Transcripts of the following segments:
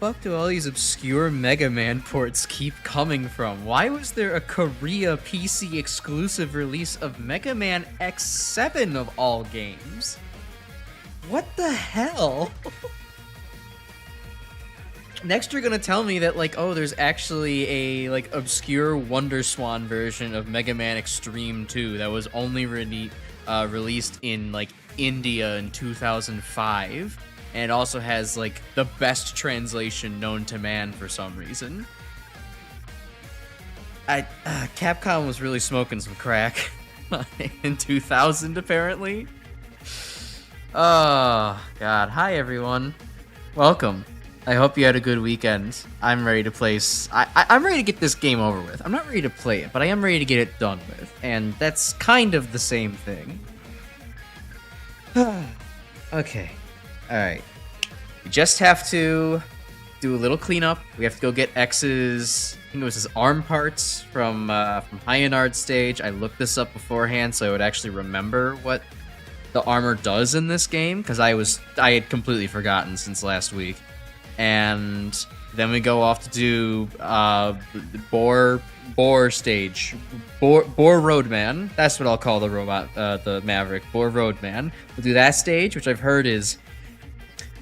fuck do all these obscure Mega Man ports keep coming from? Why was there a Korea PC exclusive release of Mega Man X7 of all games? What the hell? Next you're gonna tell me that, like, oh, there's actually a, like, obscure WonderSwan version of Mega Man Extreme 2 that was only released in, like, India in 2005. And it also has, like, the best translation known to man for some reason. Capcom was really smoking some crack in 2000, apparently. Oh, God. Hi, everyone. Welcome. I hope you had a good weekend. I'm ready to play... I'm ready to get this game over with. I'm not ready to play it, but I am ready to get it done with. And that's kind of the same thing. Okay. Alright. We just have to do a little cleanup. We have to go get X's, I think it was his arm parts from Hyanard stage. I looked this up beforehand so I would actually remember what the armor does in this game, because I had completely forgotten since last week. And then we go off to do Boar stage. Boar Roadman. That's what I'll call the robot, the Maverick. Boar Roadman. We'll do that stage, which I've heard is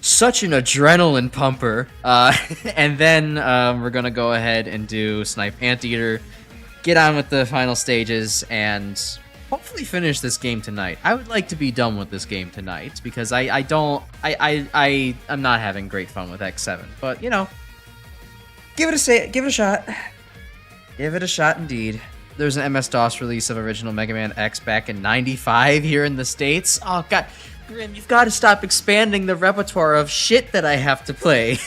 such an adrenaline pumper. And then we're gonna go ahead and do Snipe Anteater, get on with the final stages, and hopefully finish this game tonight. I would like to be done with this game tonight, because I'm not having great fun with X7. But, you know, give it a shot. Give it a shot indeed. There's an MS-DOS release of original Mega Man X back in '95 here in the States. Oh, God. Grim, you've got to stop expanding the repertoire of shit that I have to play.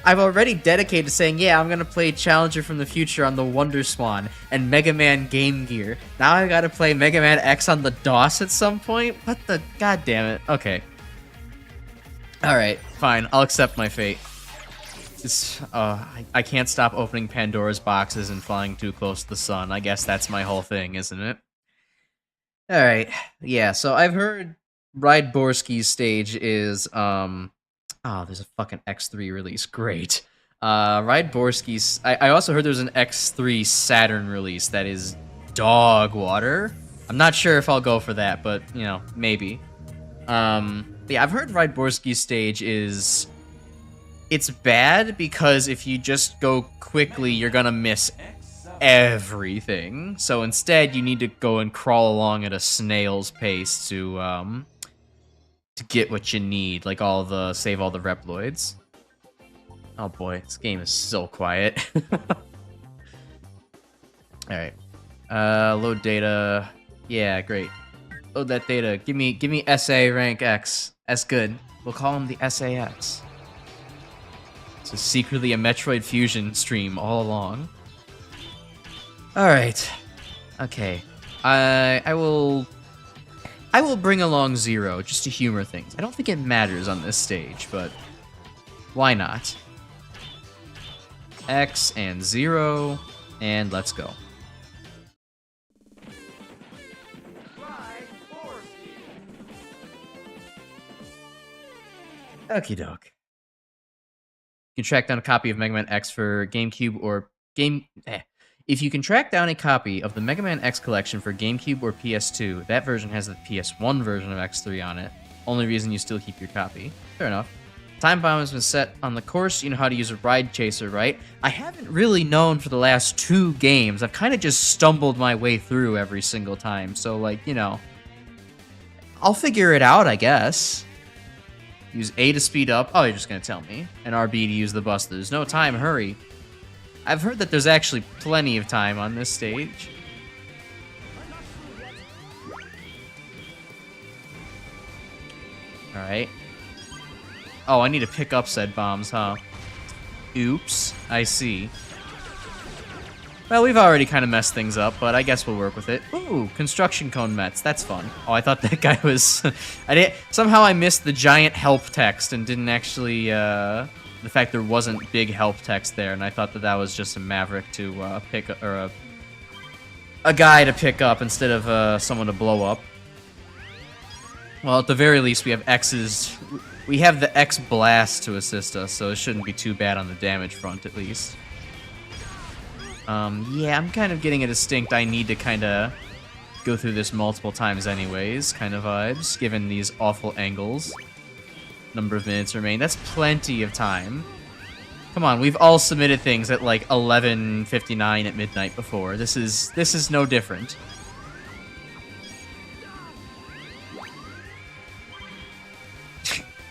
I've already dedicated to saying, yeah, I'm going to play Challenger from the Future on the WonderSwan and Mega Man Game Gear. Now I got to play Mega Man X on the DOS at some point? What the... God damn it. Okay. Alright, fine. I'll accept my fate. I can't stop opening Pandora's boxes and flying too close to the sun. I guess that's my whole thing, isn't it? Alright. Yeah, so I've heard Ride Borsky's stage is, oh, there's a fucking X3 release. Great. Ride Borsky's... I also heard there's an X3 Saturn release that is dog water. I'm not sure if I'll go for that, but, you know, maybe. Yeah, I've heard Ride Borsky's stage is... It's bad because if you just go quickly, you're gonna miss everything. So instead, you need to go and crawl along at a snail's pace to get what you need, like save all the Reploids. Oh boy, this game is so quiet. Alright. Load data. Yeah, great. Load that data. Give me SA rank X. That's good. We'll call him the SAX. So secretly a Metroid Fusion stream all along. Alright. Okay. I will bring along Zero, just to humor things. I don't think it matters on this stage, but why not? X and Zero, and let's go. Okie doke. You can track down a copy of Mega Man X for GameCube or If you can track down a copy of the Mega Man X collection for GameCube or PS2, that version has the PS1 version of X3 on it. Only reason you still keep your copy. Fair enough. Time bomb has been set on the course. You know how to use a ride chaser, right? I haven't really known for the last 2 games. I've kind of just stumbled my way through every single time. So, like, you know, I'll figure it out, I guess. Use A to speed up. Oh, you're just going to tell me. And RB to use the bus. There's no time. Hurry. I've heard that there's actually plenty of time on this stage. Alright. Oh, I need to pick up said bombs, huh? Oops. I see. Well, we've already kind of messed things up, but I guess we'll work with it. Ooh, construction cone mets. That's fun. Oh, I thought that guy was... Somehow I missed the giant help text and didn't actually, the fact there wasn't big help text there, and I thought that was just a Maverick to, pick up, or a guy to pick up instead of, someone to blow up. Well, at the very least, we have X's. We have the X blast to assist us, so it shouldn't be too bad on the damage front, at least. Yeah, I'm kind of getting a distinct I need to kind of go through this multiple times anyways kind of vibes, given these awful angles. Number of minutes remain. That's plenty of time. Come on, we've all submitted things at like 11:59 at midnight before. This is no different.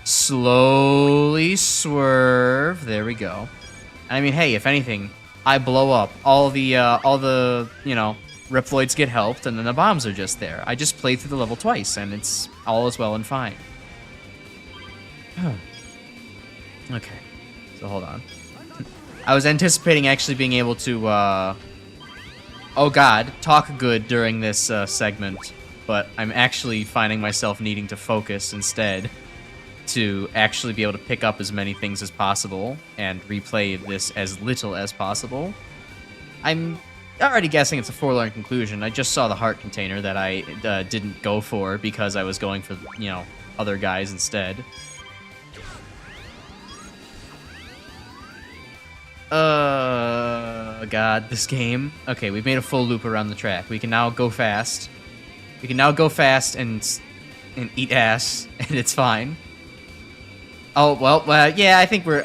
Slowly swerve. There we go. I mean, hey, if anything, I blow up. All the you know, Reploids get helped, and then the bombs are just there. I just played through the level twice, and it's all is well and fine. Okay, so hold on. I was anticipating actually being able to, oh god, talk good during this segment, but I'm actually finding myself needing to focus instead to actually be able to pick up as many things as possible and replay this as little as possible. I'm already guessing it's a forlorn conclusion. I just saw the heart container that I didn't go for because I was going for, you know, other guys instead. God, this game. Okay, we've made a full loop around the track. We can now go fast. We can now go fast and eat ass, and it's fine. Oh well, yeah. I think we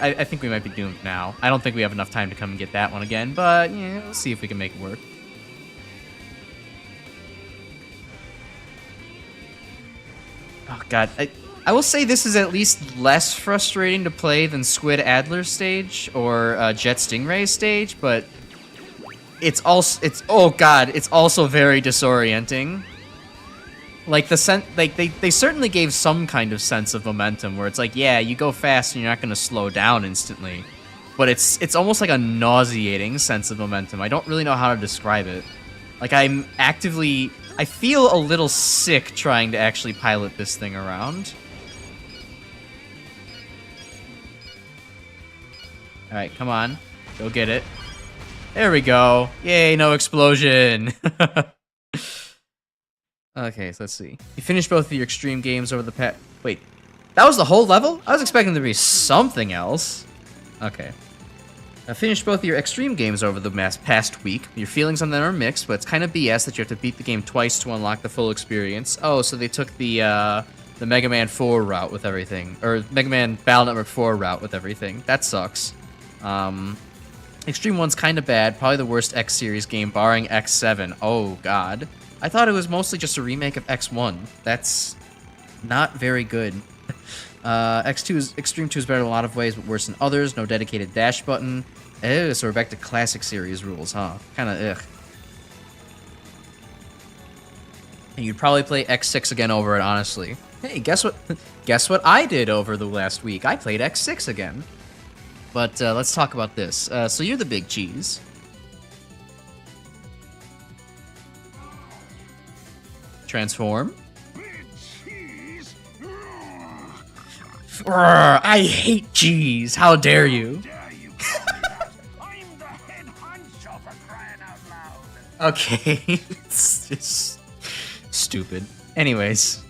might be doomed now. I don't think we have enough time to come and get that one again, but yeah, we'll see if we can make it work. Oh God, I will say this is at least less frustrating to play than Squid Adler stage or Jet Stingray stage, but it's oh God, it's also very disorienting. Like they certainly gave some kind of sense of momentum where it's like, yeah, you go fast and you're not going to slow down instantly, but it's almost like a nauseating sense of momentum. I don't really know how to describe it. Like I feel a little sick trying to actually pilot this thing around. All right, come on, go get it. There we go. Yay, no explosion. Okay, so let's see. You finished both of your extreme games over the past... Wait, that was the whole level? I was expecting there to be something else. Okay. I finished both of your extreme games over the past week. Your feelings on them are mixed, but it's kind of BS that you have to beat the game twice to unlock the full experience. Oh, so they took the Mega Man 4 route with everything. Or Mega Man Battle Network 4 route with everything. That sucks. Extreme 1's kind of bad. Probably the worst X-Series game, barring X7. Oh, God. I thought it was mostly just a remake of X1. That's not very good. Extreme 2 is better in a lot of ways, but worse in others. No dedicated dash button. Ew, so we're back to classic series rules, huh? Kind of ugh. And you'd probably play X6 again over it, honestly. Hey, guess what? Guess what I did over the last week? I played X6 again. But let's talk about this. So you're the big cheese. Transform. Urgh, I hate cheese. How dare you? I'm the head honcho for crying out loud. Okay. It's just stupid. Anyways.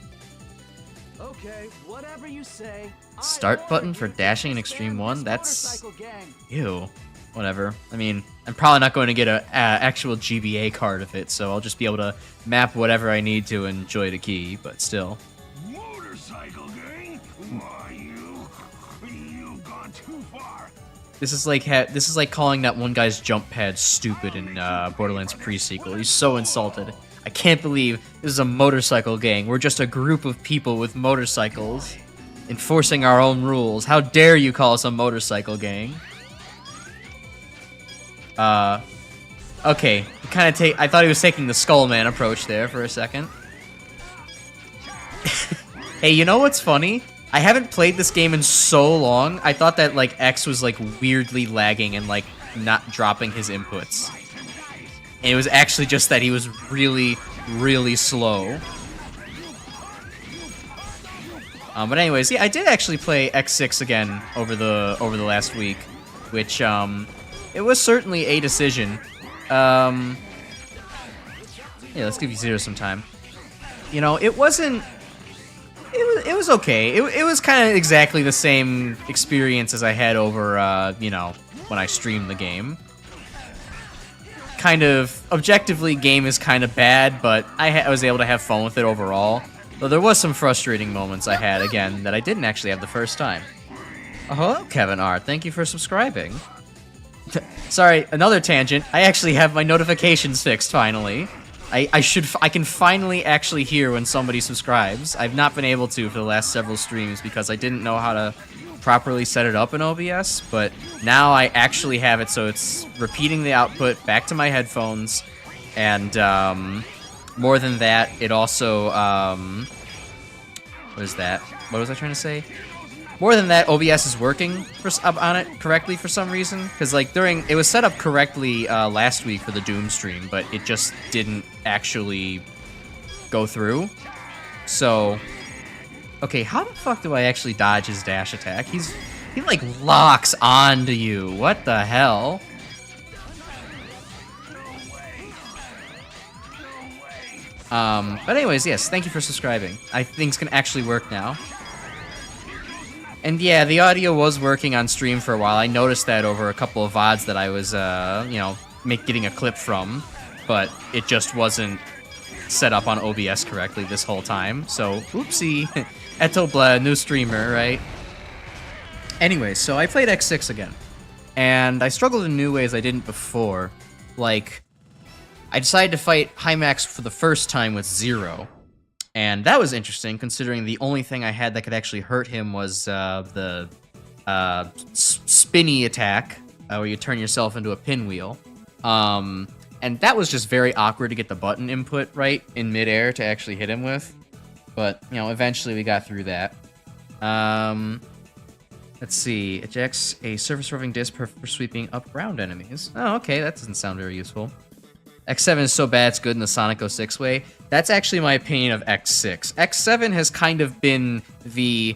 Okay, whatever you say. Start button for dashing in Extreme 1? That's... Ew. Whatever. I mean, I'm probably not going to get a actual GBA card of it, so I'll just be able to map whatever I need to and enjoy the key, but still. Motorcycle gang? Why, you've gone too far. This is like calling that one guy's jump pad stupid in Borderlands pre-sequel. He's so insulted. I can't believe this is a motorcycle gang. We're just a group of people with motorcycles enforcing our own rules. How dare you call us a motorcycle gang? Okay, I thought he was taking the Skullman approach there for a second. Hey, you know what's funny? I haven't played this game in so long. I thought that, like, X was, like, weirdly lagging and, like, not dropping his inputs. And it was actually just that he was really, really slow. But anyways, yeah, I did actually play X6 again over the last week, which, it was certainly a decision. Yeah, let's give you Zero some time. You know, it wasn't it was okay. It was kind of exactly the same experience as I had over, you know, when I streamed the game. Kind of, objectively, game is kind of bad, but I was able to have fun with it overall. Though there was some frustrating moments I had, again, that I didn't actually have the first time. Oh, hello, Kevin R. Thank you for subscribing. Sorry, another tangent. I actually have my notifications fixed, finally. I can finally actually hear when somebody subscribes. I've not been able to for the last several streams because I didn't know how to properly set it up in OBS, but now I actually have it so it's repeating the output back to my headphones, and more than that, it also, what is that? What was I trying to say? More than that, OBS is working on it correctly for some reason, because like it was set up correctly last week for the Doom stream, but it just didn't actually go through. So, okay, how the fuck do I actually dodge his dash attack? He like locks onto you. What the hell? But anyways, yes, thank you for subscribing. I think things can actually work now. And yeah, the audio was working on stream for a while. I noticed that over a couple of VODs that I was, you know, getting a clip from, but it just wasn't set up on OBS correctly this whole time. So, oopsie. Etobla, new streamer, right? Anyway, so I played X6 again. And I struggled in new ways I didn't before. Like, I decided to fight Hymax for the first time with Zero. And that was interesting, considering the only thing I had that could actually hurt him was the spinny attack, where you turn yourself into a pinwheel. And that was just very awkward to get the button input right in midair to actually hit him with. But, you know, eventually we got through that. Let's see. Ejects a surface roving disc for sweeping up ground enemies. Oh, okay, that doesn't sound very useful. X7 is so bad it's good in the Sonic 06 way. That's actually my opinion of X6. X7 has kind of been the...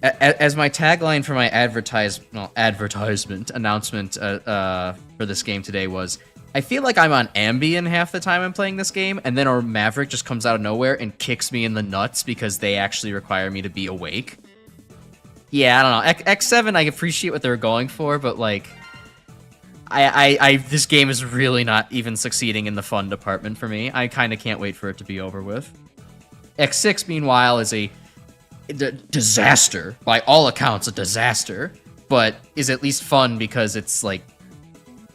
As my tagline for my advertisement announcement for this game today was, I feel like I'm on Ambien half the time I'm playing this game, and then our Maverick just comes out of nowhere and kicks me in the nuts because they actually require me to be awake. Yeah, I don't know. X7, I appreciate what they're going for, but like... this game is really not even succeeding in the fun department for me. I kind of can't wait for it to be over with. X6, meanwhile, is a disaster. By all accounts, a disaster. But is at least fun because it's, like,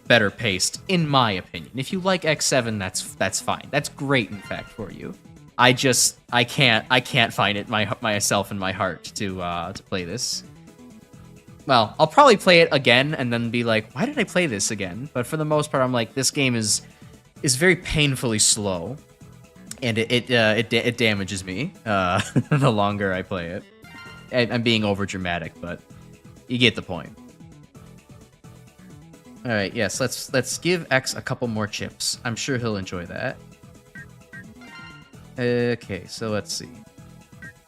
better paced, in my opinion. If you like X7, that's fine. That's great, in fact, for you. I can't find it myself in my heart to play this. Well, I'll probably play it again and then be like, why did I play this again? But for the most part, I'm like, this game is very painfully slow, and it damages me the longer I play it. I'm being over dramatic, but you get the point. All right, yes, let's give X a couple more chips. I'm sure he'll enjoy that. Okay, so let's see.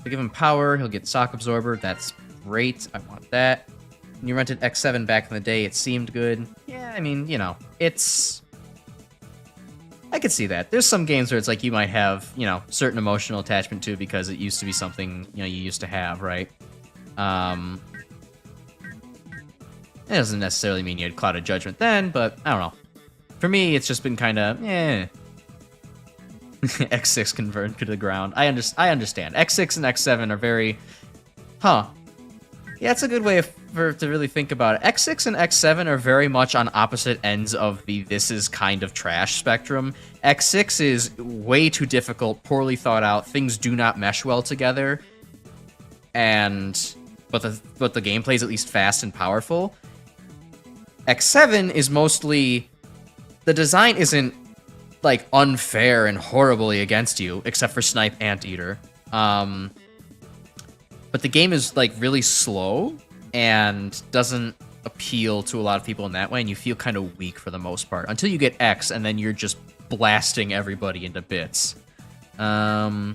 We give him power, he'll get Shock Absorber. That's great. I want that. When you rented X7 back in the day, it seemed good. Yeah, I mean, you know, it's... I could see that. There's some games where it's like you might have, you know, certain emotional attachment to because it used to be something, you know, you used to have, right? It doesn't necessarily mean you had Cloud of Judgment then, but I don't know. For me, it's just been kind of, X6 converted to the ground. I understand. X6 and X7 are very... Huh. Yeah, it's a good way to really think about it. X6 and X7 are very much on opposite ends of the this is kind of trash spectrum. X6 is way too difficult, poorly thought out, things do not mesh well together, but the gameplay is at least fast and powerful. X7 is mostly... The design isn't, like, unfair and horribly against you, except for Snipe Anteater. But the game is, like, really slow and doesn't appeal to a lot of people in that way, and you feel kind of weak for the most part, until you get X, and then you're just blasting everybody into bits. I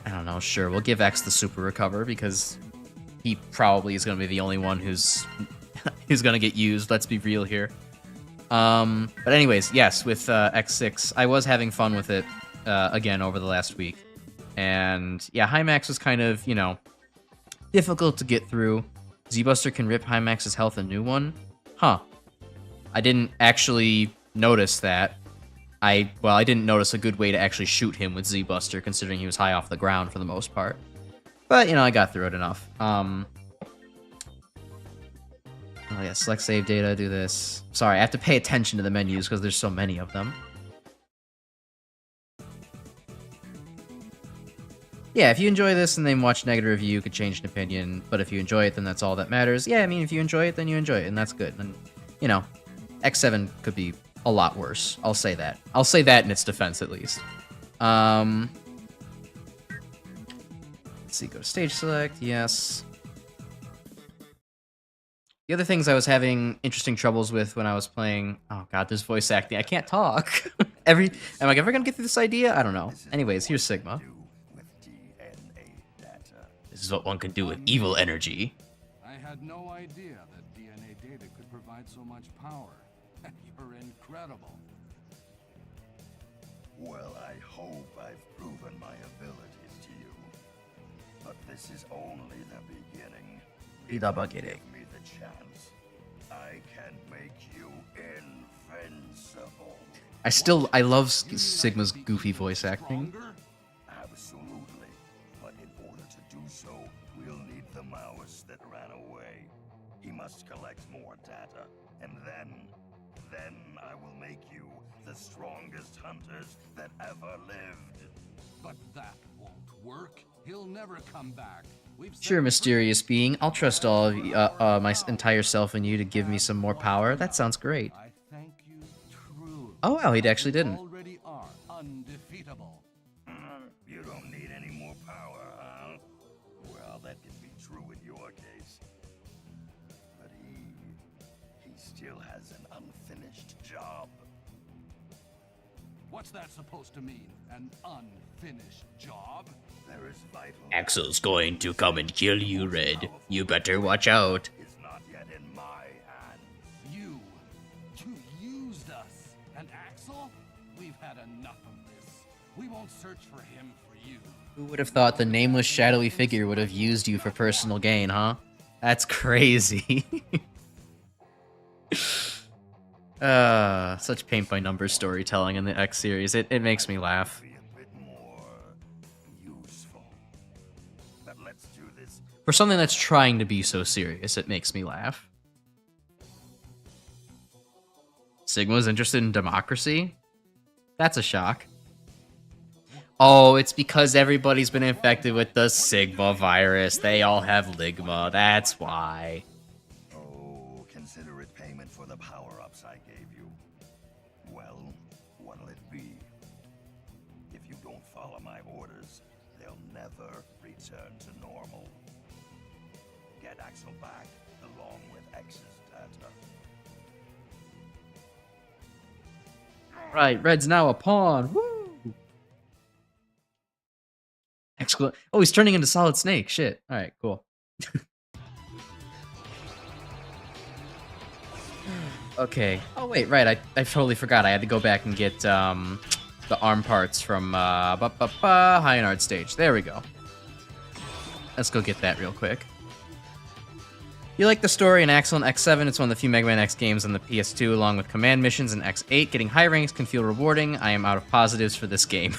don't know, sure, we'll give X the super recover, because he probably is going to be the only one who's going to get used, let's be real here. But anyways, yes, with X6, I was having fun with it again over the last week. And yeah, high max was kind of, you know, difficult to get through. Z-Buster can rip high max's health a new one? Huh. I didn't actually notice that. I didn't notice a good way to actually shoot him with Z-Buster, considering he was high off the ground for the most part. But, you know, I got through it enough. Oh yeah, select save data, do this. Sorry, I have to pay attention to the menus because there's so many of them. Yeah, if you enjoy this and then watch negative review, you could change an opinion. But if you enjoy it, then that's all that matters. Yeah, I mean, if you enjoy it, then you enjoy it, and that's good. And, you know, X7 could be a lot worse. I'll say that. I'll say that in its defense, at least. Let's see, go to stage select, yes. The other things I was having interesting troubles with when I was playing... Oh god, there's voice acting. I can't talk. Am I ever gonna get through this idea? I don't know. Anyways, here's Sigma. This is what one can do with evil energy. I had no idea that DNA data could provide so much power. You're incredible. Well, I hope I've proven my abilities to you. But this is only the beginning. Give me the chance. I can make you invincible. I love Sigma's goofy voice acting. Stronger? Absolutely. But in order to do so, we'll need the mouse that ran away. He must collect more data, and then I will make you the strongest hunters that ever lived. But that won't work. He'll never come back. Sure, mysterious being. I'll trust all of my entire self in you to give me some more power. That sounds great. I thank you truly. Oh wow, he actually You didn't. already are undefeatable. You don't need any more power, huh? Well, that can be true in your case. But he still has an unfinished job. What's that supposed to mean? An unfinished job? There is vital... Axel's going to come and kill you, Red. You better watch out. It's not yet in my hands. You used us. And Axel? We've had enough of this. We won't search for him for you. Who would have thought the nameless shadowy figure would have used you for personal gain, huh? That's crazy. Such paint by numbers storytelling in the X series. It makes me laugh. Be a bit more useful. But let's do this. For something that's trying to be so serious, it makes me laugh. Sigma's interested in democracy? That's a shock. Oh, it's because everybody's been infected with the Sigma virus. They all have Ligma, that's why. Oh, consider it payment for the power-ups I gave you. Well, what'll it be? If you don't follow my orders, they'll never return to normal. Get Axel back, along with X's data. Right, Red's now a pawn. Woo! Oh, he's turning into Solid Snake. Shit. All right, cool. Okay. Oh, wait, right. I totally forgot. I had to go back and get the arm parts from High and Art Stage. There we go. Let's go get that real quick. You like the story in Axel and X7? It's one of the few MegaManX games on the PS2, along with command missions in X8. Getting high ranks can feel rewarding. I am out of positives for this game.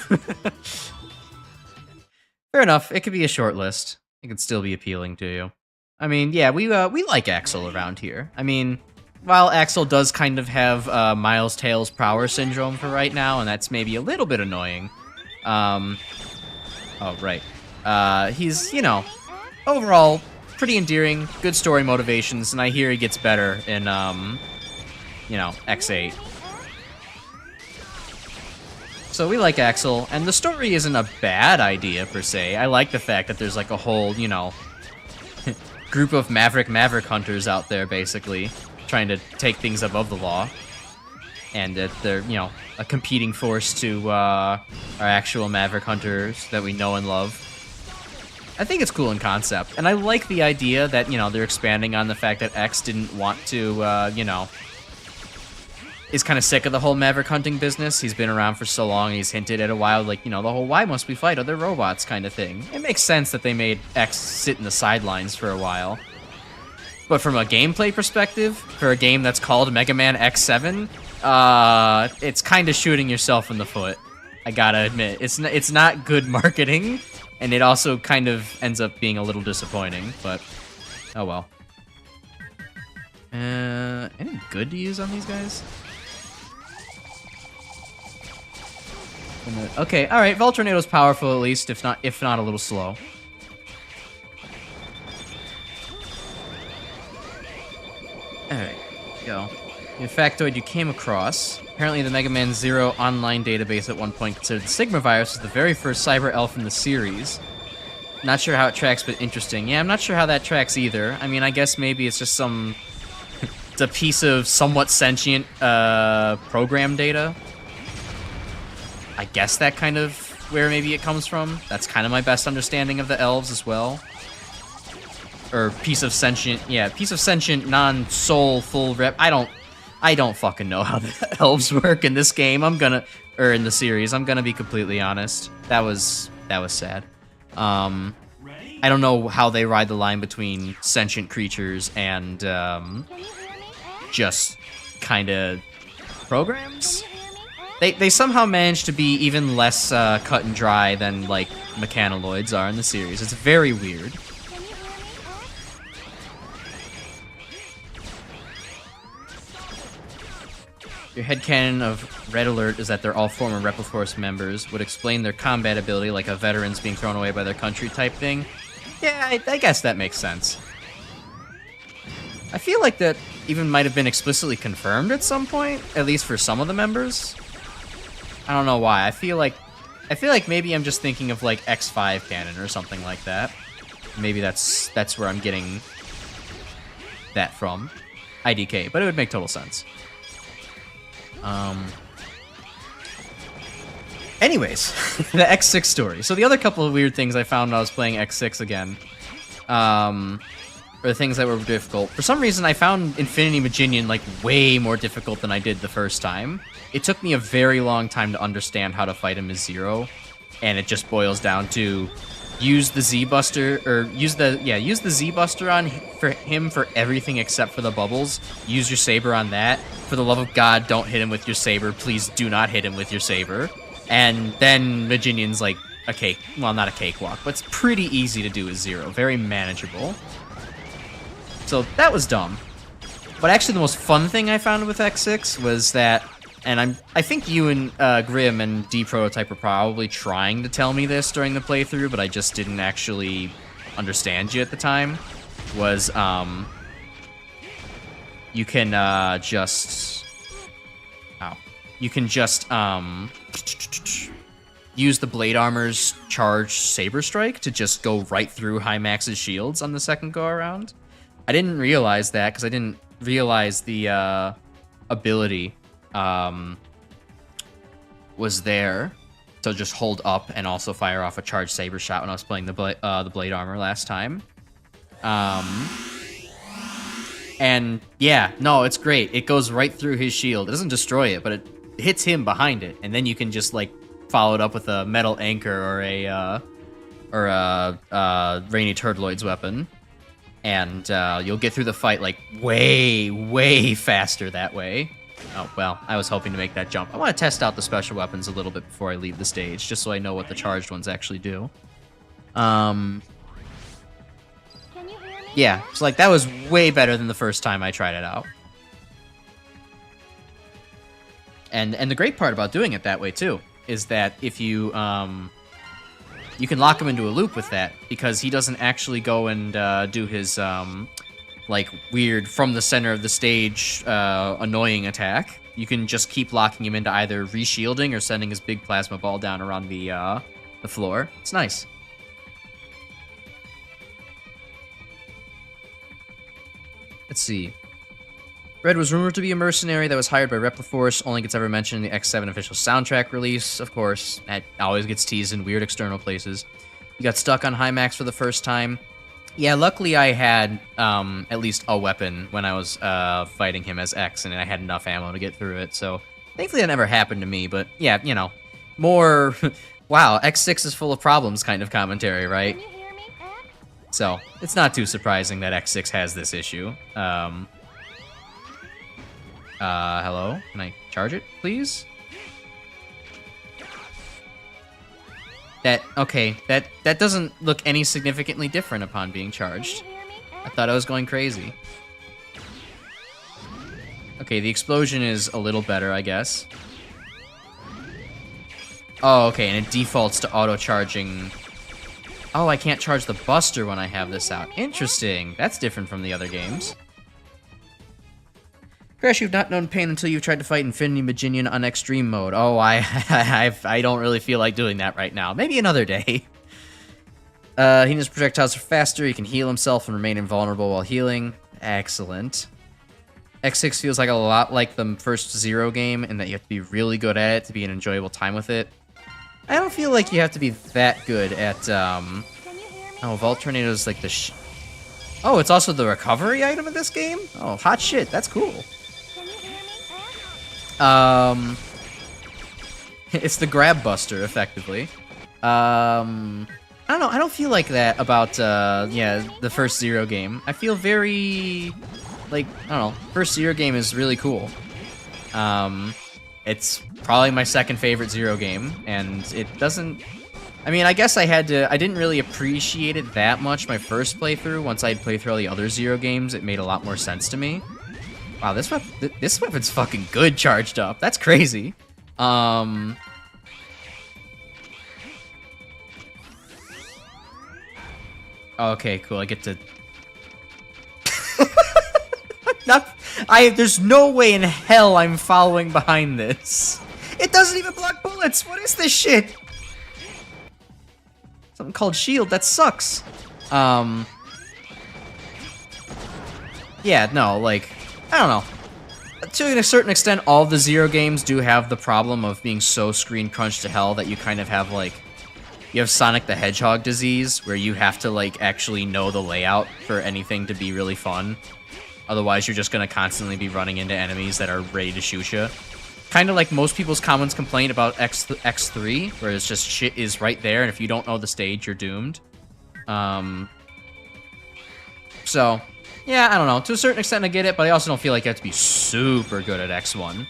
Fair enough. It could be a short list. It could still be appealing to you. I mean, yeah, we like Axel around here. I mean, while Axel does kind of have Miles Tails Prower syndrome for right now, and that's maybe a little bit annoying. Oh, right. He's, you know, overall pretty endearing, good story motivations, and I hear he gets better in, you know, X8. So we like Axel, and the story isn't a bad idea, per se. I like the fact that there's, like, a whole, you know, group of maverick hunters out there, basically, trying to take things above the law. And that they're, you know, a competing force to our actual maverick hunters that we know and love. I think it's cool in concept, and I like the idea that, you know, they're expanding on the fact that X didn't want to, you know, is kind of sick of the whole Maverick hunting business. He's been around for so long, and he's hinted at a while, like, you know, the whole why must we fight other robots kind of thing. It makes sense that they made X sit in the sidelines for a while. But from a gameplay perspective, for a game that's called Mega Man X7, it's kind of shooting yourself in the foot. I gotta admit, it's not good marketing, and it also kind of ends up being a little disappointing, but oh well. Any good to use on these guys? Okay, all right. Voltornado's powerful at least, if not a little slow. All right, go. The factoid you came across. Apparently, the Mega Man Zero online database at one point considered the Sigma virus as the very first cyber elf in the series. Not sure how it tracks, but interesting. Yeah, I'm not sure how that tracks either. I mean, I guess maybe it's just some... it's a piece of somewhat sentient program data. I guess that kind of where maybe it comes from. That's kind of my best understanding of the elves as well. Or piece of sentient, yeah, piece of sentient non-soul full rep. I don't fucking know how the elves work in this game. Or in the series. I'm gonna be completely honest. That was sad. I don't know how they ride the line between sentient creatures and just kind of programs. They somehow managed to be even less cut and dry than like mechanoids are in the series. It's very weird. Your headcanon of Red Alert is that they're all former Repliforce members, would explain their combat ability like a veterans being thrown away by their country type thing. Yeah, I guess that makes sense. I feel like that even might have been explicitly confirmed at some point, at least for some of the members. I don't know why. I feel like maybe I'm just thinking of like X5 canon or something like that. Maybe that's where I'm getting that from. IDK, but it would make total sense. Anyways, the X6 story. So the other couple of weird things I found when I was playing X6 again, or things that were difficult. For some reason, I found Infinity Maginian like way more difficult than I did the first time. It took me a very long time to understand how to fight him as Zero, and it just boils down to use the Z Buster, or use the Z Buster on for him for everything except for the bubbles. Use your saber on that. For the love of God, don't hit him with your saber. Please do not hit him with your saber. And then Maginian's like a cake. Well, not a cakewalk, but it's pretty easy to do as Zero. Very manageable. So that was dumb. But actually the most fun thing I found with X6 was that, and I think you and Grim and D-Prototype were probably trying to tell me this during the playthrough, but I just didn't actually understand you at the time, was you can use the Blade Armor's charged Saber Strike to just go right through Hymax's shields on the second go around. I didn't realize that because I didn't realize the ability was there to just hold up and also fire off a charged saber shot when I was playing the Blade Armor last time. And yeah, no, it's great. It goes right through his shield. It doesn't destroy it, but it hits him behind it, and then you can just like follow it up with a metal anchor or a Rainy Turtloid's weapon, and you'll get through the fight like way faster that way. Oh, well, I was hoping to make that jump. I want to test out the special weapons a little bit before I leave the stage, just so I know what the charged ones actually do. Yeah, so like that was way better than the first time I tried it out. And the great part about doing it that way too is that if you you can lock him into a loop with that, because he doesn't actually go and do his like weird from the center of the stage annoying attack. You can just keep locking him into either reshielding or sending his big plasma ball down around the floor. It's nice. Let's see. Red was rumored to be a mercenary that was hired by Repliforce, only gets ever mentioned in the X7 official soundtrack release. Of course, that always gets teased in weird external places. He got stuck on Hymax for the first time. Yeah, luckily I had at least a weapon when I was fighting him as X, and I had enough ammo to get through it, so thankfully that never happened to me, but yeah, you know, more, wow, X6 is full of problems kind of commentary, right? Can you hear me, X? So, it's not too surprising that X6 has this issue. Hello? Can I charge it, please? Okay, that doesn't look any significantly different upon being charged. Can you hear me, I X? thought I was going crazy. Okay, the explosion is a little better, I guess. Oh, okay, and it defaults to auto-charging. Oh, I can't charge the Buster when I have this out. Interesting. That's different from the other games. Crash, you've not known pain until you've tried to fight Infinity Maginian on extreme mode. Oh, I don't really feel like doing that right now. Maybe another day. Hina's projectiles are faster. He can heal himself and remain invulnerable while healing. Excellent. X6 feels like a lot like the first Zero game in that you have to be really good at it to be an enjoyable time with it. I don't feel like you have to be that good at, Can you hear me? Oh, Vault Tornado is like the Oh, it's also the recovery item of this game? Oh, hot shit. That's cool. Can you hear me, X? It's the grab buster, effectively. I don't know. I don't feel like that about, yeah, the first Zero game. I feel very, like, I don't know. First Zero game is really cool. It's probably my second favorite Zero game, and it doesn't... I mean, I guess I didn't really appreciate it that much my first playthrough. Once I'd played through all the other Zero games, it made a lot more sense to me. Wow, this weapon's fucking good charged up. That's crazy. Okay, cool. I get to... There's no way in hell I'm following behind this. It doesn't even block bullets. What is this shit? Something called shield. That sucks. Yeah, no, like, I don't know. To a certain extent, all the Zero games do have the problem of being so screen crunched to hell that you kind of have, like, you have Sonic the Hedgehog disease, where you have to, like, actually know the layout for anything to be really fun. Otherwise, you're just going to constantly be running into enemies that are ready to shoot you. Kind of like most people's common complaint about X3, where it's just shit is right there, and if you don't know the stage, you're doomed. So, yeah, I don't know. To a certain extent, I get it, but I also don't feel like you have to be super good at X1.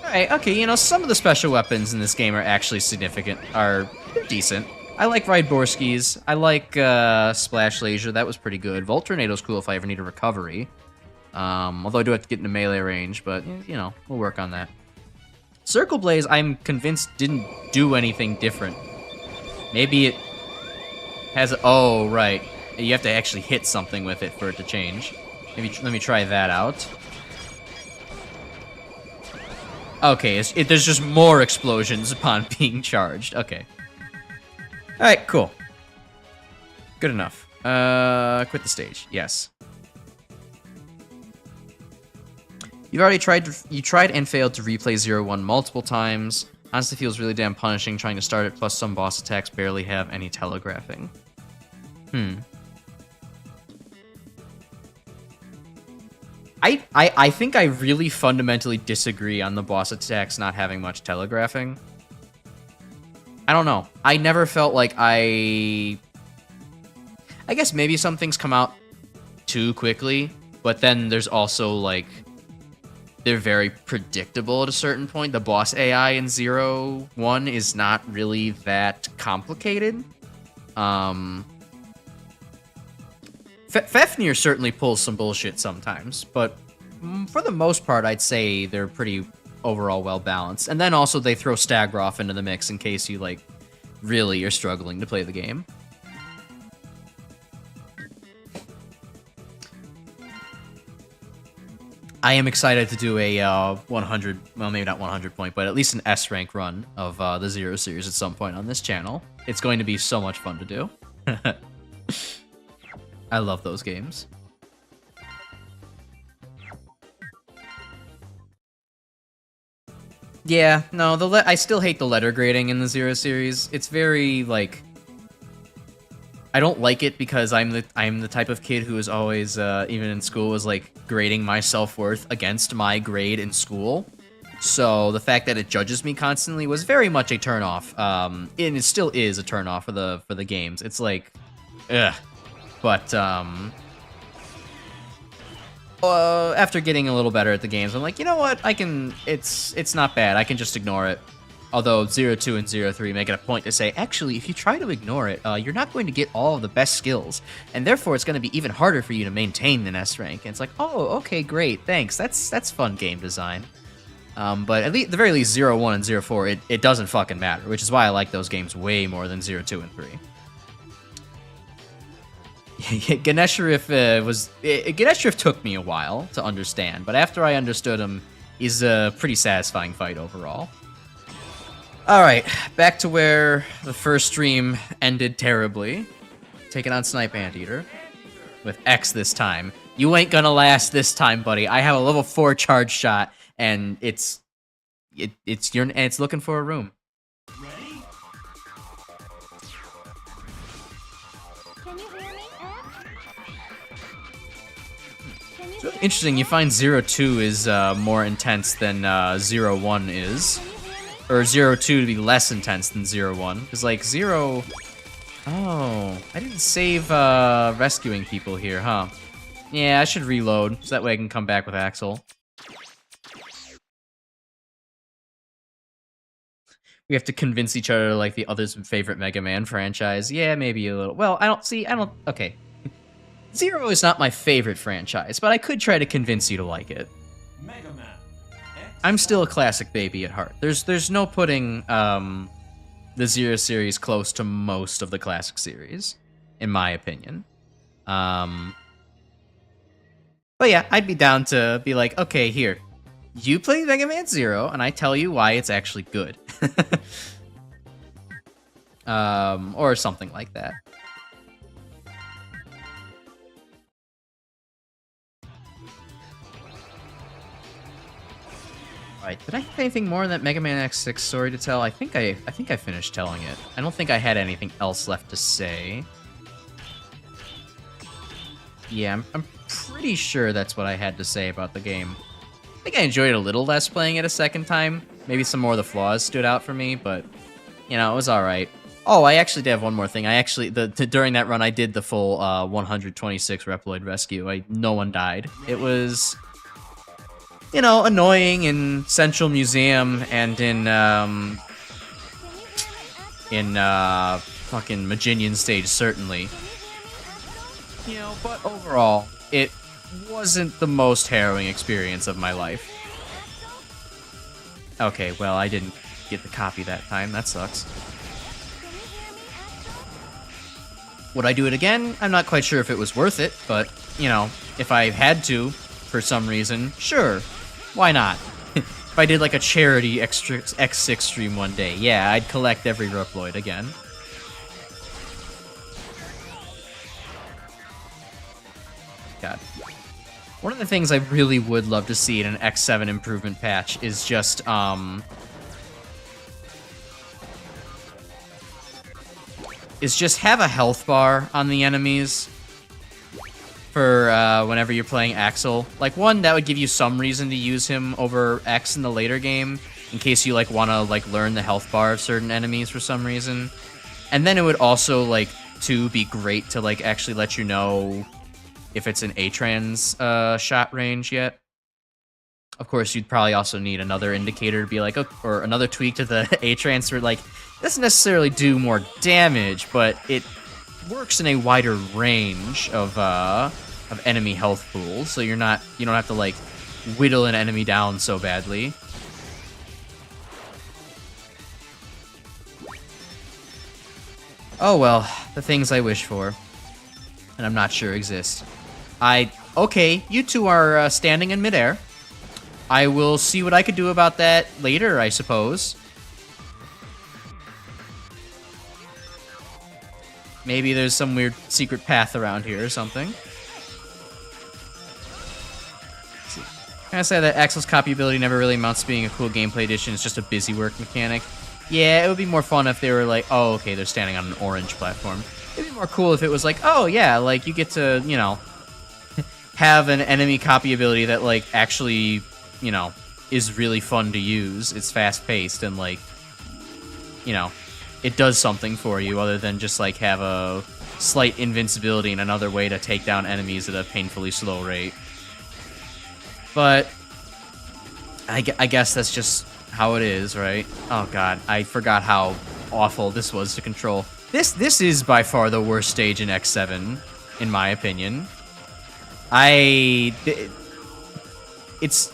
Alright, okay, you know, some of the special weapons in this game are actually significant, are decent. I like Rydborski's. I like Splash Laser. That was pretty good. Volt Tornado's cool if I ever need a recovery. Although I do have to get into melee range, but, you know, we'll work on that. Circle Blaze, I'm convinced, didn't do anything different. Maybe it has... Oh, right. You have to actually hit something with it for it to change. Maybe let me try that out. Okay, there's just more explosions upon being charged. Okay. Alright, cool. Good enough. Quit the stage. Yes. You've already tried and failed to replay 0-1 multiple times. Honestly feels really damn punishing trying to start it, plus some boss attacks barely have any telegraphing. I think I really fundamentally disagree on the boss attacks not having much telegraphing. I don't know. I never felt like I guess maybe some things come out too quickly, but then there's also, like, they're very predictable at a certain point. The boss AI in 0-1 is not really that complicated. Fafnir certainly pulls some bullshit sometimes, but for the most part, I'd say they're pretty overall well balanced. And then also they throw Stagroth into the mix in case you, like, really are struggling to play the game. I am excited to do a 100, well, maybe not 100 point, but at least an S rank run of the Zero series at some point on this channel. It's going to be so much fun to do. I love those games. Yeah, no, I still hate the letter grading in the Zero series. It's very, like... I don't like it because I'm the type of kid who is always, even in school, was, like, grading my self-worth against my grade in school. So the fact that it judges me constantly was very much a turnoff. And it still is a turnoff for the games. It's like, ugh. But, after getting a little better at the games, I'm like, you know what? It's not bad. I can just ignore it. Although 02 and 03 make it a point to say, actually, if you try to ignore it, you're not going to get all of the best skills, and therefore it's going to be even harder for you to maintain an S rank. And it's like, oh, okay, great, thanks. That's fun game design. But at the very least, 01 and 04, it doesn't fucking matter, which is why I like those games way more than 02 and 3. Ganesharif took me a while to understand, but after I understood him, he's a pretty satisfying fight overall. Alright, back to where the first stream ended terribly. Taking on Snipe Anteater. With X this time. You ain't gonna last this time, buddy. I have a level 4 charge shot, and it's looking for a room. Can you hear me, X? Can you It's really interesting, you find 02 is more intense than 01 is. Or 02 to be less intense than 01. Because, like, 0... Oh, I didn't save rescuing people here, huh? Yeah, I should reload, so that way I can come back with Axel. We have to convince each other to like the other's favorite Mega Man franchise. Yeah, maybe a little. Well, okay. 0 is not my favorite franchise, but I could try to convince you to like it. I'm still a classic baby at heart. There's no putting the 0 series close to most of the classic series, in my opinion. But yeah, I'd be down to be like, okay, here, you play Mega Man 0, and I tell you why it's actually good. Or something like that. Right, did I have anything more in that Mega Man X6 story to tell? I think I finished telling it. I don't think I had anything else left to say. Yeah, I'm pretty sure that's what I had to say about the game. I think I enjoyed it a little less playing it a second time. Maybe some more of the flaws stood out for me, but, you know, it was alright. Oh, I actually did have one more thing. I actually, during that run, I did the full 126 Reploid rescue. No one died. It was, you know, annoying in Central Museum and in fucking Maginian Stage, certainly. You know, but overall, it wasn't the most harrowing experience of my life. Okay, well, I didn't get the copy that time. That sucks. Would I do it again? I'm not quite sure if it was worth it, but, you know, if I had to, for some reason, sure. Why not? If I did like a charity X6 stream one day, yeah, I'd collect every Reploid again. God. One of the things I really would love to see in an X7 improvement patch is just, have a health bar on the enemies for whenever you're playing Axel. Like, one, that would give you some reason to use him over X in the later game, in case you, like, want to, like, learn the health bar of certain enemies for some reason. And then it would also, like, two, be great to, like, actually let you know if it's an A-Trans shot range yet. Of course, you'd probably also need another indicator to be like, or another tweak to the A-Trans where, like, it doesn't necessarily do more damage, but it works in a wider range of enemy health pools, so you don't have to, like, whittle an enemy down so badly. Oh well, the things I wish for, and I'm not sure exist. Okay, you two are standing in midair. I will see what I could do about that later, I suppose. Maybe there's some weird secret path around here or something. Let's see. Can I say that Axel's copyability never really amounts to being a cool gameplay addition? It's just a busy work mechanic. Yeah, it would be more fun if they were like, oh, okay, they're standing on an orange platform. It'd be more cool if it was like, oh, yeah, like, you get to, you know, have an enemy copy ability that, like, actually, you know, is really fun to use. It's fast-paced and, like, you know, it does something for you other than just, like, have a slight invincibility and another way to take down enemies at a painfully slow rate. But I guess that's just how it is, right? Oh god, I forgot how awful this was to control. This is by far the worst stage in X7, in my opinion. It's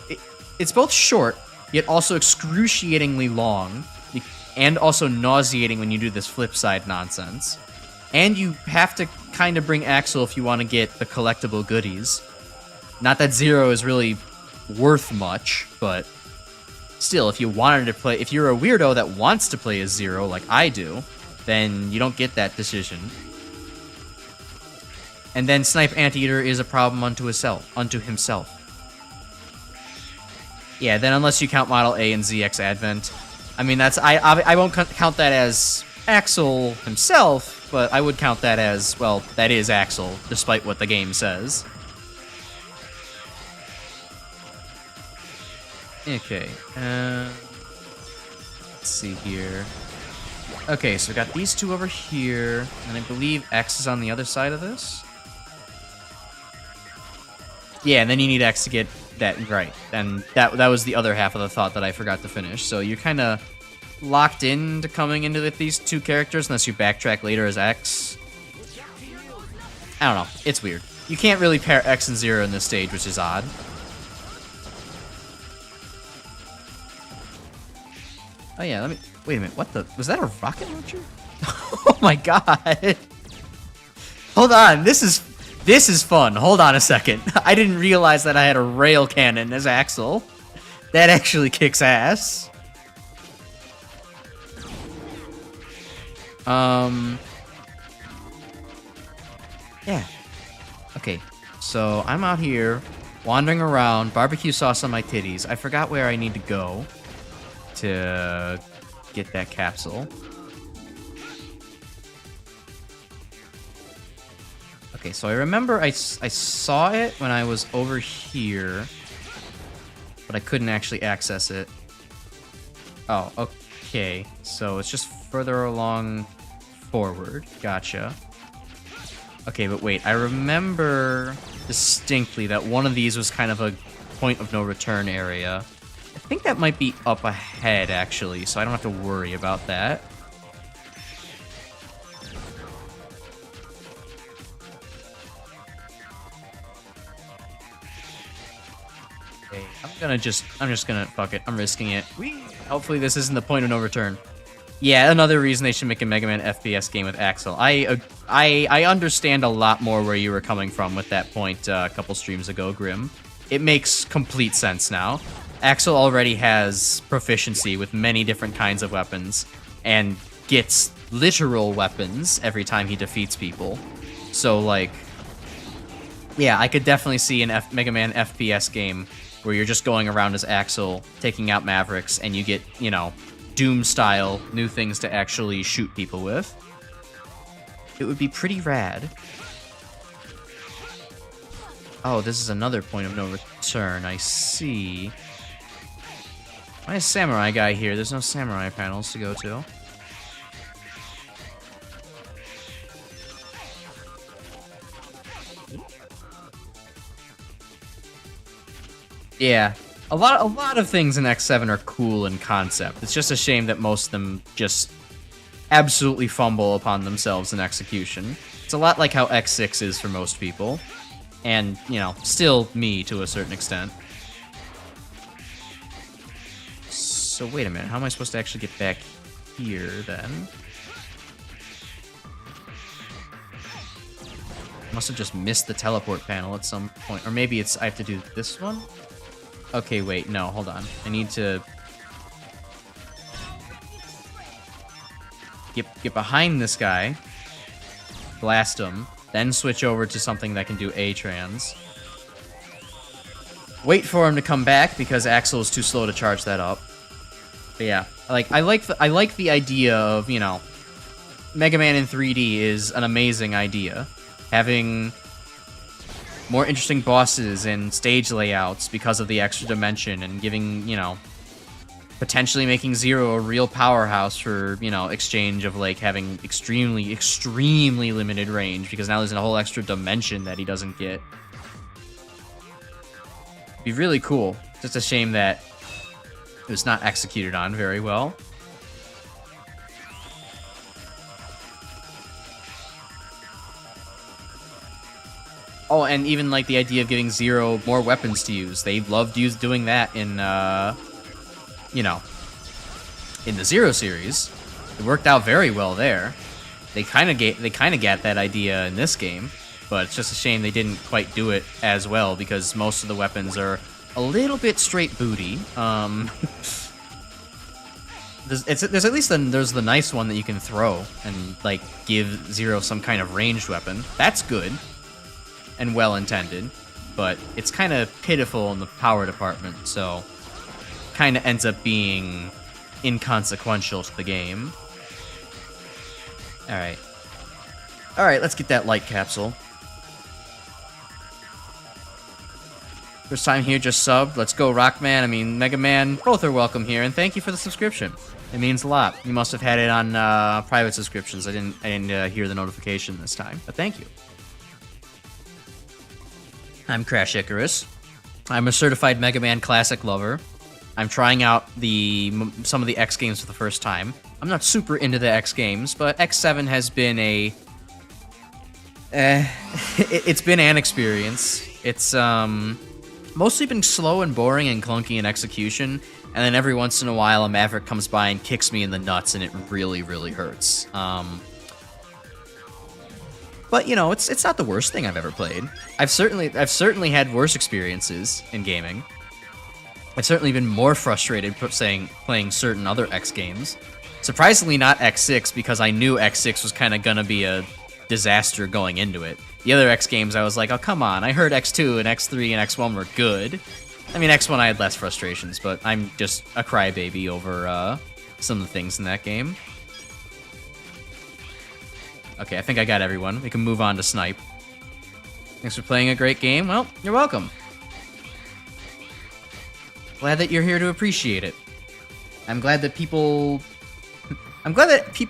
both short, yet also excruciatingly long, and also nauseating when you do this flip side nonsense. And you have to kind of bring Axel if you want to get the collectible goodies. Not that Zero is really worth much, but still, if you wanted to play, if you're a weirdo that wants to play as Zero like I do, then you don't get that decision. And then Snipe Anteater is a problem unto himself. Yeah, then unless you count Model A and ZX Advent, I mean that's I won't count that as Axel himself, but I would count that as, well, that is Axel, despite what the game says. Okay, let's see here. Okay, so we got these two over here, and I believe X is on the other side of this. Yeah, and then you need X to get that right, and that was the other half of the thought that I forgot to finish. So you're kind of locked into coming into these two characters unless you backtrack later as X. I don't know, it's weird. You can't really pair X and Zero in this stage, which is odd. Oh yeah, let me... Wait a minute, what the... Was that a rocket launcher? Oh my god! Hold on, this is fun. Hold on a second. I didn't realize that I had a rail cannon as Axel. That actually kicks ass. Yeah. Okay, so I'm out here, wandering around, barbecue sauce on my titties. I forgot where I need to go to get that capsule. Okay, so I remember I saw it when I was over here, but I couldn't actually access it. Oh, okay. So it's just further along forward. Gotcha. Okay, but wait. I remember distinctly that one of these was kind of a point of no return area. I think that might be up ahead, actually, so I don't have to worry about that. Okay, I'm just gonna, fuck it, I'm risking it. Whee! Hopefully this isn't the point of no return. Yeah, another reason they should make a Mega Man FPS game with Axel. I understand a lot more where you were coming from with that point a couple streams ago, Grim. It makes complete sense now. Axel already has proficiency with many different kinds of weapons, and gets literal weapons every time he defeats people. So, like, yeah, I could definitely see an Mega Man FPS game where you're just going around as Axel, taking out Mavericks, and you get, you know, Doom-style new things to actually shoot people with. It would be pretty rad. Oh, this is another point of no return, I see. Why is Samurai Guy here? There's no Samurai panels to go to. Yeah, a lot of things in X7 are cool in concept. It's just a shame that most of them just absolutely fumble upon themselves in execution. It's a lot like how X6 is for most people. And, you know, still me to a certain extent. So wait a minute, how am I supposed to actually get back here then? I must have just missed the teleport panel at some point. Or maybe it's I have to do this one? Okay, wait, no, hold on. I need to get behind this guy, blast him, then switch over to something that can do A-trans. wait for him to come back because Axel is too slow to charge that up. But yeah, I like the idea of, you know, Mega Man in 3D is an amazing idea. Having more interesting bosses and stage layouts because of the extra dimension, and giving, you know, potentially making Zero a real powerhouse for, you know, exchange of, like, having extremely, extremely limited range, because now there's a whole extra dimension that he doesn't get. Be really cool. Just a shame that it was not executed on very well. Oh, and even, like, the idea of giving Zero more weapons to use. They loved doing that in, you know, in the Zero series. It worked out very well there. They kind of got that idea in this game, but it's just a shame they didn't quite do it as well, because most of the weapons are a little bit straight booty. There's at least there's the nice one that you can throw and, like, give Zero some kind of ranged weapon. That's good and well intended, but it's kind of pitiful in the power department, so kind of ends up being inconsequential to the game. Alright, let's get that light capsule. First time here, just subbed. Let's go, Rockman. I mean, Mega Man, both are welcome here, and thank you for the subscription. It means a lot. You must have had it on private subscriptions. I didn't hear the notification this time, but thank you. I'm Crash Icarus. I'm a certified Mega Man Classic lover. I'm trying out some of the X games for the first time. I'm not super into the X games, but X7 has been it's been an experience. It's mostly been slow and boring and clunky in execution, and then every once in a while a Maverick comes by and kicks me in the nuts, and it really, really hurts. But, you know, it's not the worst thing I've ever played. I've certainly had worse experiences in gaming. I've certainly been more frustrated playing certain other X games. Surprisingly not X6, because I knew X6 was kind of gonna be a disaster going into it. The other X games I was like, oh come on, I heard X2 and X3 and X1 were good. I mean, X1 I had less frustrations, but I'm just a crybaby over some of the things in that game. Okay, I think I got everyone. We can move on to Snipe. Thanks for playing a great game. Well, you're welcome. Glad that you're here to appreciate it. I'm glad that people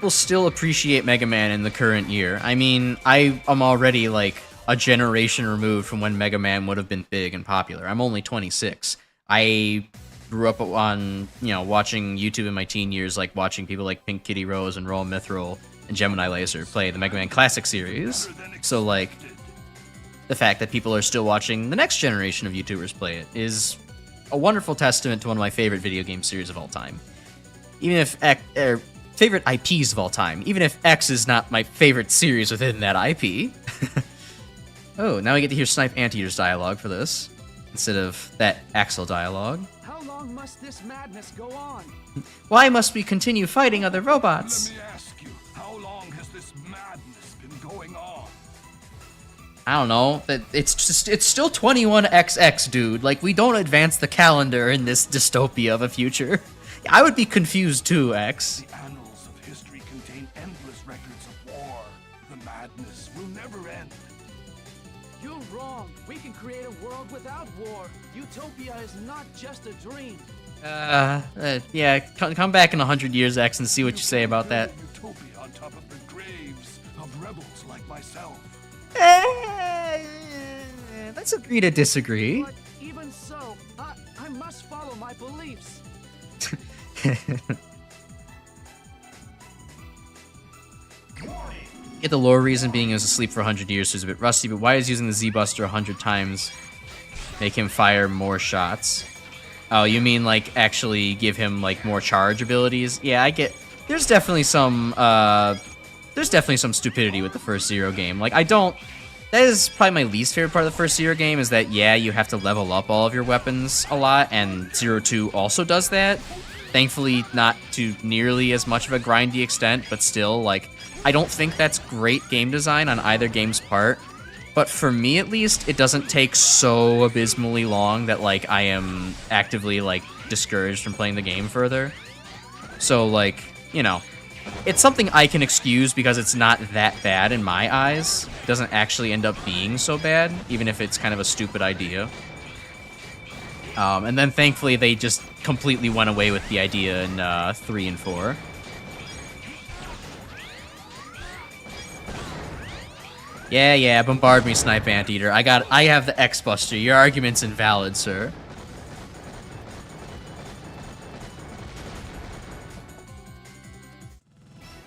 still appreciate Mega Man in the current year. I mean, I am already like a generation removed from when Mega Man would have been big and popular. I'm only 26. I grew up on, you know, watching YouTube in my teen years, like watching people like Pink Kitty Rose and Roll Mithril and Gemini Laser play the Mega Man Classic series. So, like, the fact that people are still watching the next generation of YouTubers play it is a wonderful testament to one of my favorite video game series of all time. Even if favorite IPs of all time. Even if X is not my favorite series within that IP. Oh, now we get to hear Snipe Anteater's dialogue for this, instead of that Axel dialogue. How long must this madness go on? Why must we continue fighting other robots? Let me ask you, how long has this madness been going on? I don't know. It's still 21XX, dude. Like, we don't advance the calendar in this dystopia of a future. I would be confused too, X. The annals of history contain endless records of war. The madness will never end. You're wrong. We can create a world without war. Utopia is not just a dream. Yeah, come back in 100 years, X, and see what you say about that. Utopia on top of the graves of rebels like myself. Let's agree to disagree. But even so, I must follow my beliefs. Get the lore reason being he was asleep for 100 years, so he's a bit rusty, but why is using the Z-Buster 100 times make him fire more shots? Oh, you mean, like, actually give him, like, more charge abilities? Yeah, I get... There's definitely some stupidity with the first Zero game. Like, that is probably my least favorite part of the first Zero game, is that, yeah, you have to level up all of your weapons a lot, and Zero 2 also does that. Thankfully, not to nearly as much of a grindy extent, but still, like, I don't think that's great game design on either game's part. But for me, at least, it doesn't take so abysmally long that, like, I am actively, like, discouraged from playing the game further. So, like, you know, it's something I can excuse because it's not that bad in my eyes. It doesn't actually end up being so bad, even if it's kind of a stupid idea. And then, thankfully, they just completely went away with the idea in 3 and 4. Yeah, bombard me, Snipe Anteater. I have the X-Buster. Your argument's invalid, sir.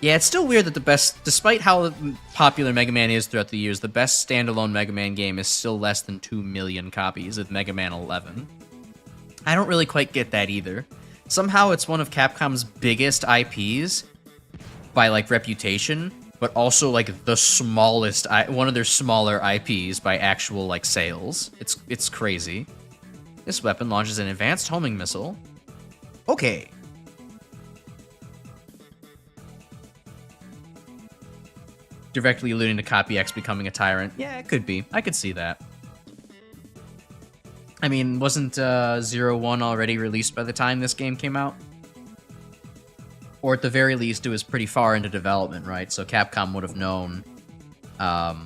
Yeah, it's still weird that the best, despite how popular Mega Man is throughout the years, the best standalone Mega Man game is still less than 2 million copies of Mega Man 11. I don't really quite get that either. Somehow it's one of Capcom's biggest IPs by, like, reputation, but also, like, the smallest, one of their smaller IPs by actual, like, sales. It's crazy. This weapon launches an advanced homing missile. Okay. Directly alluding to Copy X becoming a tyrant. Yeah, it could be. I could see that. I mean, wasn't 01 already released by the time this game came out? Or at the very least, it was pretty far into development, right? So Capcom would have known that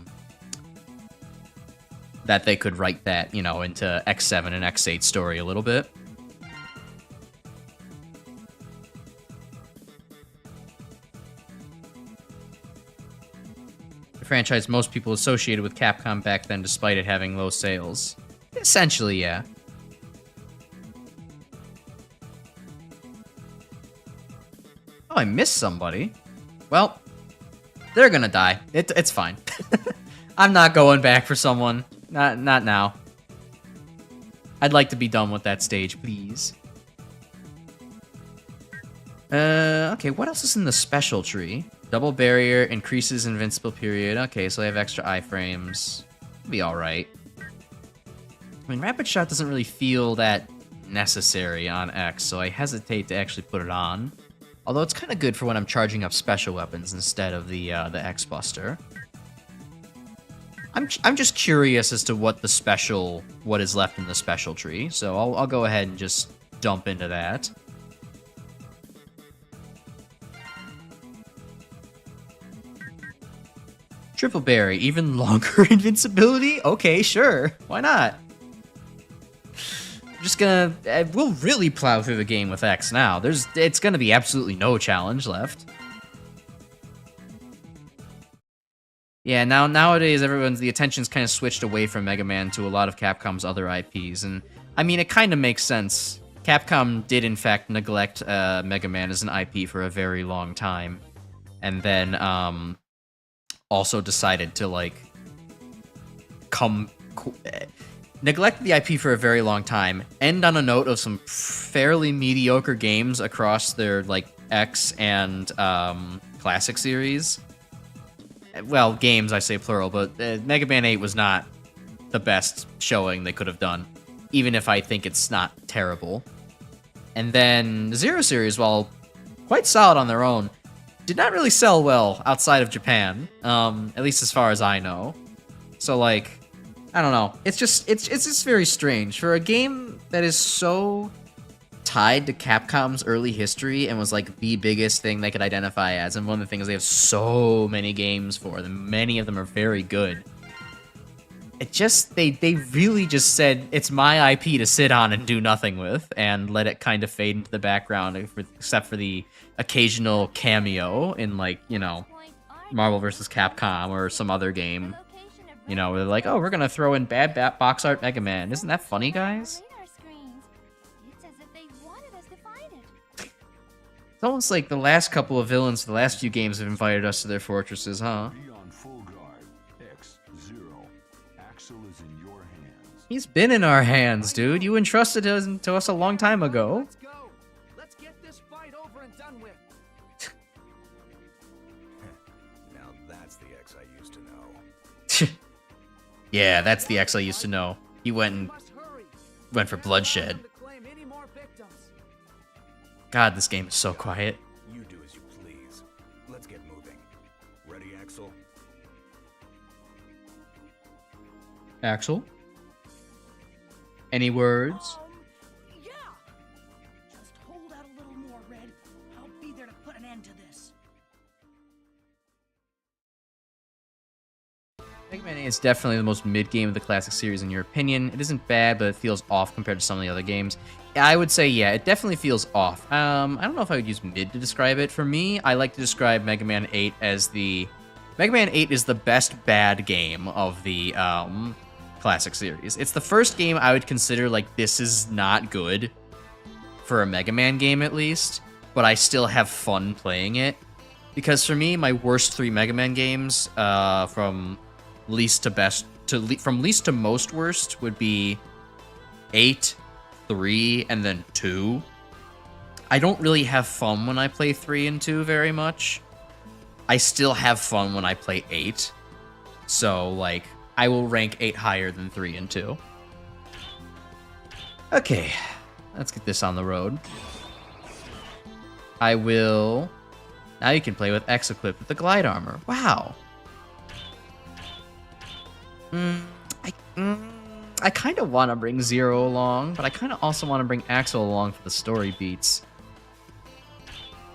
they could write that, you know, into X7 and X8 story a little bit. The franchise most people associated with Capcom back then, despite it having low sales. Essentially, yeah. Oh, I missed somebody. Well, they're gonna die. It's fine. I'm not going back for someone. Not now. I'd like to be done with that stage, please. Okay, what else is in the special tree? Double barrier, increases invincible period. Okay, so they have extra iframes. Be alright. I mean, Rapid Shot doesn't really feel that necessary on X, so I hesitate to actually put it on. Although it's kind of good for when I'm charging up special weapons instead of the X-Buster. I'm just curious as to what is left in the special tree, so I'll go ahead and just dump into that. Triple Berry, even longer invincibility? Okay, sure. Why not? I'm just gonna... we'll really plow through the game with X now. It's gonna be absolutely no challenge left. Yeah, nowadays the attention's kind of switched away from Mega Man to a lot of Capcom's other IPs, and I mean, it kind of makes sense. Capcom did in fact neglect Mega Man as an IP for a very long time, and then also decided to like neglect the IP for a very long time, end on a note of some fairly mediocre games across their like X and Classic series. Well, games, I say plural, but Mega Man 8 was not the best showing they could have done, even if I think it's not terrible. And then the Zero series, while quite solid on their own, did not really sell well outside of Japan, at least as far as I know. So, like, I don't know. It's just very strange. For a game that is so tied to Capcom's early history and was like the biggest thing they could identify as, and one of the things they have so many games for, and many of them are very good. It just, they really just said, it's my IP to sit on and do nothing with, and let it kind of fade into the background, except for the occasional cameo in, like, you know, Marvel vs. Capcom or some other game. You know, where they're like, oh, we're gonna throw in bad box art Mega Man. Isn't that funny, guys? It's almost like the last couple of villains, the last few games have invited us to their fortresses, huh? Be on full guard. X0. Axel is in your hands. He's been in our hands, dude. You entrusted him to us a long time ago. Let's go. Let's get this fight over and done with. Now that's the X I used to know. Yeah, that's the X I used to know. He went for bloodshed. God, this game is so quiet. You do as you please. Let's get moving. Ready, Axel? Axel? Any words? Yeah. Just hold out a little more, Red. I'll be there to put an end to this. Mega Man 8 is definitely the most mid-game of the classic series in your opinion. It isn't bad, but it feels off compared to some of the other games. I would say, yeah, it definitely feels off. I don't know if I would use mid to describe it. For me, I like to describe Mega Man 8 as the... Mega Man 8 is the best bad game of the classic series. It's the first game I would consider, like, this is not good for a Mega Man game, at least, but I still have fun playing it. Because for me, my worst 3 Mega Man games, from least to best, from least to most worst, would be 8, 3, and then 2. I don't really have fun when I play 3 and 2 very much. I still have fun when I play 8. So, like, I will rank 8 higher than 3 and 2. Okay, let's get this on the road. I will... Now you can play with X equipped with the glide armor. Wow. I kind of want to bring Zero along, but I kind of also want to bring Axel along for the story beats.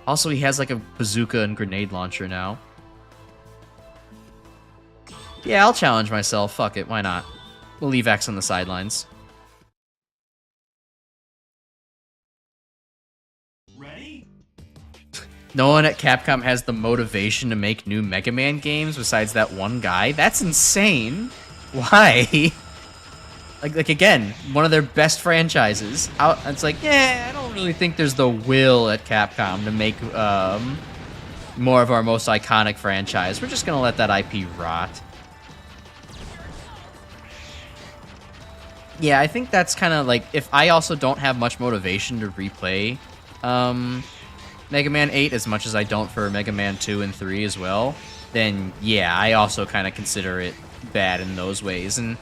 Also, he has like a bazooka and grenade launcher now. Yeah, I'll challenge myself. Fuck it, why not? We'll leave X on the sidelines. Ready? No one at Capcom has the motivation to make new Mega Man games besides that one guy? That's insane. Why? Like again, one of their best franchises. It's like, yeah, I don't really think there's the will at Capcom to make more of our most iconic franchise. We're just gonna let that IP rot. Yeah, I think that's kind of like, if I also don't have much motivation to replay Mega Man 8 as much as I don't for Mega Man 2 and 3 as well, then yeah, I also kind of consider it bad in those ways. And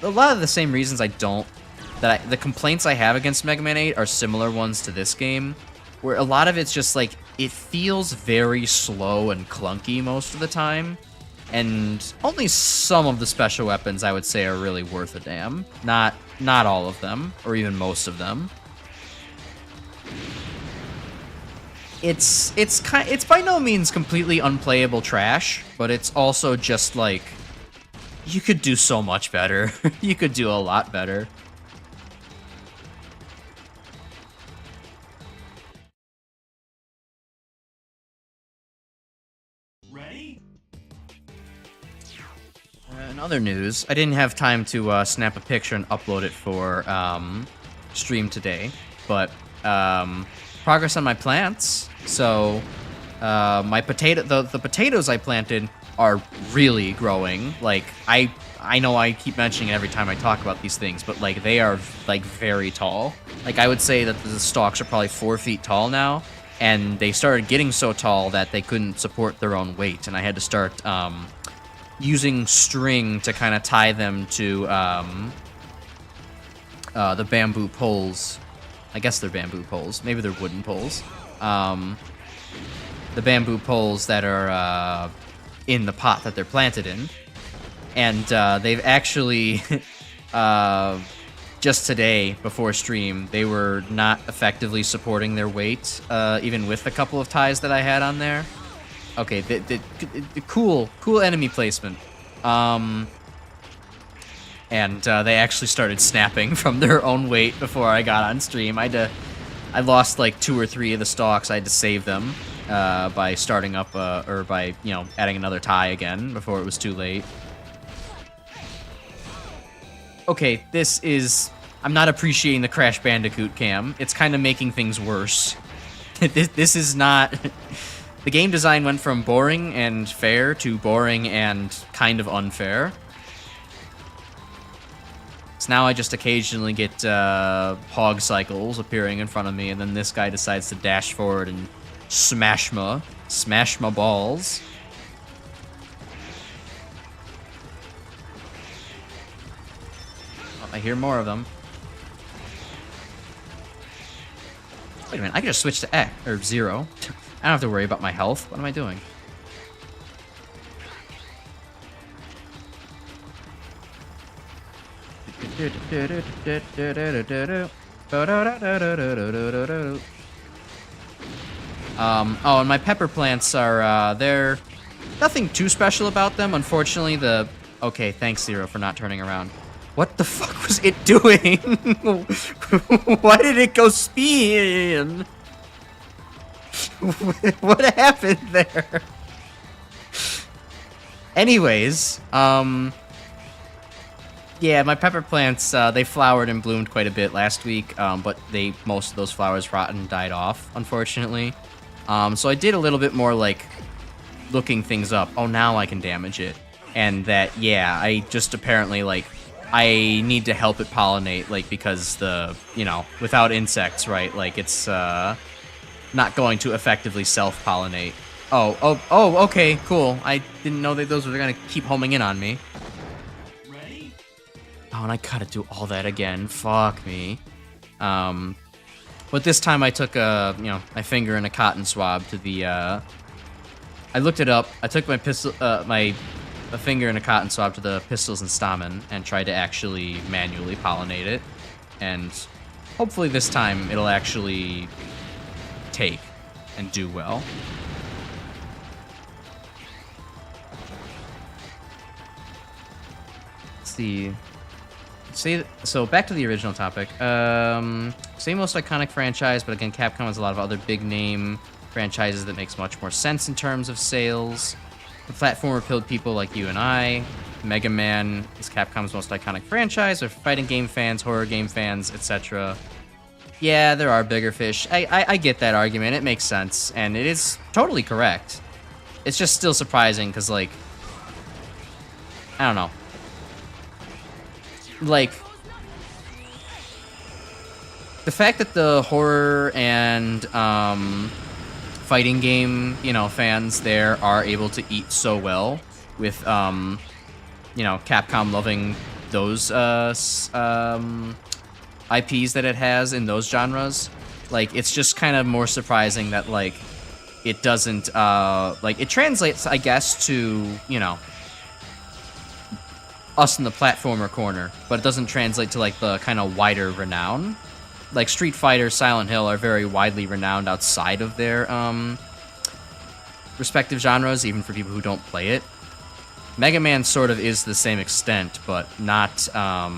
a lot of the same reasons the complaints I have against Mega Man 8 are similar ones to this game, where a lot of it's just like, it feels very slow and clunky most of the time, and only some of the special weapons I would say are really worth a damn. Not all of them, or even most of them. It's by no means completely unplayable trash, but it's also just like, you could do so much better. You could do a lot better. Ready? In other news, I didn't have time to snap a picture and upload it for stream today, but progress on my plants. So my the potatoes I planted are really growing. Like, I know I keep mentioning it every time I talk about these things, but like, they are like very tall. Like, I would say that the stalks are probably 4 feet tall now, and they started getting so tall that they couldn't support their own weight, and I had to start using string to kind of tie them to the bamboo poles. I guess they're bamboo poles. Maybe they're wooden poles. The bamboo poles that are in the pot that they're planted in. And they've actually, just today, before stream, they were not effectively supporting their weight, even with a couple of ties that I had on there. Okay, the cool enemy placement. And they actually started snapping from their own weight before I got on stream. I lost like 2 or 3 of the stalks. I had to save them by starting up, or by, you know, adding another tie again before it was too late. Okay, this is... I'm not appreciating the Crash Bandicoot cam. It's kind of making things worse. This is not... The game design went from boring and fair to boring and kind of unfair. So now I just occasionally get hog cycles appearing in front of me, and then this guy decides to dash forward and smash my balls. Oh, I hear more of them. Wait a minute, I can just switch to X, or 0. I don't have to worry about my health. What am I doing? Oh, and my pepper plants are, they're nothing too special about them. Unfortunately, okay, thanks, Zero, for not turning around. What the fuck was it doing? Why did it go spin? What happened there? Anyways, yeah, my pepper plants, they flowered and bloomed quite a bit last week, but most of those flowers rotted and died off, unfortunately. So I did a little bit more, like, looking things up. Oh, now I can damage it. And that, yeah, I just apparently, like, I need to help it pollinate, like, because without insects, right, like, it's, not going to effectively self-pollinate. Oh, okay, cool. I didn't know that those were gonna keep homing in on me. Ready? Oh, and I gotta do all that again. Fuck me. But this time I took my finger in a cotton swab to the, I looked it up. I took my pistol, a finger in a cotton swab to the pistils and stamen and tried to actually manually pollinate it. And hopefully this time it'll actually take and do well. Let's see. So back to the original topic. Same most iconic franchise, but again, Capcom has a lot of other big name franchises that makes much more sense in terms of sales. The platform appealed to people like you and I. Mega Man is Capcom's most iconic franchise, or fighting game fans, horror game fans, etc. Yeah, there are bigger fish. I get that argument. It makes sense, and it is totally correct. It's just still surprising, because, like, I don't know. Like, the fact that the horror and fighting game, fans there are able to eat so well with, Capcom loving those IPs that it has in those genres. Like, it's just kind of more surprising that, like, it doesn't, it translates, I guess, to, us in the platformer corner, but it doesn't translate to, like, the kind of wider renown. Like, Street Fighter, Silent Hill are very widely renowned outside of their, respective genres, even for people who don't play it. Mega Man sort of is to the same extent, but not, I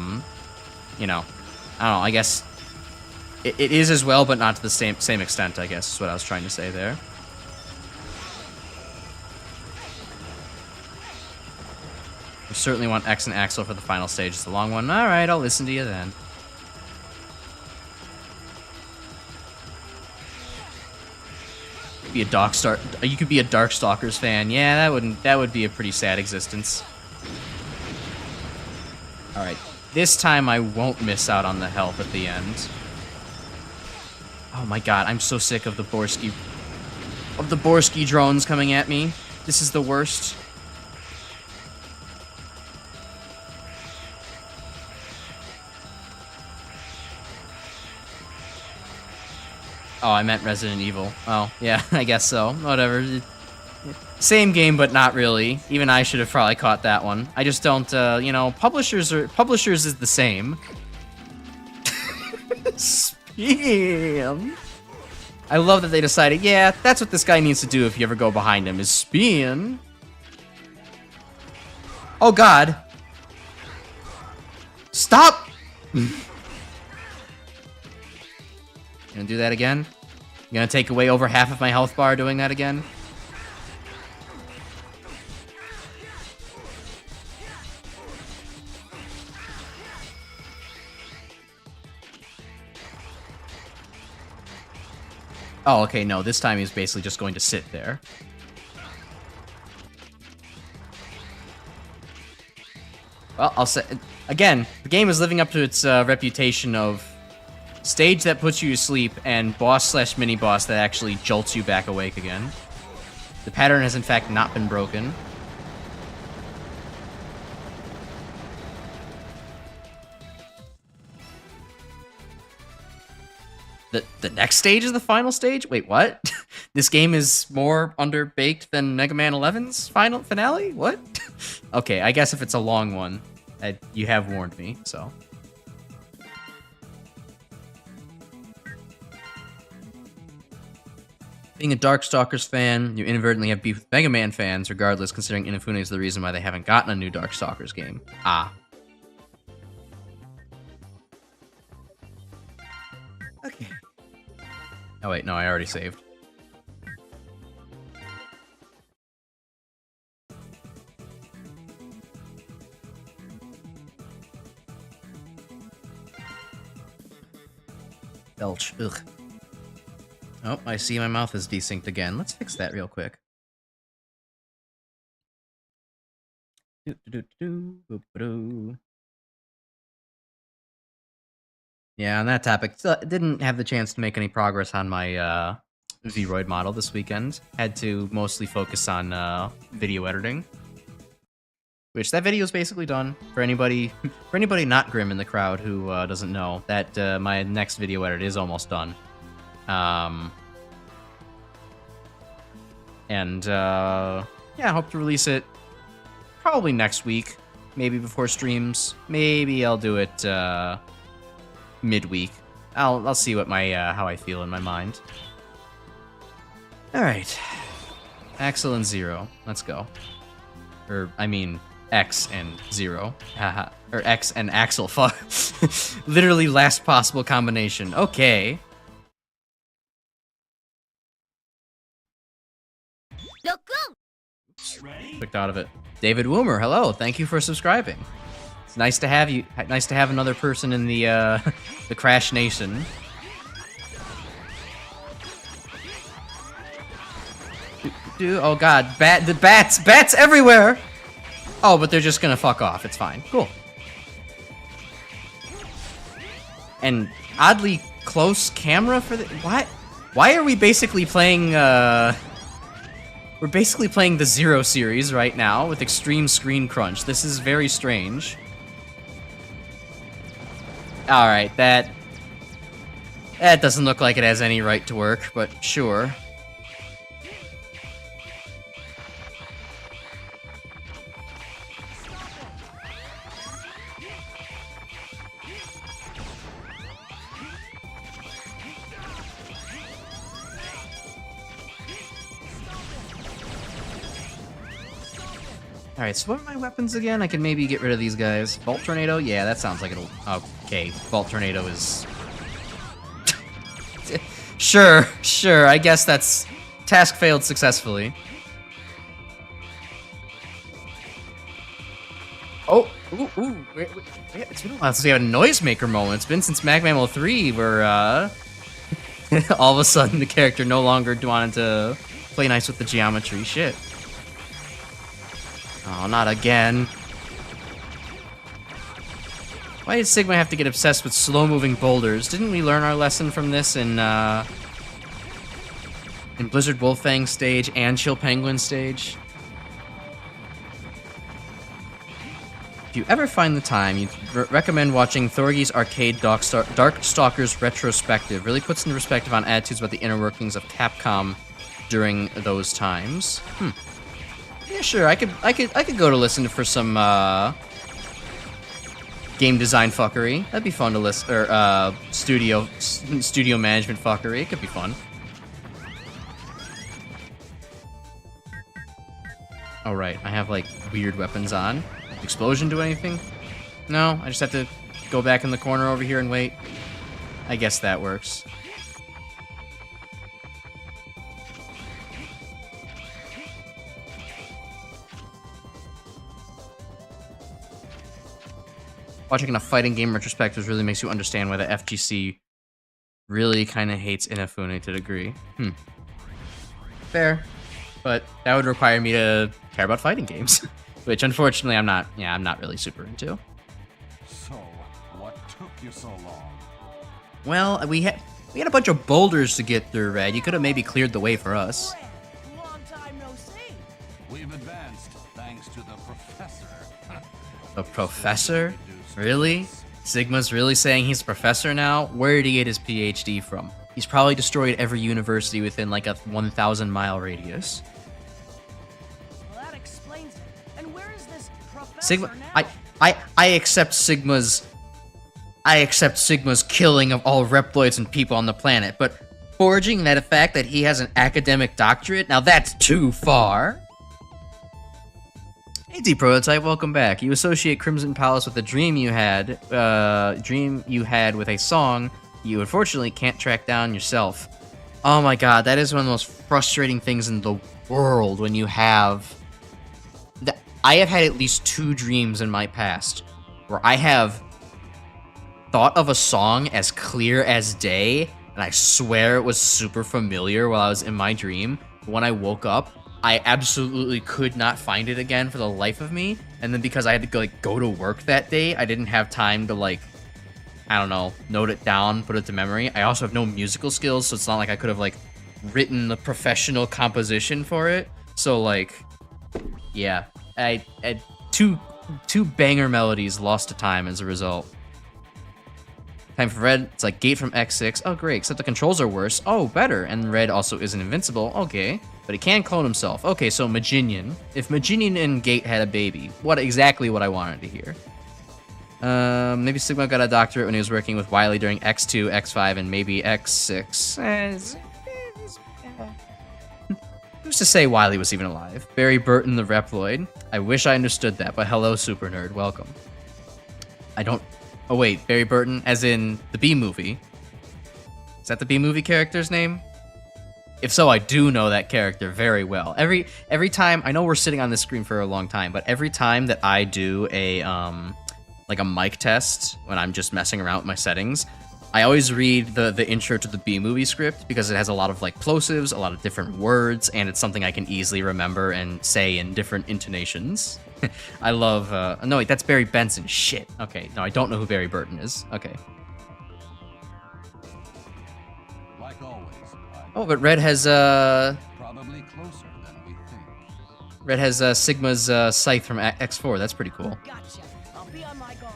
don't know, I guess it is as well, but not to the same extent, I guess, is what I was trying to say there. You certainly want X and Axel for the final stage. It's a long one. All right, I'll listen to you then. You could be a Darkstalkers fan. Yeah, that would be a pretty sad existence. All right, this time I won't miss out on the health at the end. Oh my god, I'm so sick of the Borsky drones coming at me. This is the worst. Oh, I meant Resident Evil. Oh, yeah, I guess so. Whatever. Same game, but not really. Even I should have probably caught that one. I just don't, Publishers is the same. Spam. I love that they decided, yeah, that's what this guy needs to do if you ever go behind him, is spin. Oh, God. Stop! Gonna do that again? You gonna take away over half of my health bar doing that again? Oh, okay, no, this time he's basically just going to sit there. Well, I'll say, again, the game is living up to its reputation of stage that puts you to sleep, and boss/mini-boss that actually jolts you back awake again. The pattern has in fact not been broken. The next stage is the final stage? Wait, what? This game is more underbaked than Mega Man 11's finale? What? Okay, I guess if it's a long one, you have warned me, so. Being a Darkstalkers fan, you inadvertently have beef with Mega Man fans, regardless, considering Inafune is the reason why they haven't gotten a new Darkstalkers game. Ah. Okay. Oh wait, no, I already saved. Belch. Ugh. Oh, I see my mouth is desynced again. Let's fix that real quick. Yeah, on that topic, didn't have the chance to make any progress on my Vroid model this weekend. Had to mostly focus on video editing. Which, that video is basically done. For anybody not Grim in the crowd who doesn't know, that my next video edit is almost done. Yeah, I hope to release it probably next week, maybe before streams. Maybe I'll do it midweek. I'll see what my how I feel in my mind. All right, Axel and Zero, let's go. Or I mean X and Zero, haha, or X and Axel. Fuck, literally last possible combination. Okay. Clicked out of it. David Woomer, hello. Thank you for subscribing. It's nice to have you. Nice to have another person in the the Crash Nation. Oh God, the bats everywhere. Oh, but they're just gonna fuck off. It's fine. Cool. And oddly close camera for the what? Why are we basically playing? We're basically playing the Zero series right now with extreme screen crunch. This is very strange. Alright, that doesn't look like it has any right to work, but sure. Alright, so what are my weapons again? I can maybe get rid of these guys. Bolt Tornado? Yeah, that sounds like it'll... Okay, Bolt Tornado is... Sure, I guess that's... Task failed successfully. Oh! Ooh, wait, it's been a while since we had a noisemaker moment. It's been since MegaManX 3 where, all of a sudden the character no longer wanted to play nice with the geometry. Shit. Oh, not again. Why did Sigma have to get obsessed with slow-moving boulders? Didn't we learn our lesson from this in Blizzard Wolffang stage and Chill Penguin stage? If you ever find the time, you'd recommend watching Thorgy's Arcade Darkstalkers retrospective. Really puts into perspective on attitudes about the inner workings of Capcom during those times. Yeah, sure. I could go to listen for some game design fuckery. That'd be fun to listen, or studio management fuckery. It could be fun. Oh right, I have like weird weapons on. Explosion do anything? No, I just have to go back in the corner over here and wait. I guess that works. Watching a fighting game retrospective really makes you understand why the FGC really kind of hates Inafune to a degree. Fair. But that would require me to care about fighting games. Which, unfortunately, I'm not really super into. So, what took you so long? Well, we had a bunch of boulders to get through, Red. You could have maybe cleared the way for us. Long time no see. We've advanced thanks to the professor. The professor? Really? Sigma's really saying he's a professor now? Where did he get his PhD from? He's probably destroyed every university within like a 1,000-mile radius. Well, that explains it. And where is this professor Sigma, now? I accept Sigma's killing of all Reploids and people on the planet, but forging that fact that he has an academic doctorate? Now that's too far. Hey D Prototype, welcome back. You associate Crimson Palace with a dream you had with a song you unfortunately can't track down yourself. Oh my god, that is one of the most frustrating things in the world when you have... I have had at least 2 dreams in my past where I have thought of a song as clear as day, and I swear it was super familiar while I was in my dream. When I woke up, I absolutely could not find it again for the life of me. And then because I had to go to work that day, I didn't have time to I don't know, note it down, put it to memory. I also have no musical skills, so it's not like I could have written the professional composition for it. So yeah, I had two banger melodies lost to time as a result. Time for Red, it's like Gate from X6. Oh great, except the controls are worse. Oh, better. And Red also isn't invincible. Okay. But he can clone himself. Okay, so Maginian. If Maginian and Gate had a baby, exactly what I wanted to hear. Maybe Sigma got a doctorate when he was working with Wily during X2, X5, and maybe X6. Who's to say Wily was even alive? Barry Burton the Reploid. I wish I understood that, but hello, Super Nerd. Welcome. I don't... Oh wait, Barry Burton, as in the B-movie. Is that the B-movie character's name? If so, I do know that character very well. Every time, I know we're sitting on this screen for a long time, but every time that I do a mic test when I'm just messing around with my settings, I always read the intro to the B-movie script because it has a lot of plosives, a lot of different words, and it's something I can easily remember and say in different intonations. I love, no wait, that's Barry Benson, shit. Okay, no, I don't know who Barry Burton is. Okay. Like always, Oh, but Red has, probably closer than we think. Red has Sigma's scythe from X4. That's pretty cool. Gotcha. I'll be on my guard.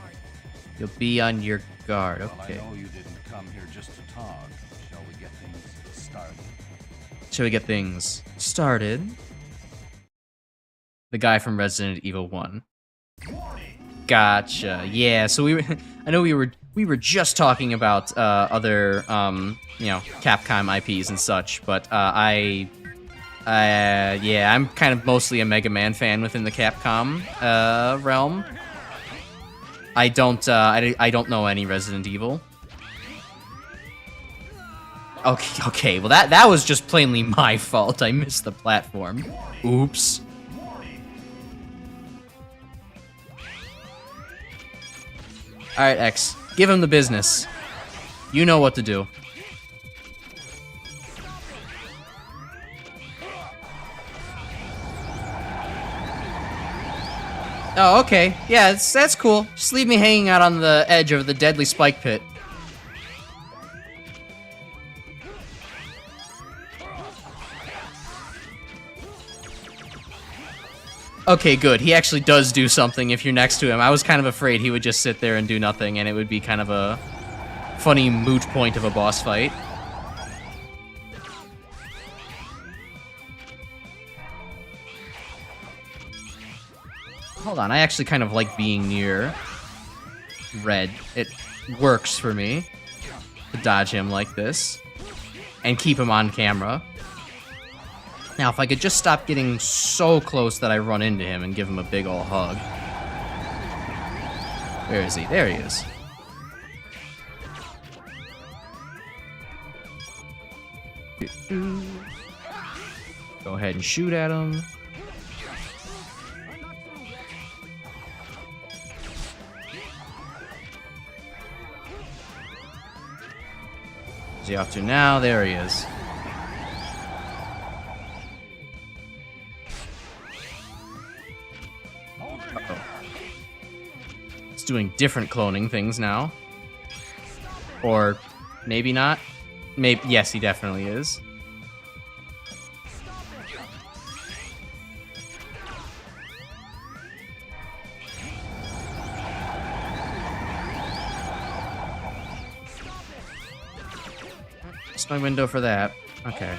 You'll be on your guard. Okay. Well, I know you didn't come here just to talk. Shall we get things started? Shall we get things started? The guy from Resident Evil 1. Gotcha. Yeah. So I know we were just talking about other Capcom IPs and such, but yeah, I'm kind of mostly a Mega Man fan within the Capcom realm. I don't know any Resident Evil. Okay. Well, that was just plainly my fault. I missed the platform. Oops. Alright, X. Give him the business. You know what to do. Oh, okay. Yeah, that's cool. Just leave me hanging out on the edge of the deadly spike pit. Okay, good. He actually does do something if you're next to him. I was kind of afraid he would just sit there and do nothing, and it would be kind of a funny moot point of a boss fight. Hold on, I actually kind of like being near Red. It works for me to dodge him like this and keep him on camera. Now, if I could just stop getting so close that I run into him and give him a big ol' hug. Where is he? There he is. Go ahead and shoot at him. Where's he off to now? There he is. Doing different cloning things now. Or maybe not. Maybe yes, he definitely is. It's my window for that. Okay.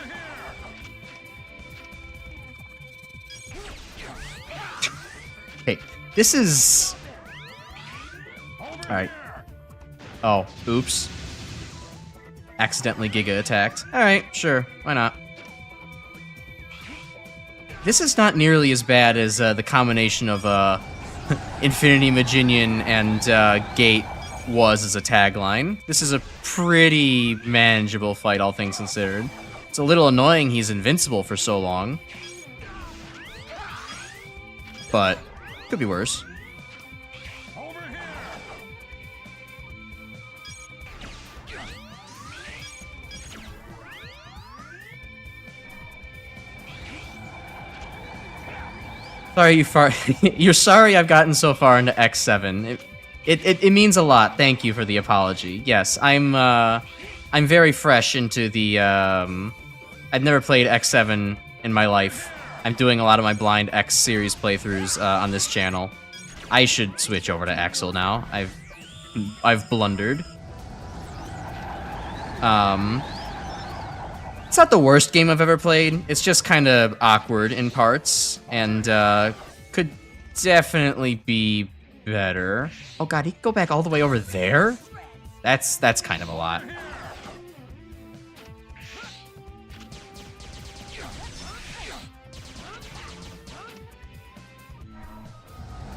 Hey, this is... Alright. Oh, oops. accidentally Giga attacked. Alright, sure, why not? This is not nearly as bad as the combination of Infinity Maginian and Gate was as a tagline. This is a pretty manageable fight, all things considered. It's a little annoying he's invincible for so long. But, could be worse. Sorry you're sorry I've gotten so far into X7. It means a lot. Thank you for the apology. Yes, I'm very fresh into the I've never played X7 in my life. I'm doing a lot of my blind X series playthroughs on this channel. I should switch over to Axel now. I've blundered. It's not the worst game I've ever played. It's just kind of awkward in parts, and could definitely be better. Oh god, he could go back all the way over there? That's kind of a lot.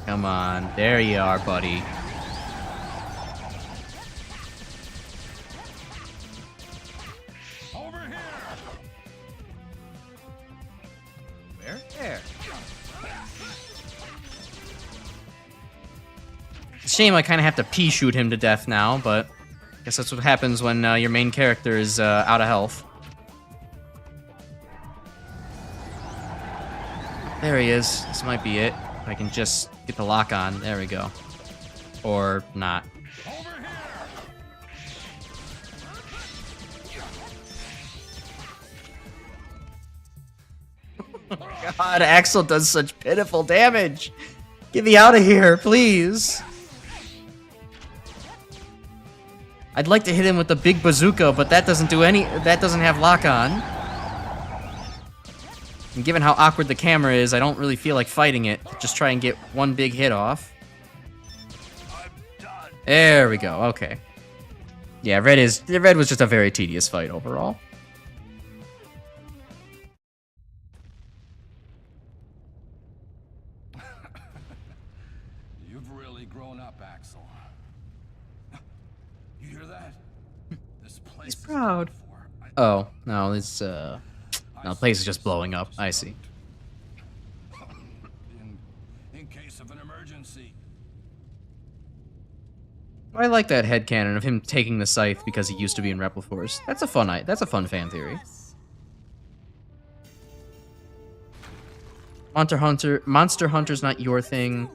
Come on, there you are, buddy. There. It's a shame I kind of have to pea shoot him to death now, but I guess that's what happens when your main character is out of health. There he is. This might be it. If I can just get the lock on. There we go. Or not. God, Axel does such pitiful damage. Get me out of here, please. I'd like to hit him with the big bazooka, but that doesn't do any. That doesn't have lock on. And given how awkward the camera is, I don't really feel like fighting it. Just try and get one big hit off. There we go. Okay. Yeah, red was just a very tedious fight overall. You've really grown up, Axel. You hear that? This place He's proud. Oh, no, it's no, the place is just blowing up. I see. In case of an emergency. I like that headcanon of him taking the scythe because he used to be in Rebel Force. That's a fun fan theory. Monster Hunter's not your thing.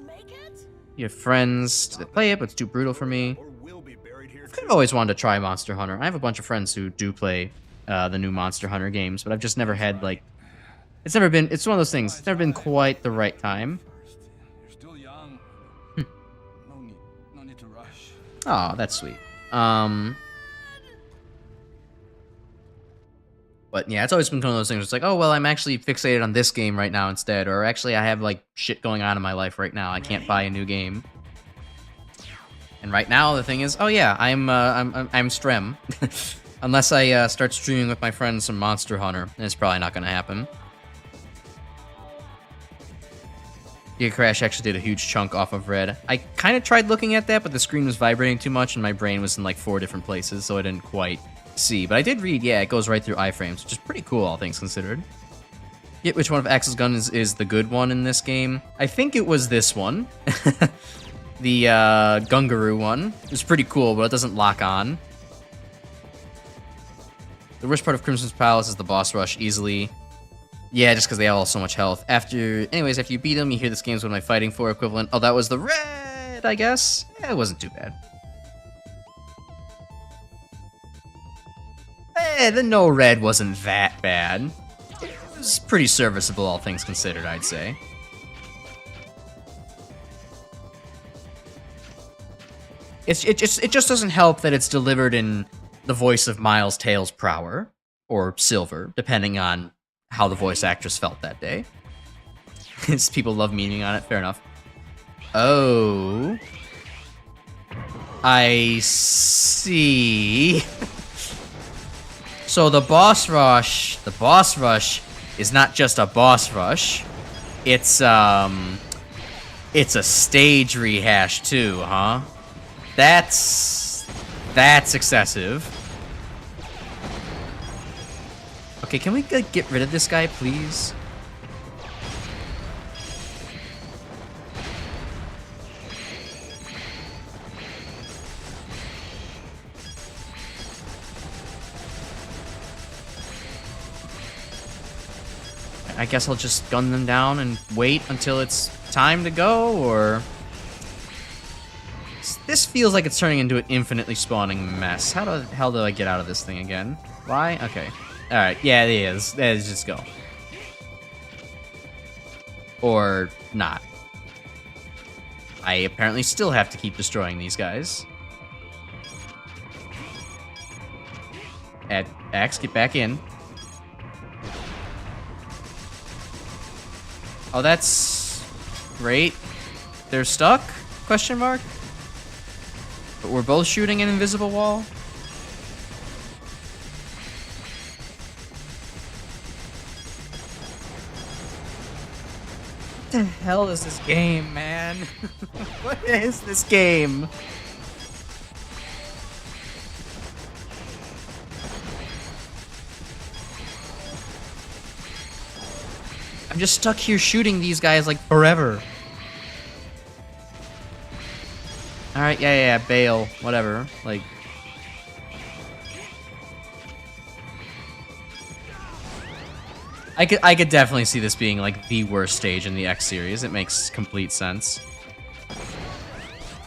You have friends that play it, but it's too brutal for me. I've always wanted to try Monster Hunter. I have a bunch of friends who do play the new Monster Hunter games, but I've just never had, like... It's one of those things. It's never been quite the right time. You're still young. No need to rush. Oh, that's sweet. But yeah, it's always been one of those things where it's like, oh, well, I'm actually fixated on this game right now instead, or actually I have, like, shit going on in my life right now. I can't buy a new game. And right now, the thing is, oh yeah, I'm Strem. Unless I start streaming with my friends some Monster Hunter, and it's probably not going to happen. Giga Crash actually did a huge chunk off of red. I kind of tried looking at that, but the screen was vibrating too much, and my brain was in like 4 different places, so I didn't quite see. But I did read, yeah, it goes right through iframes, which is pretty cool, all things considered. Get which one of Axel's guns is the good one in this game. I think it was this one. The Gungaroo one. It's pretty cool, but it doesn't lock on. The worst part of Crimson's Palace is the boss rush easily. Yeah, just because they have all so much health. Anyways, after you beat them, you hear this game's what am I fighting for equivalent. Oh, that was the red, I guess? Yeah, it wasn't too bad. The no red wasn't that bad. It was pretty serviceable, all things considered, I'd say. It just doesn't help that it's delivered in the voice of Miles Tails Prower, or Silver, depending on how the voice actress felt that day. People love memeing on it, fair enough. Oh. I see. So the boss rush is not just a boss rush. It's a stage rehash too, huh? That's excessive. Okay, can we get rid of this guy, please? I guess I'll just gun them down and wait until it's time to go, or... This feels like it's turning into an infinitely spawning mess. How the hell do I get out of this thing again? Why? Okay. Alright, yeah, it is. Let's just go. Or not. I apparently still have to keep destroying these guys. Axe, get back in. Oh, that's great. They're stuck? Question mark? But we're both shooting an invisible wall? What the hell is this game, man? What is this game? I'm just stuck here shooting these guys like forever. Alright, yeah, bail. Whatever. Like... I could definitely see this being like the worst stage in the X series. It makes complete sense.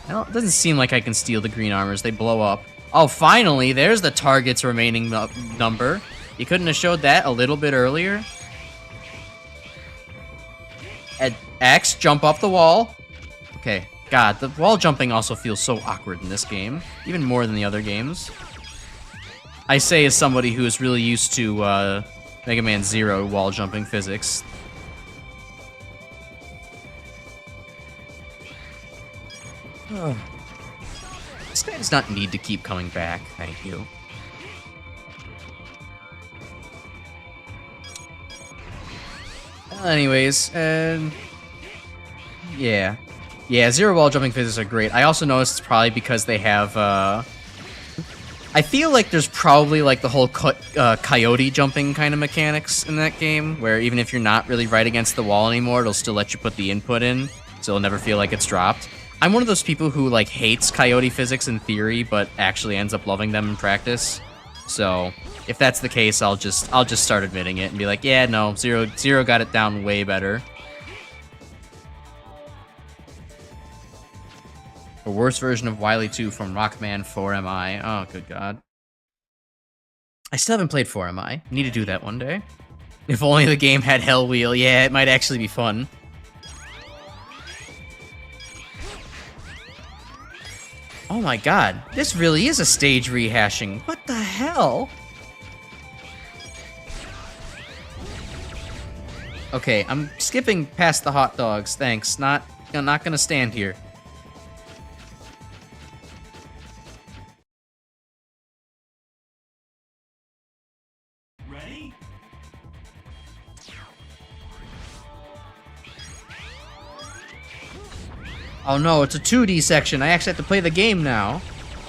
Well, it doesn't seem like I can steal the green armors. They blow up. Oh, finally! There's the target's remaining number. You couldn't have showed that a little bit earlier? X, jump up the wall. Okay, God, the wall jumping also feels so awkward in this game. Even more than the other games. I say as somebody who is really used to Mega Man Zero wall jumping physics. This guy does not need to keep coming back, thank you. Anyways, yeah, zero wall jumping physics are great. I also noticed it's probably because they have, I feel like there's probably like the whole coyote jumping kind of mechanics in that game, where even if you're not really right against the wall anymore, it'll still let you put the input in, so it'll never feel like it's dropped. I'm one of those people who like hates coyote physics in theory, but actually ends up loving them in practice. So if that's the case, I'll just start admitting it and be like, yeah, no, Zero got it down way better. A worse version of Wily 2 from Rockman 4MI. Oh, good God. I still haven't played 4MI. Need to do that one day. If only the game had Hell Wheel. Yeah, it might actually be fun. Oh my God, this really is a stage rehashing. What the hell? Okay, I'm skipping past the hot dogs, thanks. I'm not gonna stand here. Ready? Oh no, it's a 2D section. I actually have to play the game now.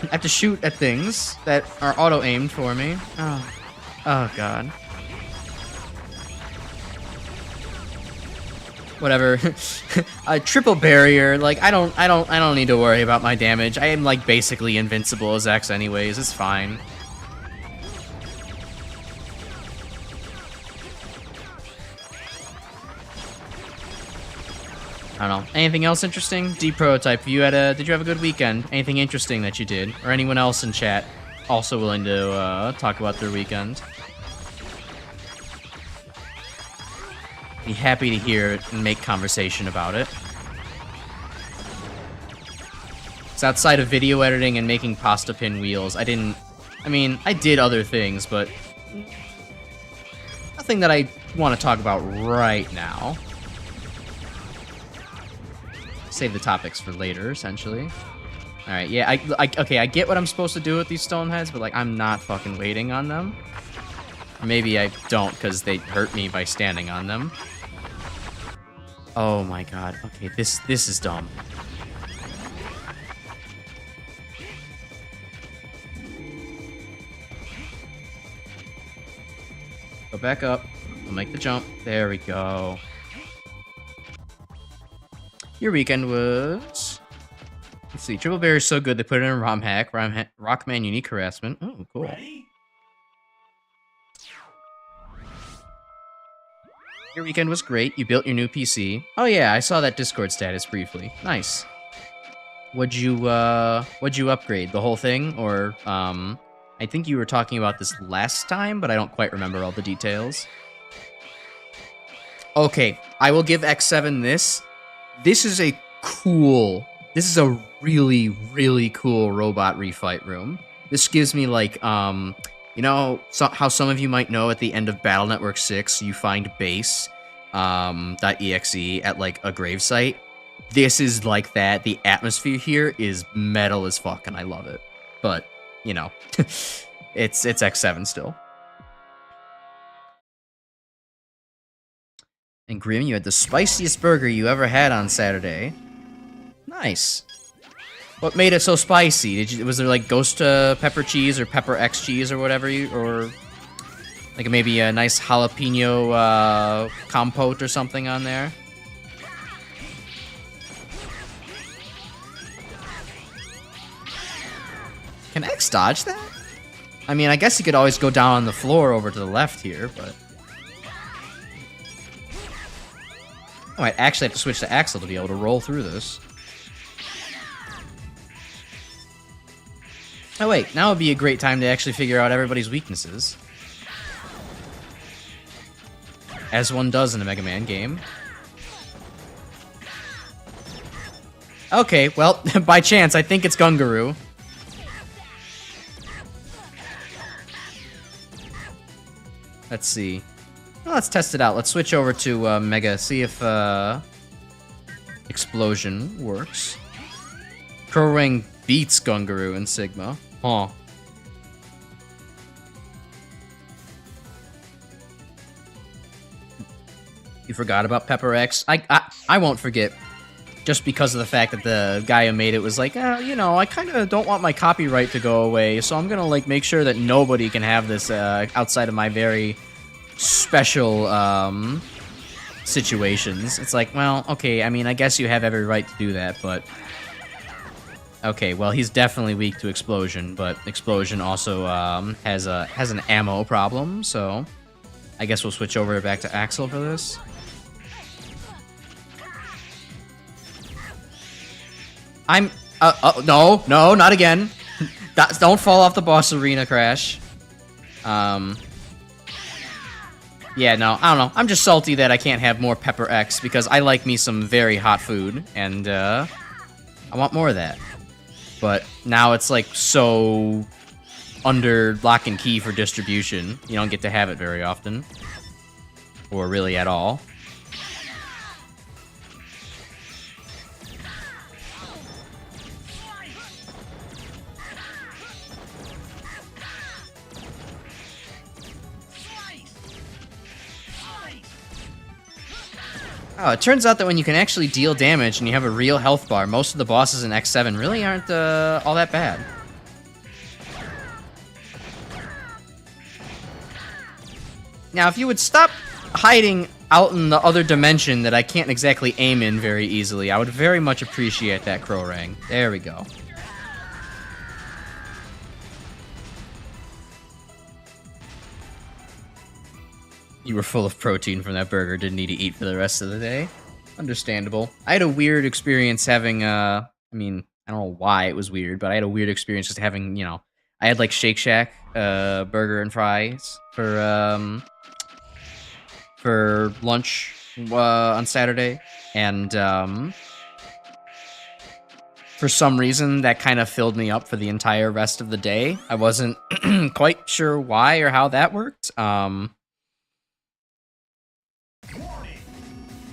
I have to shoot at things that are auto-aimed for me. Oh God. Whatever. A triple barrier. Like I don't need to worry about my damage. I am like basically invincible as X anyways. It's fine. I don't know. Anything else interesting? D-Prototype, did you have a good weekend? Anything interesting that you did? Or anyone else in chat also willing to talk about their weekend? Be happy to hear it and make conversation about it. It's outside of video editing and making pasta pinwheels. I did other things, but nothing that I want to talk about right now. Save the topics for later, essentially. Alright, yeah, okay, I get what I'm supposed to do with these stone heads, but, like, I'm not fucking waiting on them. Or maybe I don't, because they hurt me by standing on them. Oh my god. Okay, this is dumb. Go back up. We'll make the jump. There we go. Your weekend was... Let's see. Triple Bear is so good they put it in a ROM hack. Rockman unique harassment. Oh, cool. Your weekend was great. You built your new PC. Oh yeah, I saw that Discord status briefly. Nice. What'd you upgrade? The whole thing? Or, I think you were talking about this last time, but I don't quite remember all the details. Okay, I will give X7 this. This is a really, really cool robot refight room. This gives me, like, you know how some of you might know at the end of Battle Network 6, you find base, .exe at, like, a gravesite? This is like that. The atmosphere here is metal as fuck, and I love it. But, you know, it's X7 still. And Grim, you had the spiciest burger you ever had on Saturday. Nice. What made it so spicy? Was there like ghost pepper cheese or pepper X cheese or whatever or like maybe a nice jalapeno compote or something on there? Can X dodge that? I mean, I guess he could always go down on the floor over to the left here, but... I might actually have to switch to Axel to be able to roll through this. Oh wait, now would be a great time to actually figure out everybody's weaknesses. As one does in a Mega Man game. Okay, well, by chance, I think it's Gungaroo. Let's see. Well, let's test it out. Let's switch over to Mega, see if Explosion works. Crowang beats Gungaroo in Sigma. Huh. You forgot about Pepper X? I won't forget. Just because of the fact that the guy who made it was like, you know, I kind of don't want my copyright to go away, so I'm gonna like make sure that nobody can have this outside of my very special situations. It's like, well, okay, I mean, I guess you have every right to do that, but okay, well, he's definitely weak to Explosion, but Explosion also has an ammo problem, so I guess we'll switch over back to Axel for this. No, not again. Don't fall off the boss arena, Crash. Yeah, no, I don't know. I'm just salty that I can't have more Pepper X because I like me some very hot food, and I want more of that. But now it's like so under lock and key for distribution. You don't get to have it very often, or really at all. Oh, it turns out that when you can actually deal damage and you have a real health bar, most of the bosses in X7 really aren't all that bad. Now, if you would stop hiding out in the other dimension that I can't exactly aim in very easily, I would very much appreciate that, Crowang. There we go. You were full of protein from that burger, didn't need to eat for the rest of the day. Understandable. I had a weird experience having, I mean, I don't know why it was weird, but I had a weird experience just having, you know, I had like Shake Shack, burger and fries for lunch, on Saturday. And, for some reason, that kind of filled me up for the entire rest of the day. I wasn't quite sure why or how that worked.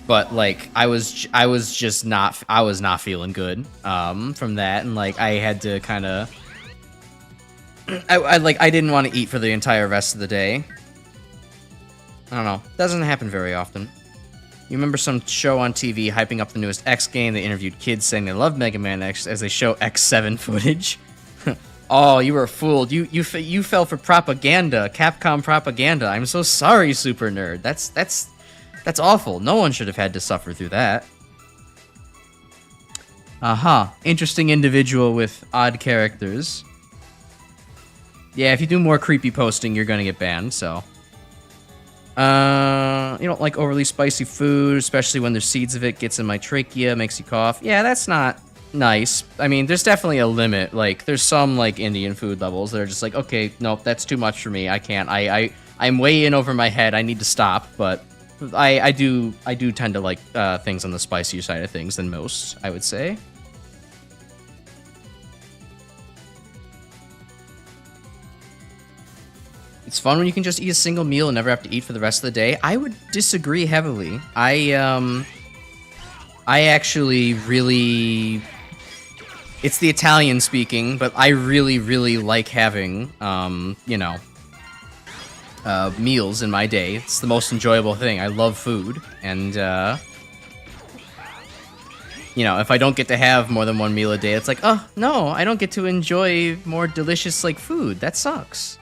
But like I was not feeling good from that, and like I had to kind of I didn't want to eat for the entire rest of the day, I don't know. Doesn't happen very often. You remember some show on TV hyping up the newest X game? They interviewed kids saying they love MegaManX as they show X7 footage. Oh, you were fooled. You fell for propaganda, Capcom propaganda. I'm so sorry, Super Nerd. That's awful. No one should have had to suffer through that. Interesting individual with odd characters. Yeah, if you do more creepy posting, you're gonna get banned, so. You don't like overly spicy food, especially when there's seeds of it, gets in my trachea, makes you cough. Yeah, that's not nice. I mean, there's definitely a limit. Like, there's some, like, Indian food levels that are just like, okay, nope, that's too much for me. I can't. I'm way in over my head. I need to stop, but I do tend to like things on the spicier side of things than most, I would say. It's fun when you can just eat a single meal and never have to eat for the rest of the day. I would disagree heavily. I actually really... It's the Italian speaking, but I really, really like having, you know, meals in my day. It's the most enjoyable thing. I love food, and, you know, if I don't get to have more than one meal a day, it's like, oh, no, I don't get to enjoy more delicious, like, food. That sucks.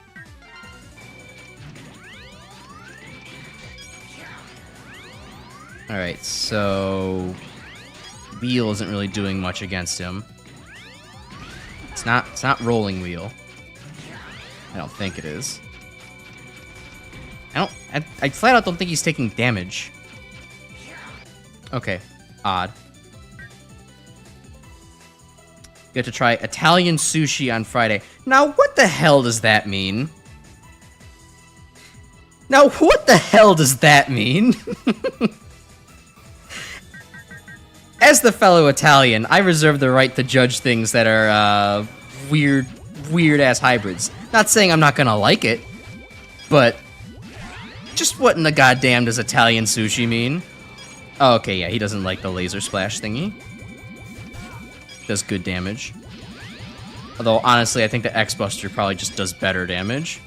Alright, so... Wheel isn't really doing much against him. It's not rolling wheel. I don't think it is. I flat out don't think he's taking damage. Okay, odd. You have to try Italian sushi on Friday. Now, what the hell does that mean? Now, what the hell does that mean? As the fellow Italian, I reserve the right to judge things that are, weird-ass hybrids. Not saying I'm not gonna like it, but just what in the goddamn does Italian sushi mean? Oh, okay, yeah, he doesn't like the laser splash thingy. Does good damage. Although, honestly, I think the X-Buster probably just does better damage.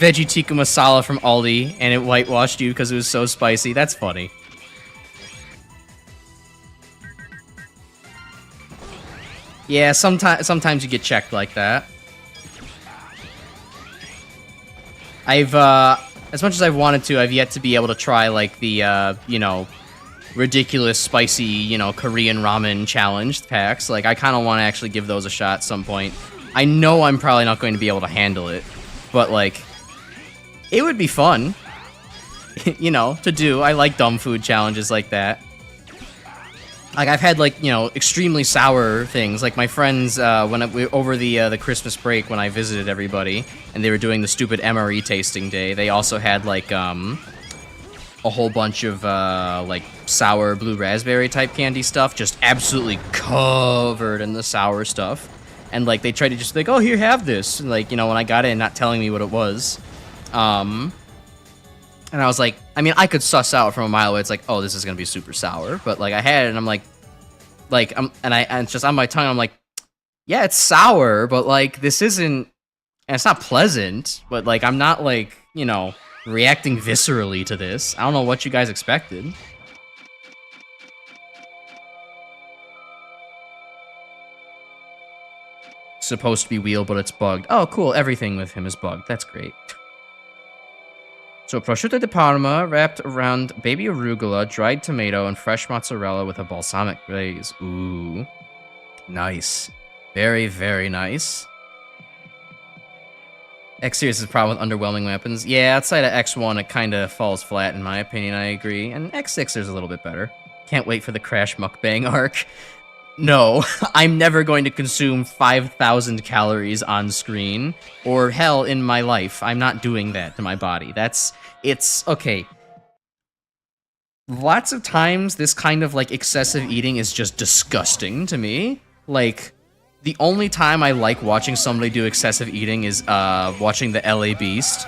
Veggie tikka masala from Aldi, and it whitewashed you because it was so spicy. That's funny. Yeah, sometimes you get checked like that. I've, as much as I've wanted to, I've yet to be able to try, like, the, you know, ridiculous spicy, you know, Korean ramen challenge packs. Like, I kind of want to actually give those a shot at some point. I know I'm probably not going to be able to handle it, but, like, it would be fun, you know, to do. I like dumb food challenges like that. Like, I've had, like, you know, extremely sour things. Like, my friends, over the Christmas break when I visited everybody, and they were doing the stupid MRE tasting day, they also had, like, a whole bunch of, like, sour blue raspberry type candy stuff, just absolutely covered in the sour stuff. And, like, they tried to just, like, oh, here, have this. And, like, you know, when I got it, not telling me what it was. And I was like, I mean, I could suss out from a mile away. It's like, oh, this is gonna be super sour. But, like, I had it, and I'm like, and it's just on my tongue. I'm like, yeah, it's sour, but, like, this isn't, and it's not pleasant. But, like, I'm not, like, you know, reacting viscerally to this. I don't know what you guys expected. Supposed to be wheel, but it's bugged. Oh, cool. Everything with him is bugged. That's great. So, prosciutto di Parma wrapped around baby arugula, dried tomato, and fresh mozzarella with a balsamic glaze. Ooh. Nice. Very, very nice. X-Series is a problem with underwhelming weapons. Yeah, outside of X1, it kind of falls flat, in my opinion, I agree. And X6 is a little bit better. Can't wait for the Crash Mukbang arc. No, I'm never going to consume 5,000 calories on screen, or hell, in my life. I'm not doing that to my body. Okay. Lots of times, this kind of, like, excessive eating is just disgusting to me. Like, the only time I like watching somebody do excessive eating is, watching the LA Beast.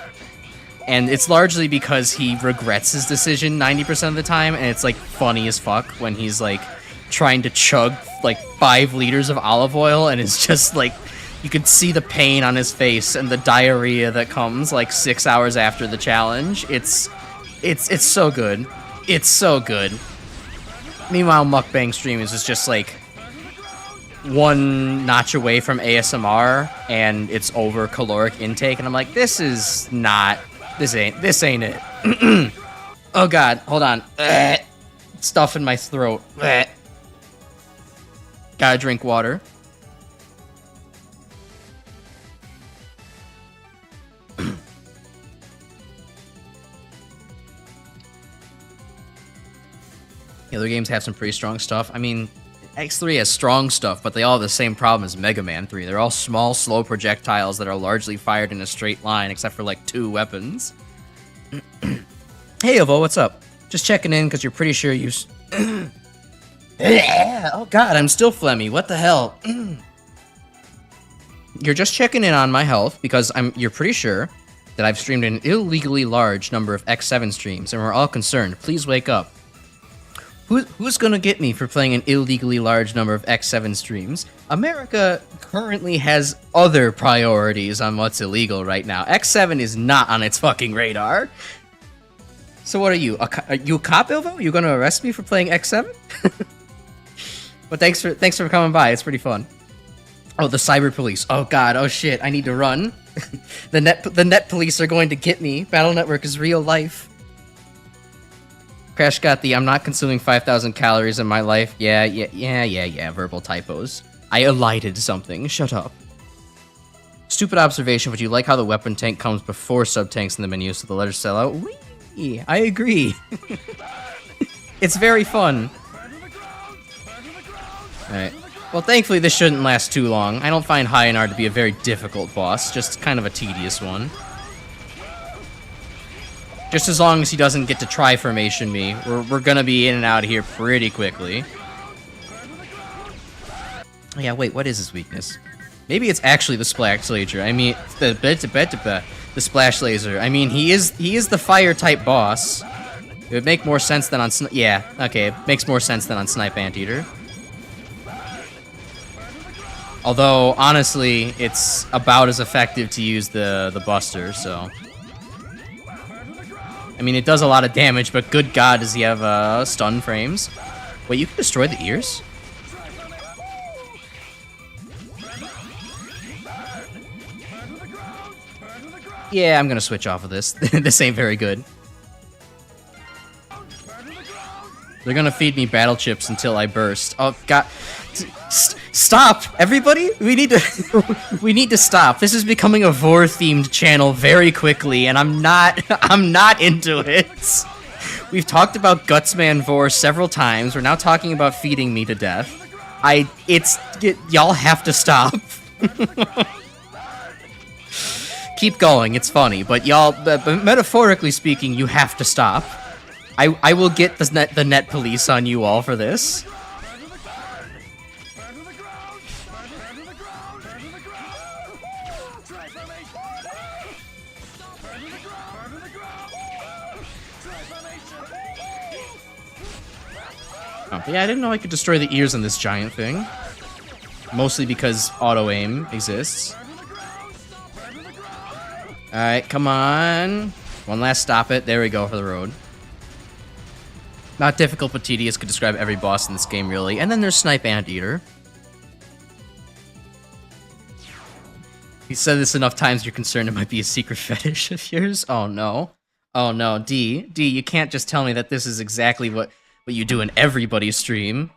And it's largely because he regrets his decision 90% of the time, and it's like funny as fuck when he's like trying to chug like 5 liters of olive oil, and it's just like you could see the pain on his face and the diarrhea that comes like 6 hours after the challenge. It's so good. It's so good. Meanwhile, mukbang streamers is just like one notch away from ASMR, and it's over caloric intake, and I'm like, this ain't it. Oh god, hold on. Stuff in my throat. Gotta drink water. The other games have some pretty strong stuff. I mean, X3 has strong stuff, but they all have the same problem as Mega Man 3. They're all small, slow projectiles that are largely fired in a straight line, except for like 2 weapons. Hey, Ovo, what's up? Just checking in because you're pretty sure you... Oh god, I'm still phlegmy. What the hell? You're just checking in on my health because you're pretty sure that I've streamed an illegally large number of X7 streams, and we're all concerned. Please wake up. Who's gonna get me for playing an illegally large number of X7 streams? America currently has other priorities on what's illegal right now. X7 is not on its fucking radar. So what are you? Are you a cop, Ilvo? You gonna arrest me for playing X7? But thanks for coming by. It's pretty fun. Oh, the cyber police. Oh god. Oh shit. I need to run. The net police are going to get me. Battle Network is real life. Crash got the I'm not consuming 5,000 calories in my life. Yeah. Verbal typos. I elided something. Shut up. Stupid observation, but you like how the weapon tank comes before sub-tanks in the menu, so the letters sell out? Whee! I agree. It's very fun. Alright. Well, thankfully this shouldn't last too long. I don't find Hyanar to be a very difficult boss, just kind of a tedious one. Just as long as he doesn't get to tri-formation me, we're gonna be in and out of here pretty quickly. Oh yeah, wait, what is his weakness? Maybe it's actually the splash laser. I mean, the splash laser. I mean, he is the fire type boss. It would make more sense than on it makes more sense than on Snipe Anteater. Although honestly, it's about as effective to use the Buster, so. I mean, it does a lot of damage, but good god, does he have stun frames? Wait, you can destroy the ears? Yeah, I'm gonna switch off of this. This ain't very good. They're gonna feed me battle chips until I burst. Oh god. Stop! Everybody? We need to stop. This is becoming a Vor-themed channel very quickly, and I'm not into it. We've talked about Gutsman Vor several times. We're now talking about feeding me to death. Y'all have to stop. Keep going, it's funny, but y'all, metaphorically speaking, you have to stop. I will get the net police on you all for this. Oh, yeah, I didn't know I could destroy the ears on this giant thing. Mostly because auto-aim exists. Alright, come on. One last stop it. There we go for the road. Not difficult, but tedious. Could describe every boss in this game, really. And then there's Snipe Anteater. You said this enough times, you're concerned it might be a secret fetish of yours? Oh, no. Oh, no. D, you can't just tell me that this is exactly what you do in everybody's stream.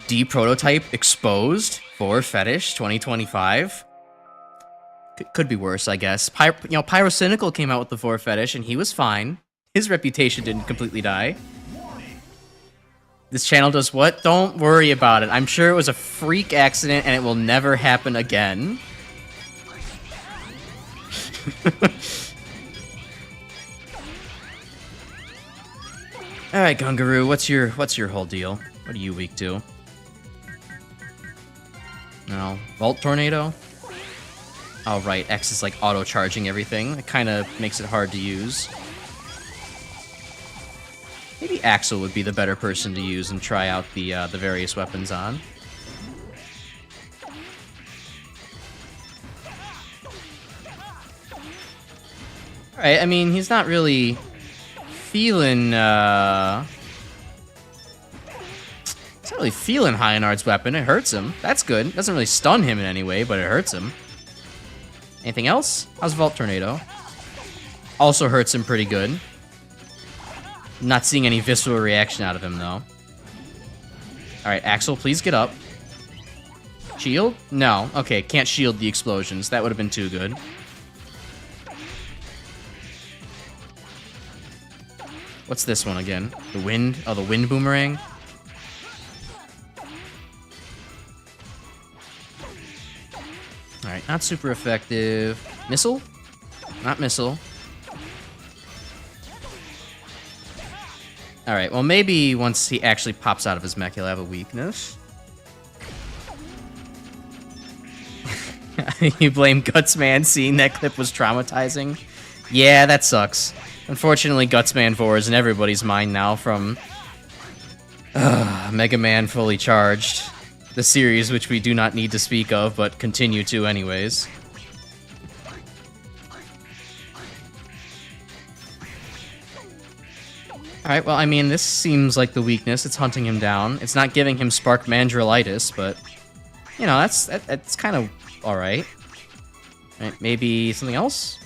D prototype exposed for fetish 2025. Could be worse, I guess. Pyrocynical came out with the Vor fetish, and he was fine. His reputation didn't completely die. This channel does what? Don't worry about it. I'm sure it was a freak accident, and it will never happen again. All right, Gungaroo, what's your whole deal? What are you weak to? No, Volt Tornado. Oh, right. X is like auto-charging everything. It kind of makes it hard to use. Maybe Axel would be the better person to use and try out the various weapons on. Alright, I mean, he's not really feeling, he's not really feeling Heinard's weapon. It hurts him. That's good. It doesn't really stun him in any way, but it hurts him. Anything else? How's Vault Tornado? Also hurts him pretty good. Not seeing any visceral reaction out of him, though. Alright, Axel, please get up. Shield? No. Okay, can't shield the explosions. That would have been too good. What's this one again? The wind? Oh, the wind boomerang? Alright, not super effective. Missile? Not missile. Alright, well maybe once he actually pops out of his mech, he'll have a weakness. You blame Gutsman seeing that clip was traumatizing? Yeah, that sucks. Unfortunately, Gutsman 4 is in everybody's mind now from Mega Man Fully Charged. The series which we do not need to speak of, but continue to anyways. Alright, well, I mean, this seems like the weakness. It's hunting him down. It's not giving him Spark Mandrilitis, but, you know, that's kind of alright. Right, maybe something else?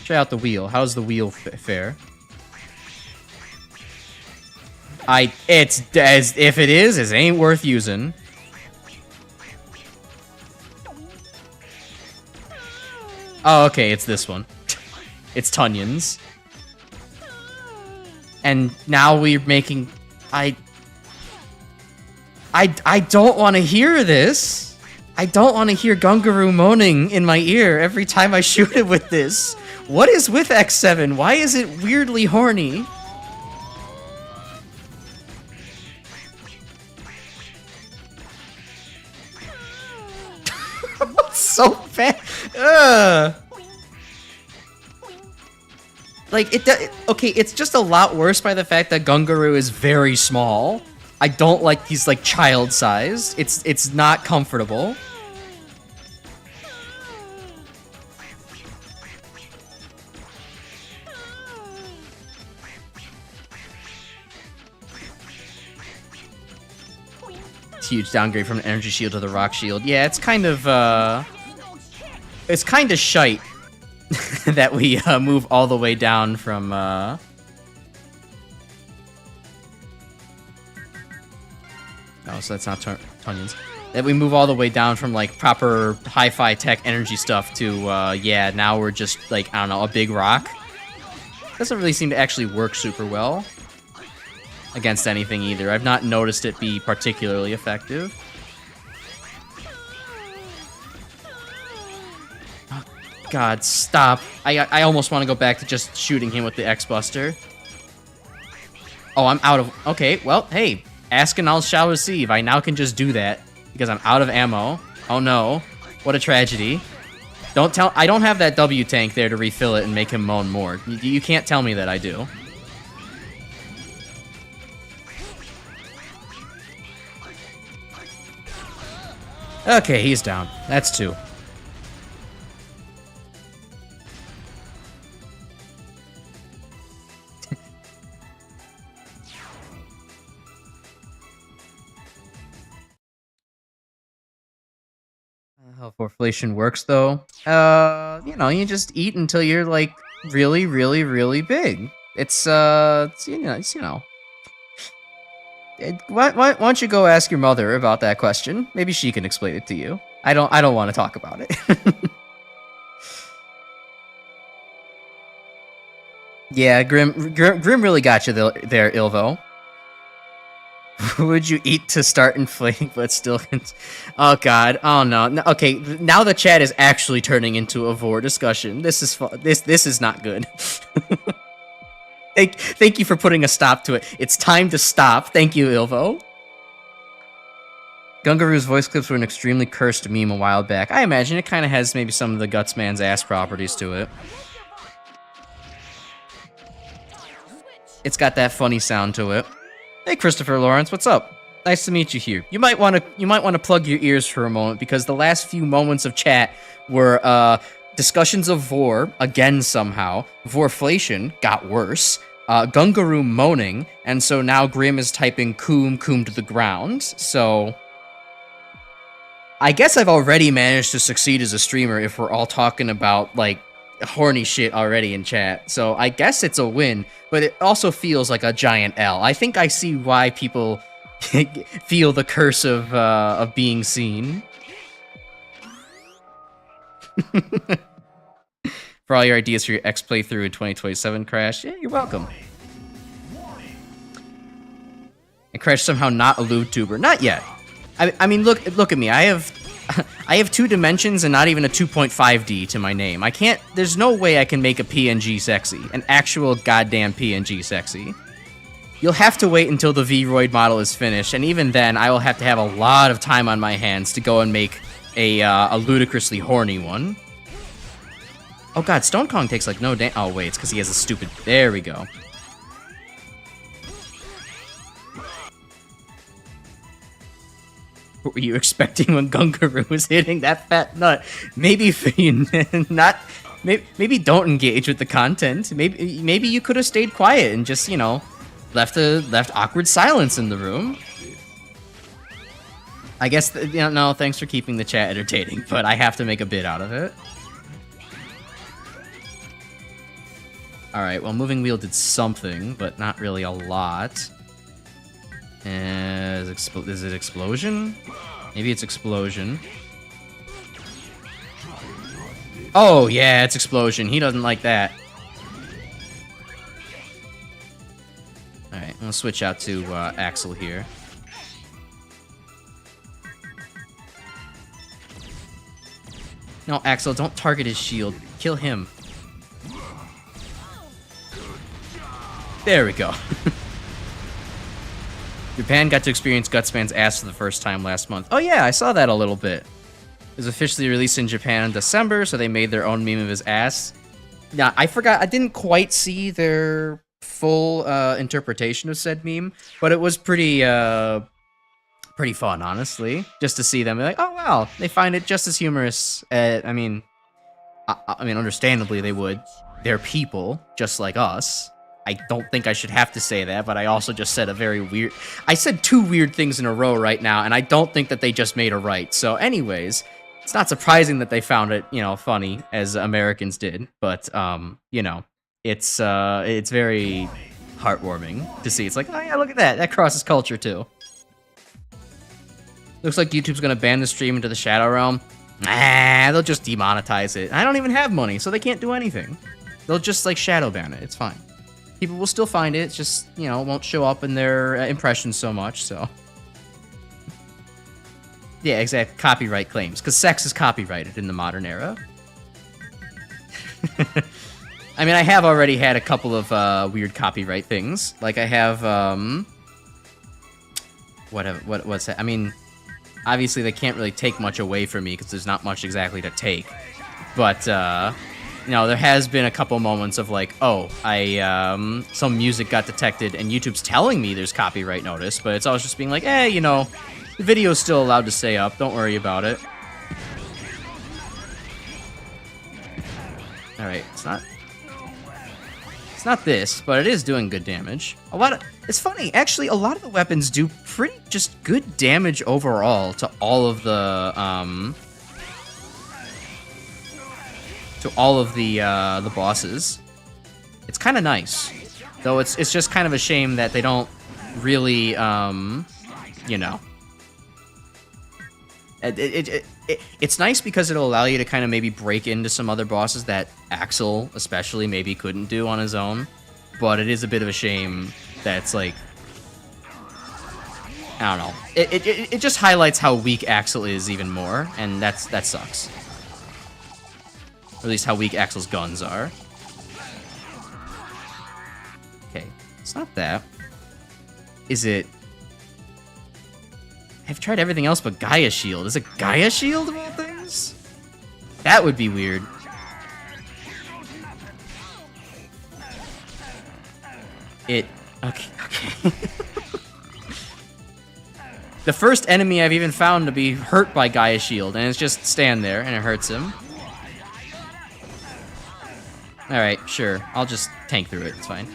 Try out the wheel. How's the wheel fare? It's as if it is, it ain't worth using. Oh, okay, it's this one. It's Tunyon's. And now we're making... I don't want to hear this. I don't want to hear Gungaroo moaning in my ear every time I shoot it with this. What is with X7? Why is it weirdly horny? So bad. Like, okay, it's just a lot worse by the fact that Gungaroo is very small. I don't like he's like child-sized. It's not comfortable. Huge downgrade from an energy shield to the rock shield. Yeah, it's kind of shite that we move all the way down from oh, so that's not Tunyons. That we move all the way down from like proper hi-fi tech energy stuff to yeah, now we're just like, I don't know, a big rock. Doesn't really seem to actually work super well against anything either. I've not noticed it be particularly effective. Oh, God, stop. I almost want to go back to just shooting him with the X-Buster. Oh, I'm out of... Okay, well, hey, ask and I shall receive. I now can just do that because I'm out of ammo. Oh no, what a tragedy. Don't tell... I don't have that W tank there to refill it and make him moan more. You can't tell me that I do. Okay, he's down. That's 2. How Forflation works, though? You know, you just eat until you're, like, really, really, really big. It's you know. Why don't you go ask your mother about that question? Maybe she can explain it to you. I don't want to talk about it. Yeah, Grim really got you there, Ilvo. Would you eat to start inflating, but still... Oh, God. Oh, no. Okay, now the chat is actually turning into a vor discussion. This is not good. Thank you for putting a stop to it. It's time to stop. Thank you, Ilvo. Gungaru's voice clips were an extremely cursed meme a while back. I imagine it kind of has maybe some of the Gutsman's ass properties to it. It's got that funny sound to it. Hey, Christopher Lawrence, what's up? Nice to meet you here. You might want to plug your ears for a moment because the last few moments of chat were discussions of Vor again somehow. Vorflation got worse. Gungaru moaning, and so now Grim is typing coom to the ground. So I guess I've already managed to succeed as a streamer if we're all talking about like horny shit already in chat. So I guess it's a win, but it also feels like a giant L. I think I see why people feel the curse of being seen. For all your ideas for your X playthrough in 2027, Crash. Yeah, you're welcome. And Crash somehow not a Vtuber. Not yet. I mean, look at me. I have 2 dimensions and not even a 2.5D to my name. I can't. There's no way I can make a PNG sexy, an actual goddamn PNG sexy. You'll have to wait until the Vroid model is finished, and even then, I will have to have a lot of time on my hands to go and make a ludicrously horny one. Oh god, Stone Kong takes like no damn. Oh wait, it's because he has a stupid. There we go. What were you expecting when Gungaru was hitting that fat nut? Maybe not. Maybe don't engage with the content. Maybe you could have stayed quiet and just, you know, left awkward silence in the room. I guess you know, no. Thanks for keeping the chat entertaining, but I have to make a bit out of it. Alright, well, Moving Wheel did something, but not really a lot. Is it Explosion? Maybe it's Explosion. Oh, yeah, it's Explosion. He doesn't like that. Alright, I'm gonna switch out to Axel here. No, Axel, don't target his shield. Kill him. There we go. Japan got to experience Gutsman's ass for the first time last month. Oh yeah, I saw that a little bit. It was officially released in Japan in December, so they made their own meme of his ass. Now, I forgot, I didn't quite see their full interpretation of said meme, but it was pretty fun, honestly. Just to see them, like, oh wow, they find it just as humorous. I mean, understandably they would. They're people, just like us. I don't think I should have to say that, but I also just said I said 2 weird things in a row right now, and I don't think that they just made a right. So anyways, it's not surprising that they found it, you know, funny, as Americans did, but, you know, it's very heartwarming to see. It's like, oh yeah, look at that. That crosses culture, too. Looks like YouTube's gonna ban the stream into the Shadow Realm. Nah, they'll just demonetize it. I don't even have money, so they can't do anything. They'll just, like, shadow ban it. It's fine. People will still find it, it's just, you know, won't show up in their impressions so much, so. Yeah, exactly. Copyright claims, because sex is copyrighted in the modern era. I mean, I have already had a couple of weird copyright things. Like, I have, what's that? I mean, obviously they can't really take much away from me, because there's not much exactly to take. But, you know, there has been a couple moments of like, oh, some music got detected and YouTube's telling me there's copyright notice, but it's always just being like, you know, the video's still allowed to stay up, don't worry about it. Alright, it's not this, but it is doing good damage. It's funny, actually, a lot of the weapons do pretty just good damage overall to all of the, the bosses. It's kind of nice, though. It's just kind of a shame that they don't really, you know. It's nice because it'll allow you to kind of maybe break into some other bosses that Axel, especially, maybe couldn't do on his own. But it is a bit of a shame that it's like, I don't know. It just highlights how weak Axel is even more, and that sucks. Or at least how weak Axel's guns are. Okay, it's not that. Is it? I've tried everything else but Gaia Shield. Is it Gaia Shield of all things? That would be weird. Okay. The first enemy I've even found to be hurt by Gaia Shield, and it's just stand there, and it hurts him. Alright, sure. I'll just tank through it. It's fine.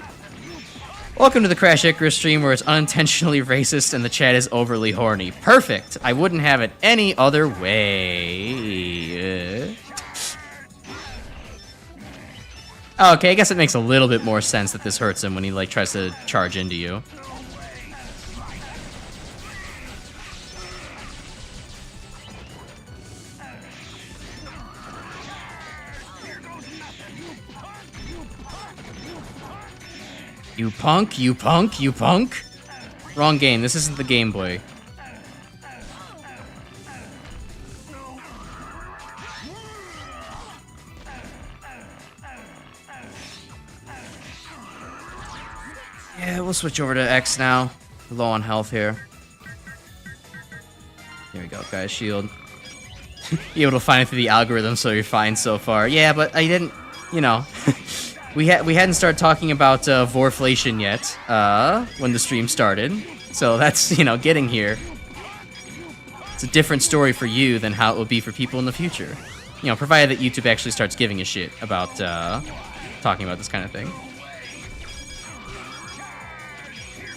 Welcome to the Crash Icarus stream where it's unintentionally racist and the chat is overly horny. Perfect! I wouldn't have it any other way. Okay, I guess it makes a little bit more sense that this hurts him when he, like, tries to charge into you. You punk, you punk, you punk. Wrong game. This isn't the Game Boy. Yeah, we'll switch over to X now. We're low on health here. There we go, guys. Shield. You're able to find it through the algorithm, so you're fine so far. Yeah, but I didn't, you know. We hadn't started talking about Vorflation yet when the stream started, so that's, you know, getting here. It's a different story for you than how it will be for people in the future. You know, provided that YouTube actually starts giving a shit about talking about this kind of thing.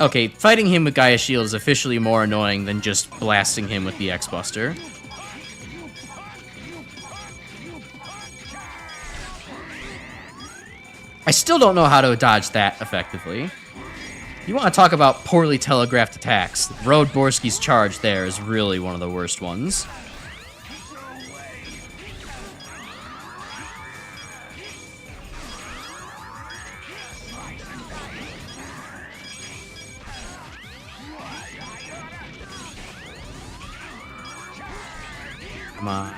Okay, fighting him with Gaia Shield is officially more annoying than just blasting him with the X-Buster. I still don't know how to dodge that effectively. You want to talk about poorly telegraphed attacks. Road Borsky's charge there is really one of the worst ones. Come on.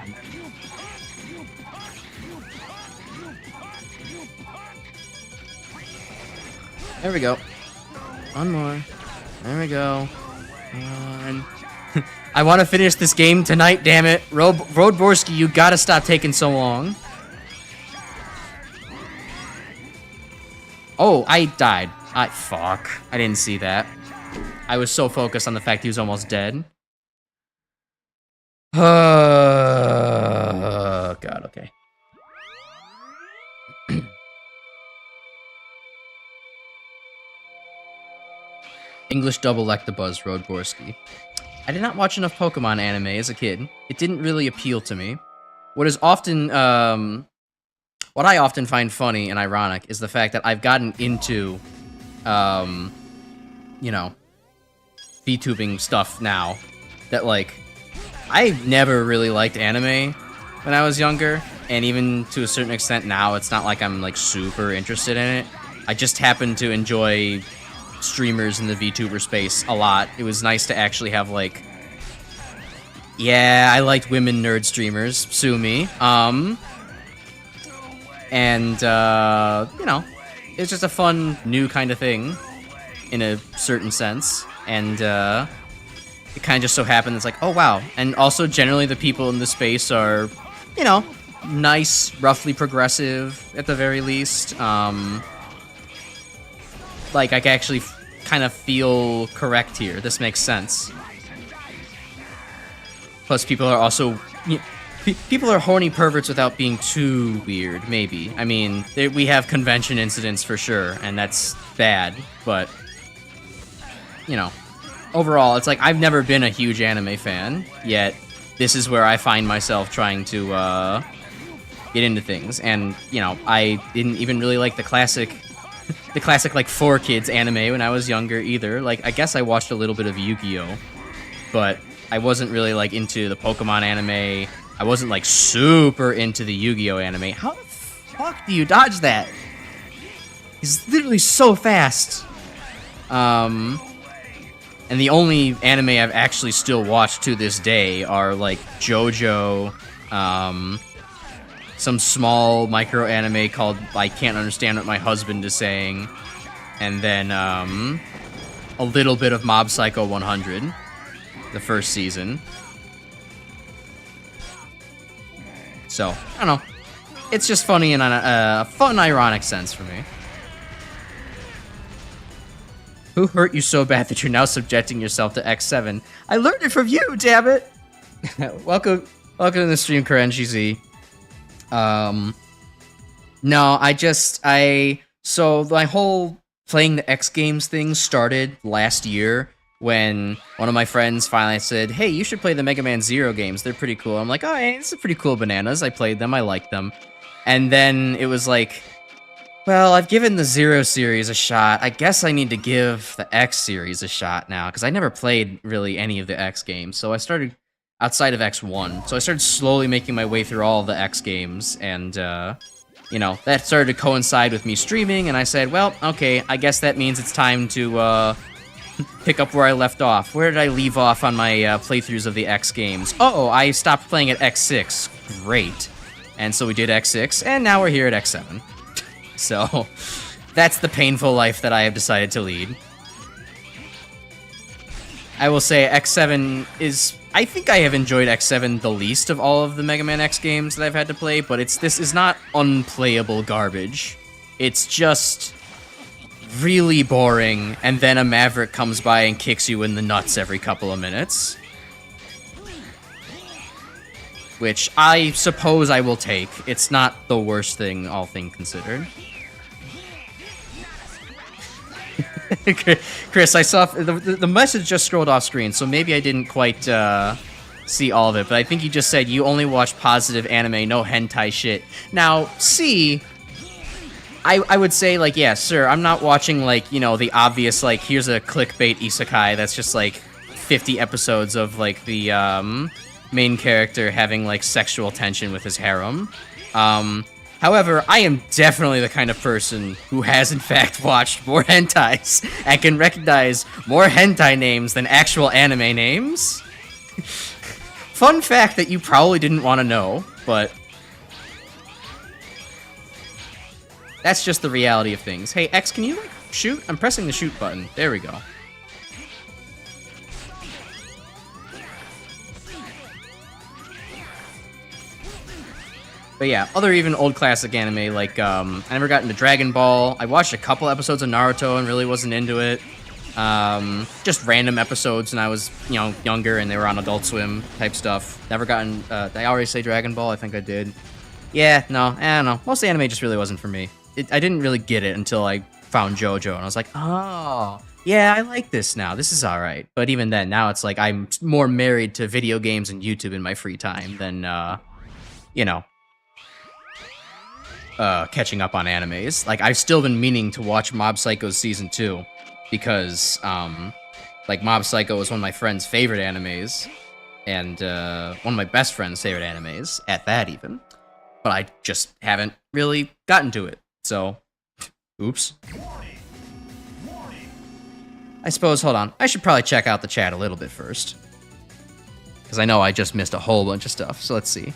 There we go. One more. There we go. One. I want to finish this game tonight, damn it. Road Borsky, you gotta stop taking so long. Oh, I died. Fuck. I didn't see that. I was so focused on the fact he was almost dead. Oh, God, okay. English double Electabuzz, Road Borsky. I did not watch enough Pokemon anime as a kid. It didn't really appeal to me. What is often, what I often find funny and ironic is the fact that I've gotten into, you know, VTubing stuff now. That, like, I never really liked anime when I was younger, and even to a certain extent now, it's not like I'm, like, super interested in it. I just happen to enjoy streamers in the VTuber space a lot. It was nice to actually have, like, yeah, I liked women nerd streamers, sue me. And you know, it's just a fun new kind of thing in a certain sense, and it kind of just so happened it's like, oh wow. And also generally the people in the space are, you know, nice, roughly progressive at the very least. Like, I actually kind of feel correct here. This makes sense. Plus, people are also... people are horny perverts without being too weird, maybe. I mean, we have convention incidents for sure, and that's bad, but... You know, overall, it's like, I've never been a huge anime fan, yet this is where I find myself trying to, get into things. And, you know, I didn't even really like the classic, like, 4Kids anime when I was younger either. Like, I guess I watched a little bit of Yu-Gi-Oh! But I wasn't really, like, into the Pokemon anime. I wasn't, like, super into the Yu-Gi-Oh! Anime. How the fuck do you dodge that? He's literally so fast. And the only anime I've actually still watched to this day are, like, JoJo, some small micro anime called I Can't Understand What My Husband Is Saying, and then a little bit of Mob Psycho 100. the first season. So, I don't know. It's just funny in a fun, ironic sense for me. Who hurt you so bad that you're now subjecting yourself to X7? I learned it from you, damn it! welcome to the stream, Karenji Z. No, so my whole playing the X Games thing started last year when one of my friends finally said, hey, you should play the Mega Man Zero games, they're pretty cool. I'm like, oh, hey, this is pretty cool bananas. I played them, I liked them. And then it was like, well, I've given the Zero series a shot. I guess I need to give the X series a shot now, because I never played really any of the X games. So I started outside of X1. So I started slowly making my way through all the X games, and, you know, that started to coincide with me streaming, and I said, well, okay, I guess that means it's time to, pick up where I left off. Where did I leave off on my playthroughs of the X games? Oh, I stopped playing at X6. Great. And so we did X6, and now we're here at X7. So, that's the painful life that I have decided to lead. I will say X7 is... I think I have enjoyed X7 the least of all of the Mega Man X games that I've had to play, but this is not unplayable garbage. It's just really boring, and then a Maverick comes by and kicks you in the nuts every couple of minutes. Which I suppose I will take. It's not the worst thing, all things considered. Chris, I saw the message just scrolled off screen, so maybe I didn't quite see all of it, but I think you just said you only watch positive anime, no hentai shit. Now, see, I would say, like, yeah, sir, I'm not watching, like, you know, the obvious, like, here's a clickbait isekai that's just, like, 50 episodes of, like, the, main character having, like, sexual tension with his harem. However, I am definitely the kind of person who has, in fact, watched more hentais and can recognize more hentai names than actual anime names. Fun fact that you probably didn't want to know, but that's just the reality of things. Hey, X, can you, like, shoot? I'm pressing the shoot button. There we go. But yeah, other even old classic anime, like, I never got into Dragon Ball. I watched a couple episodes of Naruto and really wasn't into it. Just random episodes when I was, you know, younger and they were on Adult Swim type stuff. Never gotten, did I already say Dragon Ball? I think I did. Yeah, no, I don't know. Most of the anime just really wasn't for me. I didn't really get it until I found JoJo, and I was like, oh, yeah, I like this now. This is alright. But even then, now it's like I'm more married to video games and YouTube in my free time than, you know, catching up on animes. Like, I've still been meaning to watch Mob Psycho Season 2, because, like, Mob Psycho is one of my friend's favorite animes, and, one of my best friend's favorite animes, at that even. But I just haven't really gotten to it, so, oops. I suppose, hold on, I should probably check out the chat a little bit first, because I know I just missed a whole bunch of stuff, so let's see.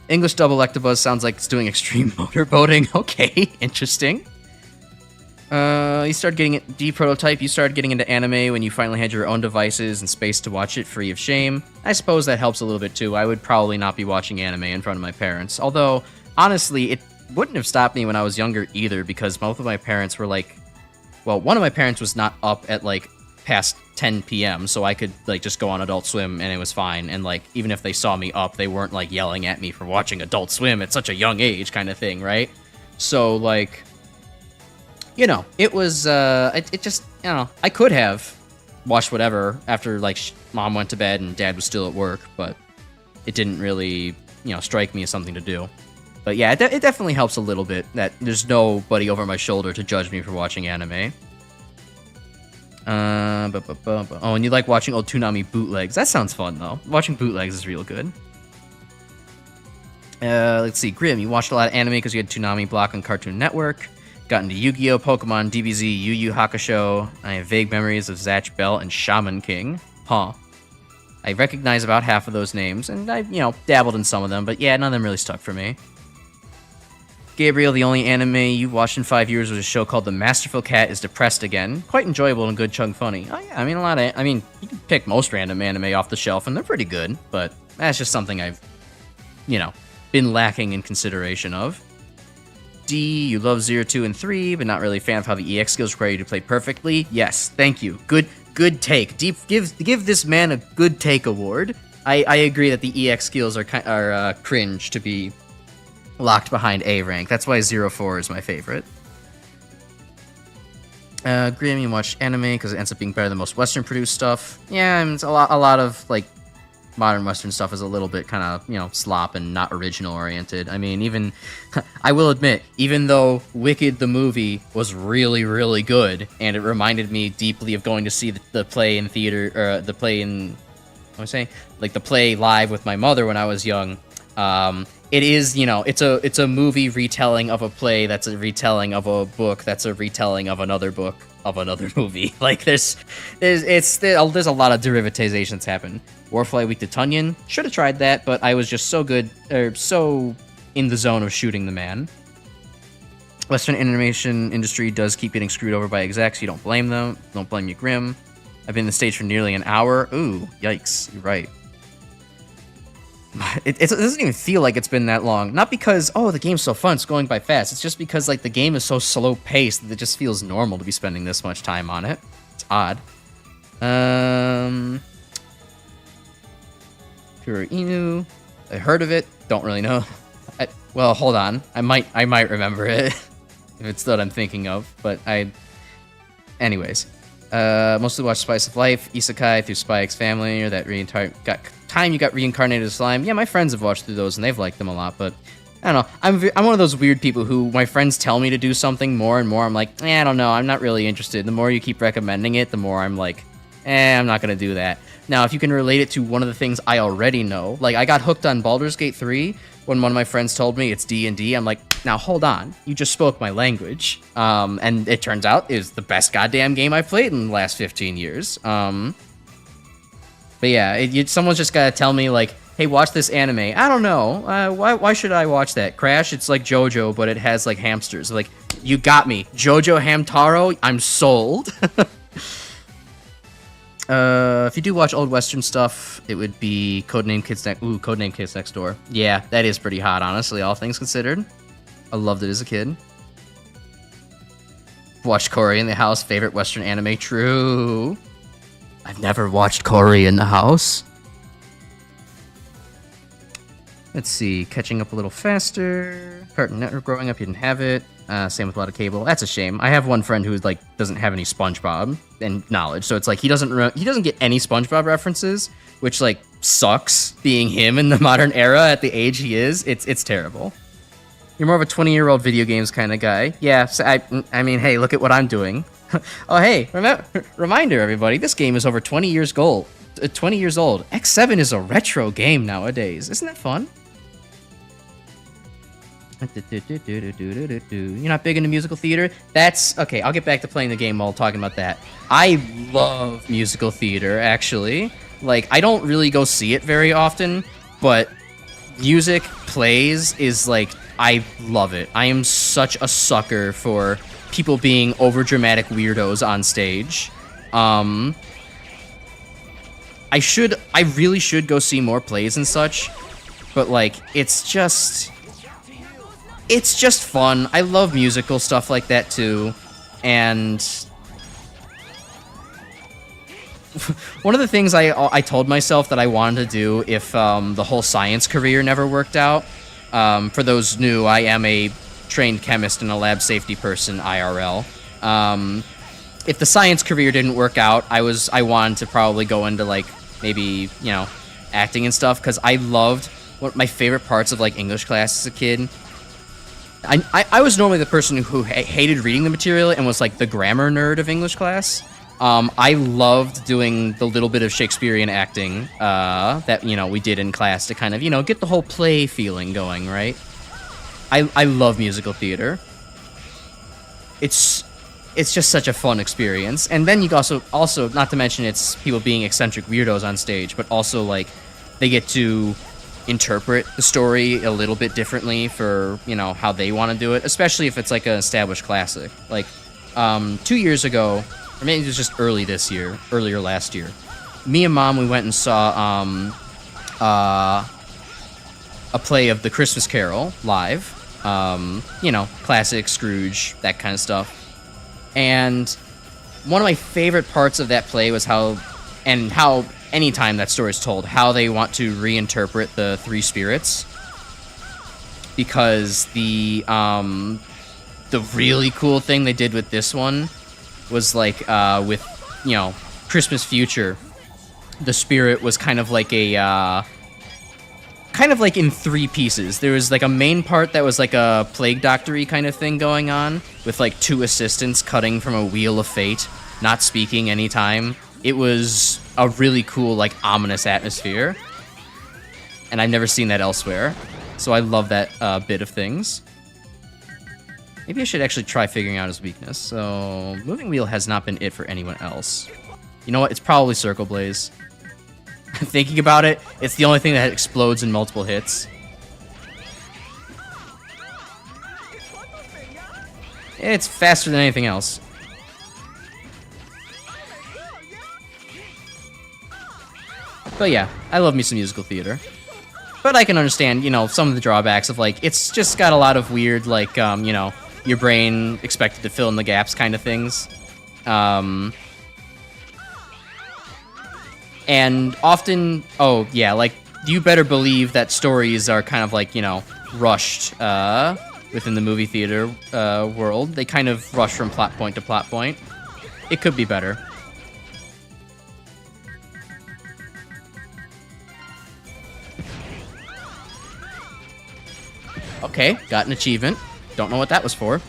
English Double Electabuzz sounds like it's doing extreme motorboating. Okay, interesting. You started getting it, D-Prototype, you started getting into anime when you finally had your own devices and space to watch it free of shame. I suppose that helps a little bit too. I would probably not be watching anime in front of my parents. Although, honestly, it wouldn't have stopped me when I was younger either, because both of my parents were like... Well, one of my parents was not up at, like, past 10 p.m., so I could, like, just go on Adult Swim and it was fine. And, like, even if they saw me up, they weren't, like, yelling at me for watching Adult Swim at such a young age kind of thing, right? So, like, you know, it was, it just, you know, I could have watched whatever after, like, mom went to bed and dad was still at work, but it didn't really, you know, strike me as something to do. But yeah, it definitely helps a little bit that there's nobody over my shoulder to judge me for watching anime. Oh, and you like watching old Toonami bootlegs. That sounds fun, though. Watching bootlegs is real good. Let's see. Grim, you watched a lot of anime because you had Toonami Block on Cartoon Network. Got into Yu-Gi-Oh!, Pokemon, DBZ, Yu Yu Hakusho. I have vague memories of Zatch Bell and Shaman King. Huh. I recognize about half of those names, and I, you know, dabbled in some of them, but yeah, none of them really stuck for me. Gabriel, the only anime you've watched in 5 years was a show called The Masterful Cat is Depressed Again. Quite enjoyable and good chunk funny. Oh yeah, I mean, you can pick most random anime off the shelf and they're pretty good, but that's just something I've, been lacking in consideration of. D, you love 0, 2, and 3, but not really a fan of how the EX skills require you to play perfectly. Yes, thank you. Good take. Deep, give this man a good take award. I agree that the EX skills are cringe to be locked behind A rank. That's why 0-4 is my favorite. Grim, you watch anime because it ends up being better than most Western produced stuff. Yeah, and it's a lot of like modern Western stuff is a little bit kind of slop and not original oriented. I mean, even I will admit, even though Wicked the movie was really really good and it reminded me deeply of going to see the play in theater or the play in what am I saying, like the play live with my mother when I was young. It is, it's a movie retelling of a play that's a retelling of a book that's a retelling of another book of another movie. Like there's a lot of derivatizations happen. Warfly Week to Tunyon, should have tried that, but I was just so good or so in the zone of shooting the man. Western animation industry does keep getting screwed over by execs. You don't blame them. Don't blame you, Grim. I've been in the stage for nearly an hour. Ooh, yikes! You're right. It doesn't even feel like it's been that long. Not because, the game's so fun, it's going by fast. It's just because, like, the game is so slow-paced that it just feels normal to be spending this much time on it. It's odd. Pure Inu. I heard of it. Don't really know. Well, hold on. I might remember it. If it's what I'm thinking of. But anyways. Mostly watch Spice of Life, Isekai through Spy X Family, or that you got reincarnated as slime. Yeah, my friends have watched through those and they've liked them a lot, but I don't know. I'm one of those weird people who my friends tell me to do something more and more. I'm like, I don't know. I'm not really interested. The more you keep recommending it, the more I'm like, I'm not gonna do that. Now, if you can relate it to one of the things I already know, like I got hooked on Baldur's Gate 3 when one of my friends told me it's D&D. I'm like, now hold on, you just spoke my language. And it turns out it's the best goddamn game I've played in the last 15 years. But yeah, someone's just gotta tell me like, hey, watch this anime. I don't know. Why should I watch that? Crash, it's like JoJo, but it has like hamsters. Like, you got me. JoJo Hamtaro, I'm sold. If you do watch old Western stuff, it would be Codename Kids Next Door. Yeah, that is pretty hot, honestly, all things considered. I loved it as a kid. Watched Cory in the House, favorite Western anime. True. I've never watched Cory in the House. Let's see, catching up a little faster. Cartoon Network growing up, you didn't have it. Same with a lot of cable. That's a shame. I have one friend who like doesn't have any SpongeBob and knowledge, so it's like he doesn't get any SpongeBob references, which like sucks. Being him in the modern era at the age he is, it's terrible. You're more of a 20-year-old video games kind of guy. Yeah, so I mean, hey, look at what I'm doing. Oh, hey, reminder, everybody, this game is over 20 years old. X7 is a retro game nowadays. Isn't that fun? You're not big into musical theater? That's okay. I'll get back to playing the game while talking about that. I love musical theater, actually. Like, I don't really go see it very often, but music plays is like, I love it. I am such a sucker for people being overdramatic weirdos on stage. I really should go see more plays and such, but like, it's just fun. I love musical stuff like that too, and one of the things I told myself that I wanted to do if the whole science career never worked out. For those new, I am a trained chemist and a lab safety person IRL. If the science career didn't work out, I wanted to probably go into like maybe acting and stuff, because I loved what my favorite parts of like English class as a kid. I was normally the person who hated reading the material and was like the grammar nerd of English class. I loved doing the little bit of Shakespearean acting that we did in class to kind of get the whole play feeling going, right? I love musical theater. It's just such a fun experience, and then you also not to mention it's people being eccentric weirdos on stage, but also like they get to interpret the story a little bit differently for, you know, how they want to do it, especially if it's like an established classic. Like 2 years ago, or maybe it was just earlier last year, me and Mom, we went and saw a play of The Christmas Carol live. You know, classic Scrooge, that kind of stuff. And one of my favorite parts of that play was how anytime that story is told, how they want to reinterpret the three spirits. Because the really cool thing they did with this one was like, with, you know, Christmas Future, the spirit was kind of like a, kind of like in three pieces. There was like a main part that was like a plague doctor-y kind of thing going on, with like two assistants cutting from a wheel of fate, not speaking anytime. It was a really cool, like, ominous atmosphere, and I've never seen that elsewhere, so I love that bit of things. Maybe I should actually try figuring out his weakness. So, moving wheel has not been it for anyone else. You know what? It's probably Circle Blaze. Thinking about it, it's the only thing that explodes in multiple hits. It's faster than anything else. But yeah, I love me some musical theater. But I can understand, you know, some of the drawbacks of, like, it's just got a lot of weird, like, you know, your brain expected to fill in the gaps kind of things. And often, oh, yeah, like, you better believe that stories are kind of, like, you know, rushed within the movie theater world. They kind of rush from plot point to plot point. It could be better. Okay, got an achievement. Don't know what that was for.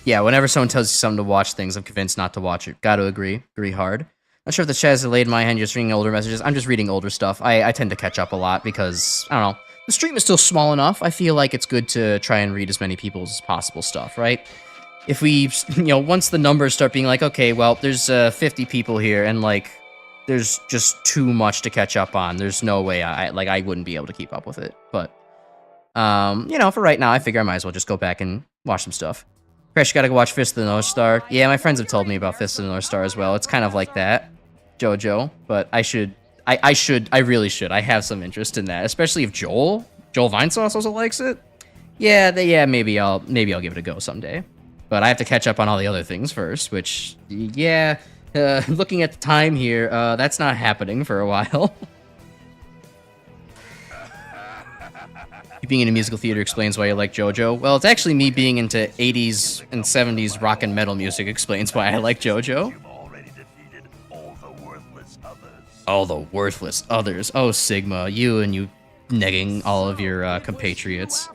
Yeah, whenever someone tells you something to watch things, I'm convinced not to watch it. Gotta agree. Agree hard. Not sure if the chat has delayed my hand just reading older messages. I'm just reading older stuff. I tend to catch up a lot because, I don't know, the stream is still small enough. I feel like it's good to try and read as many people's as possible stuff, right? If we, you know, once the numbers start being like, okay, well, there's 50 people here, and, like, there's just too much to catch up on. There's no way I wouldn't be able to keep up with it. But, you know, for right now, I figure I might as well just go back and watch some stuff. Crash, you gotta go watch Fist of the North Star. Yeah, my friends have told me about Fist of the North Star as well. It's kind of like that, JoJo, but I really should. I have some interest in that, especially if Joel Vinesauce also likes it. Yeah, maybe I'll give it a go someday. But I have to catch up on all the other things first, which, yeah, looking at the time here, that's not happening for a while. Being in a musical theater explains why you like JoJo. Well, it's actually me being into 80s and 70s rock and metal music explains why I like JoJo. You've already defeated all the worthless others. All the worthless others. Oh, Sigma, you and you negging all of your compatriots.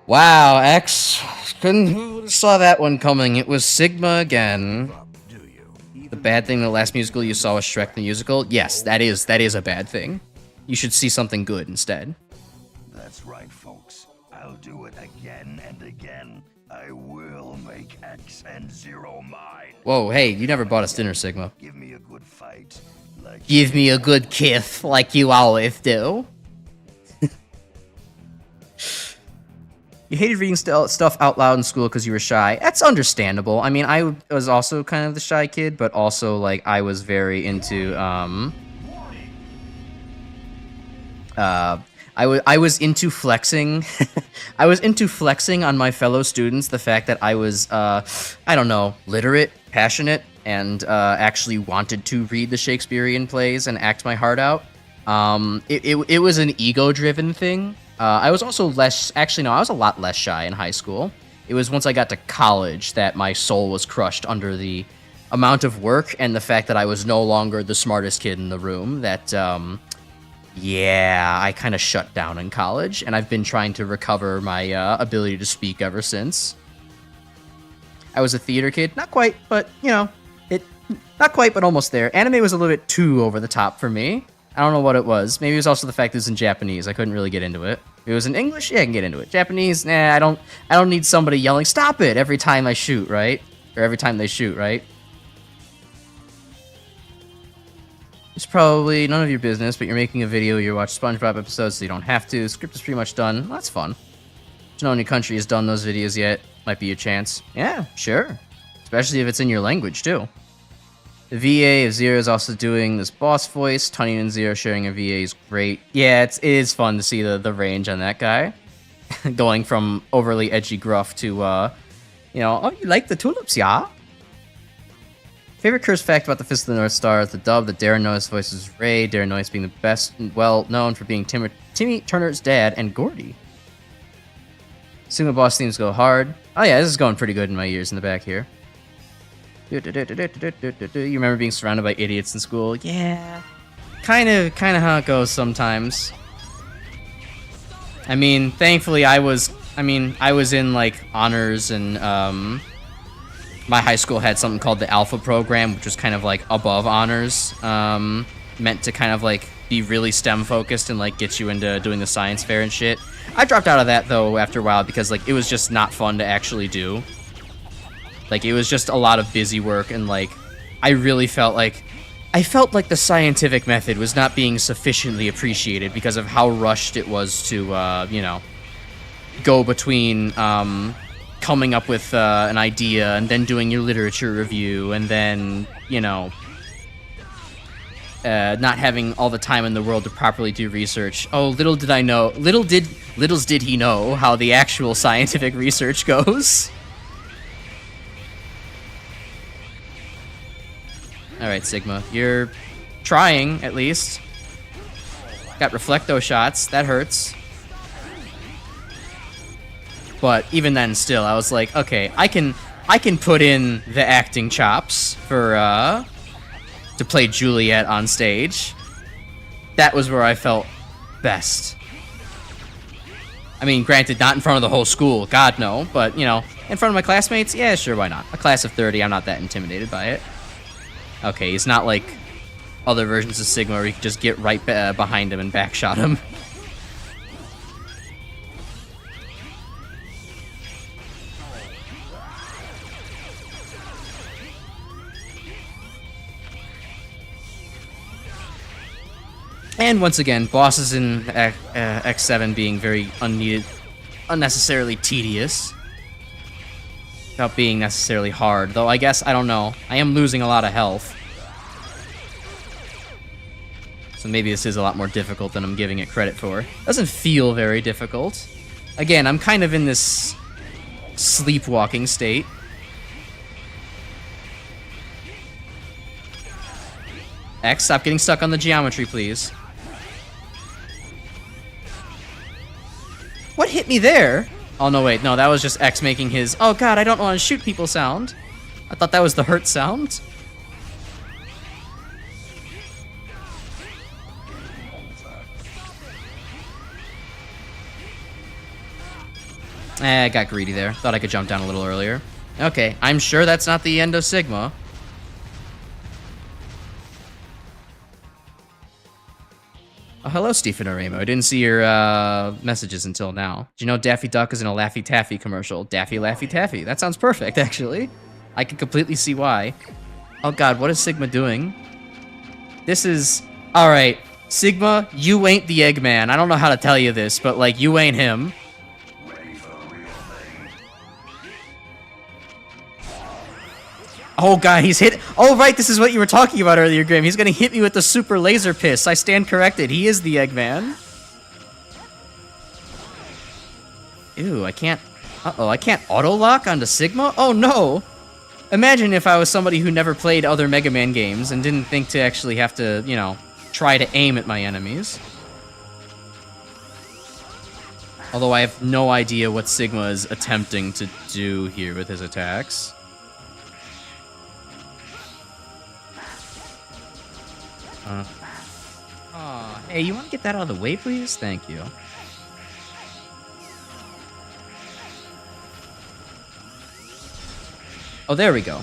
Wow, X. Who saw that one coming? It was Sigma again. The bad thing, the last musical you saw was Shrek the Musical? Yes, that is a bad thing. You should see something good instead. That's right, folks. I'll do it again and again. I will make X and Zero mine. Whoa, hey, you never bought us dinner, Sigma. Give me a good fight. Give me a good kiss, like you always do. You hated reading stuff out loud in school because you were shy. That's understandable. I mean, I was also kind of the shy kid, but also, like, I was very into, I was into flexing. I was into flexing on my fellow students the fact that I was, I don't know, literate, passionate, and actually wanted to read the Shakespearean plays and act my heart out. It was an ego-driven thing. I was also I was a lot less shy in high school. It was once I got to college that my soul was crushed under the amount of work and the fact that I was no longer the smartest kid in the room that, yeah, I kind of shut down in college, and I've been trying to recover my ability to speak ever since. I was a theater kid. Not quite, but, you know, not quite, but almost there. Anime was a little bit too over the top for me. I don't know what it was. Maybe it was also the fact that it was in Japanese. I couldn't really get into it. If it was in English, yeah, I can get into it. Japanese, nah, I don't need somebody yelling, "Stop it!" every time I shoot, right? Or every time they shoot, right? It's probably none of your business, but you're making a video, you watch SpongeBob episodes, so you don't have to. Script is pretty much done. Well, that's fun. If no one in your country has done those videos yet, might be your chance. Yeah, sure. Especially if it's in your language, too. The VA of Zero is also doing this boss voice. Tunny and Zero sharing a VA is great. Yeah, it is fun to see the range on that guy. Going from overly edgy gruff to, you know, oh, you like the tulips, yeah? Favorite curse fact about the Fist of the North Star is the dub that Darren Noyes voices Ray, Darren Noyes being the best, well known for being Timmy Turner's dad and Gordy. Sigma boss themes go hard. Oh yeah, this is going pretty good in my ears in the back here. You remember being surrounded by idiots in school? Yeah, kind of how it goes sometimes. I mean, thankfully I was in like honors, and my high school had something called the Alpha program, which was kind of like above honors, meant to kind of like be really STEM focused and like get you into doing the science fair and shit. I dropped out of that though after a while because like it was just not fun to actually do. Like, it was just a lot of busy work, and, like, I really felt like the scientific method was not being sufficiently appreciated because of how rushed it was to, you know, go between, coming up with, an idea and then doing your literature review and then, you know, not having all the time in the world to properly do research. Oh, little did he know how the actual scientific research goes. Alright, Sigma. You're trying, at least. Got Reflecto shots. That hurts. But even then, still, I was like, okay, I can put in the acting chops for, to play Juliet on stage. That was where I felt best. I mean, granted, not in front of the whole school. God, no. But, you know, in front of my classmates? Yeah, sure, why not? A class of 30, I'm not that intimidated by it. Okay, he's not like other versions of Sigma where you can just get right behind him and backshot him. And once again, bosses in X7 being very unnecessarily tedious. Without being necessarily hard, though I guess, I don't know. I am losing a lot of health. So maybe this is a lot more difficult than I'm giving it credit for. Doesn't feel very difficult. Again, I'm kind of in this sleepwalking state. X, stop getting stuck on the geometry, please. What hit me there? Oh, no, wait. No, that was just X making his, oh, God, I don't want to shoot people sound. I thought that was the hurt sound. I got greedy there. Thought I could jump down a little earlier. Okay, I'm sure that's not the end of Sigma. Oh, hello, Stephen Oremo. I didn't see your messages until now. Did you know Daffy Duck is in a Laffy Taffy commercial? Daffy Laffy Taffy. That sounds perfect, actually. I can completely see why. Oh god, what is Sigma doing? This is... Alright, Sigma, you ain't the Eggman. I don't know how to tell you this, but, like, you ain't him. Oh god, he's hit. Oh right, this is what you were talking about earlier, Grim. He's gonna hit me with the super laser piss. I stand corrected. He is the Eggman. Ew, I can't. Uh-oh, I can't auto-lock onto Sigma? Oh no! Imagine if I was somebody who never played other Mega Man games and didn't think to actually have to, you know, try to aim at my enemies. Although I have no idea what Sigma is attempting to do here with his attacks. Oh, hey, you want to get that out of the way, please? Thank you. Oh, there we go.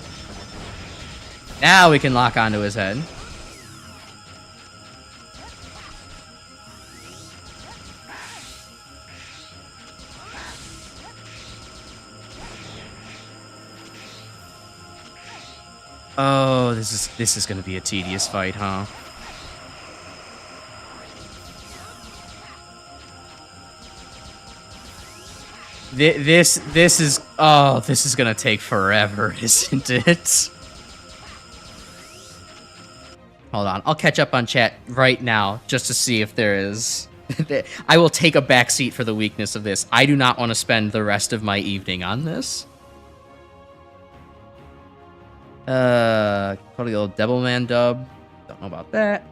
Now we can lock onto his head. Oh, this is gonna be a tedious fight, huh? This is gonna take forever, isn't it? Hold on, I'll catch up on chat right now just to see if there is. I will take a backseat for the weakness of this. I do not want to spend the rest of my evening on this. Probably the old Devilman dub. Don't know about that.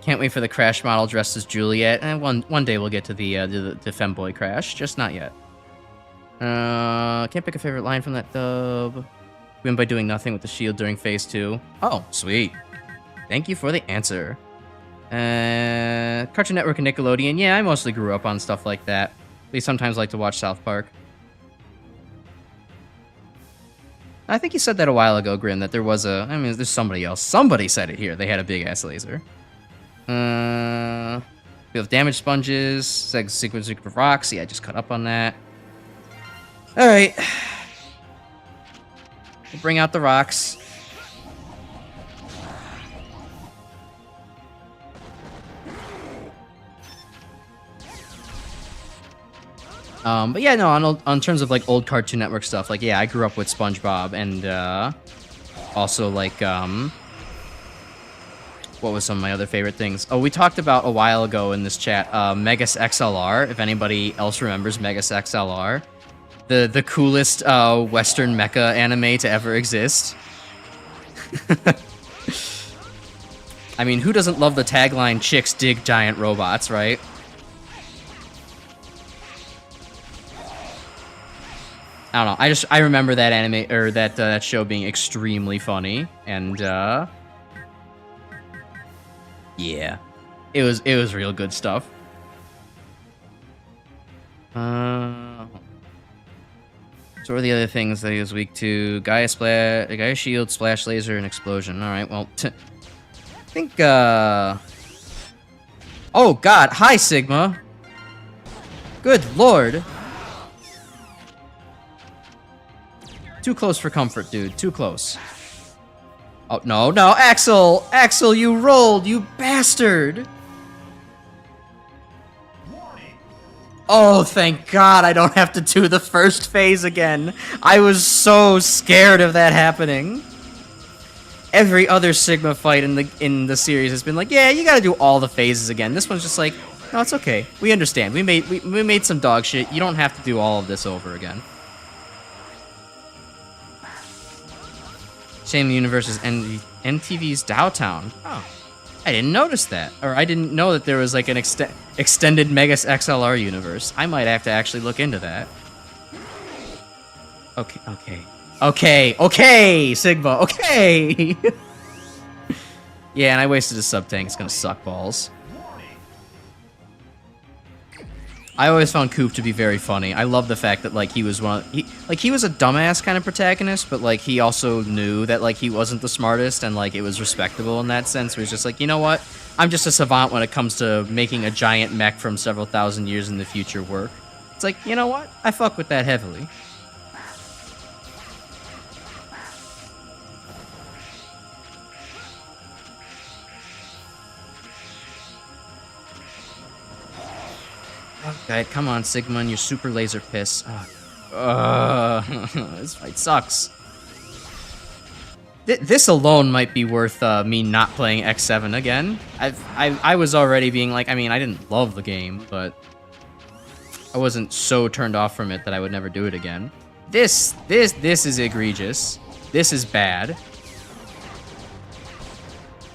Can't wait for the Crash model dressed as Juliet. And one day we'll get to the femboy Crash, just not yet. Can't pick a favorite line from that dub. Win by doing nothing with the shield during phase 2. Oh, sweet. Thank you for the answer. Cartoon Network and Nickelodeon. Yeah, I mostly grew up on stuff like that. We sometimes like to watch South Park. I think you said that a while ago, Grim, that there was a... I mean, there's somebody else. Somebody said it here. They had a big-ass laser. We have damage sponges. Sequence of rocks. Yeah, I just cut up on that. Alright. We'll bring out the rocks. But yeah, no, on terms of like old Cartoon Network stuff, like yeah, I grew up with SpongeBob and also like what was some of my other favorite things? Oh, we talked about a while ago in this chat, Megas XLR. If anybody else remembers Megas XLR, the coolest Western mecha anime to ever exist. I mean, who doesn't love the tagline "Chicks dig giant robots," right? I don't know. I remember that anime or that show being extremely funny, and yeah, it was real good stuff. So what are the other things that he was weak to? Gaia shield, splash laser, and explosion. All right, well, I think. Oh God! Hi, Sigma. Good Lord. Too close for comfort, dude. Too close. Oh, no, no. Axel! Axel, you rolled, you bastard! Oh, thank God I don't have to do the first phase again. I was so scared of that happening. Every other Sigma fight in the series has been like, yeah, you gotta do all the phases again. This one's just like, no, it's okay. We understand. We made some dog shit. You don't have to do all of this over again. Shame the universe is NTV's Dowtown. Oh, I didn't notice that. Or I didn't know that there was like an extended Megas XLR universe. I might have to actually look into that. Okay, Sigma, okay! Yeah, and I wasted a sub-tank. It's gonna suck balls. I always found Coop to be very funny. I love the fact that like he was he was a dumbass kind of protagonist, but like he also knew that like he wasn't the smartest and like it was respectable in that sense. He was just like, you know what? I'm just a savant when it comes to making a giant mech from several thousand years in the future work. It's like, you know what? I fuck with that heavily. Okay, come on, Sigma, and your super laser piss. This fight sucks. This alone might be worth me not playing X7 again. I was already being like, I mean, I didn't love the game, but I wasn't so turned off from it that I would never do it again. This is egregious. This is bad.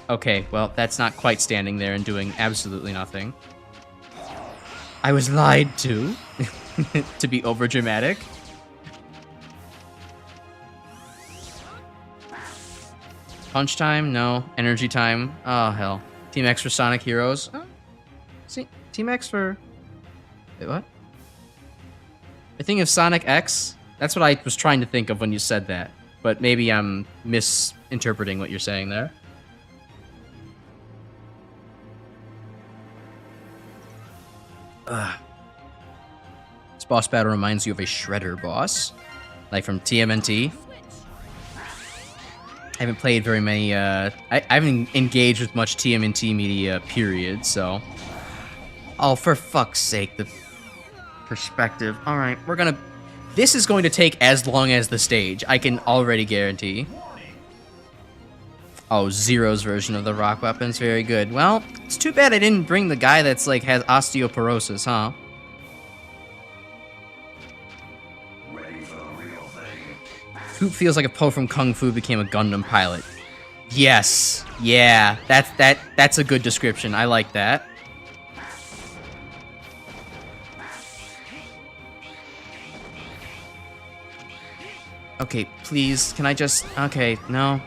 Okay, well, that's not quite standing there and doing absolutely nothing. I was lied to, to be overdramatic. Punch time? No. Energy time? Oh, hell. Team X for Sonic Heroes? Oh. See, Team X for... Wait, what? I think of Sonic X? That's what I was trying to think of when you said that. But maybe I'm misinterpreting what you're saying there. This boss battle reminds you of a Shredder boss. Like from TMNT. I haven't played very many, I haven't engaged with much TMNT media, period, so. Oh, for fuck's sake, the perspective. Alright, we're gonna... This is going to take as long as the stage, I can already guarantee. Oh, Zero's version of the rock weapons, very good. Well, it's too bad I didn't bring the guy that's, like, has osteoporosis, huh? Who feels like a Poe from Kung Fu became a Gundam pilot? Yes. Yeah. That's a good description. I like that. Okay, please. Can I just... Okay, no.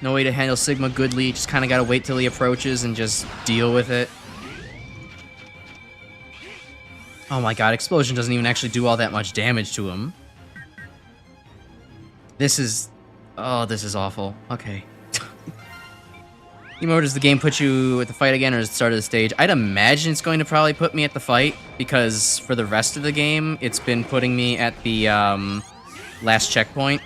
No way to handle Sigma goodly. Just kind of gotta wait till he approaches and just deal with it. Oh my god, Explosion doesn't even actually do all that much damage to him. This is... Oh, this is awful. Okay. Emo, does the game put you at the fight again or is it the start of the stage? I'd imagine it's going to probably put me at the fight, because for the rest of the game, it's been putting me at the last checkpoint,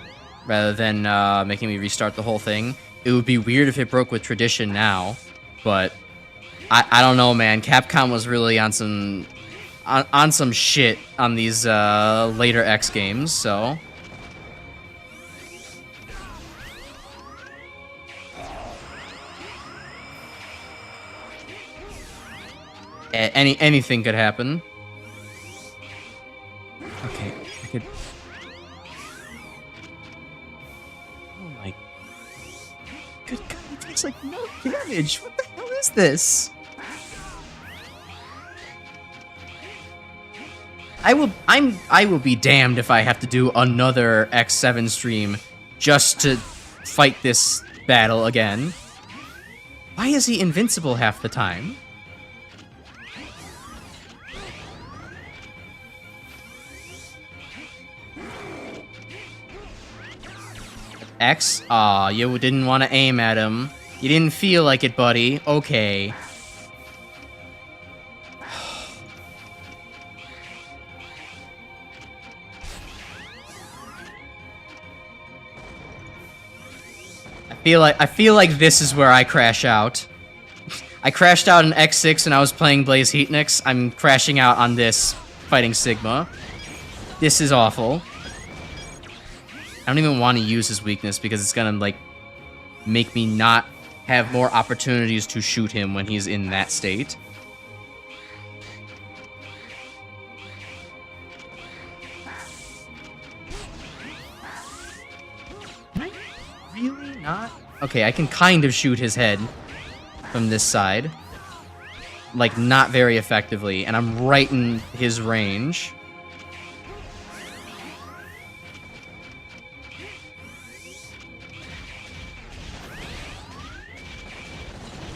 rather than making me restart the whole thing. It would be weird if it broke with tradition now, but I don't know, man. Capcom was really on some... On some shit on these later X games, so... Anything could happen. Okay, I could... Oh my... Good god, it takes like no damage! What the hell is this? I will be damned if I have to do another X7 stream just to fight this battle again. Why is he invincible half the time? X? Aw, you didn't want to aim at him. You didn't feel like it, buddy. Okay. I feel like this is where I crash out. I crashed out in X6 and I was playing Blaze Heatnix. I'm crashing out on this, fighting Sigma. This is awful. I don't even want to use his weakness because it's gonna, like, make me not have more opportunities to shoot him when he's in that state. Can I really not? Okay, I can kind of shoot his head from this side. Like, not very effectively, and I'm right in his range.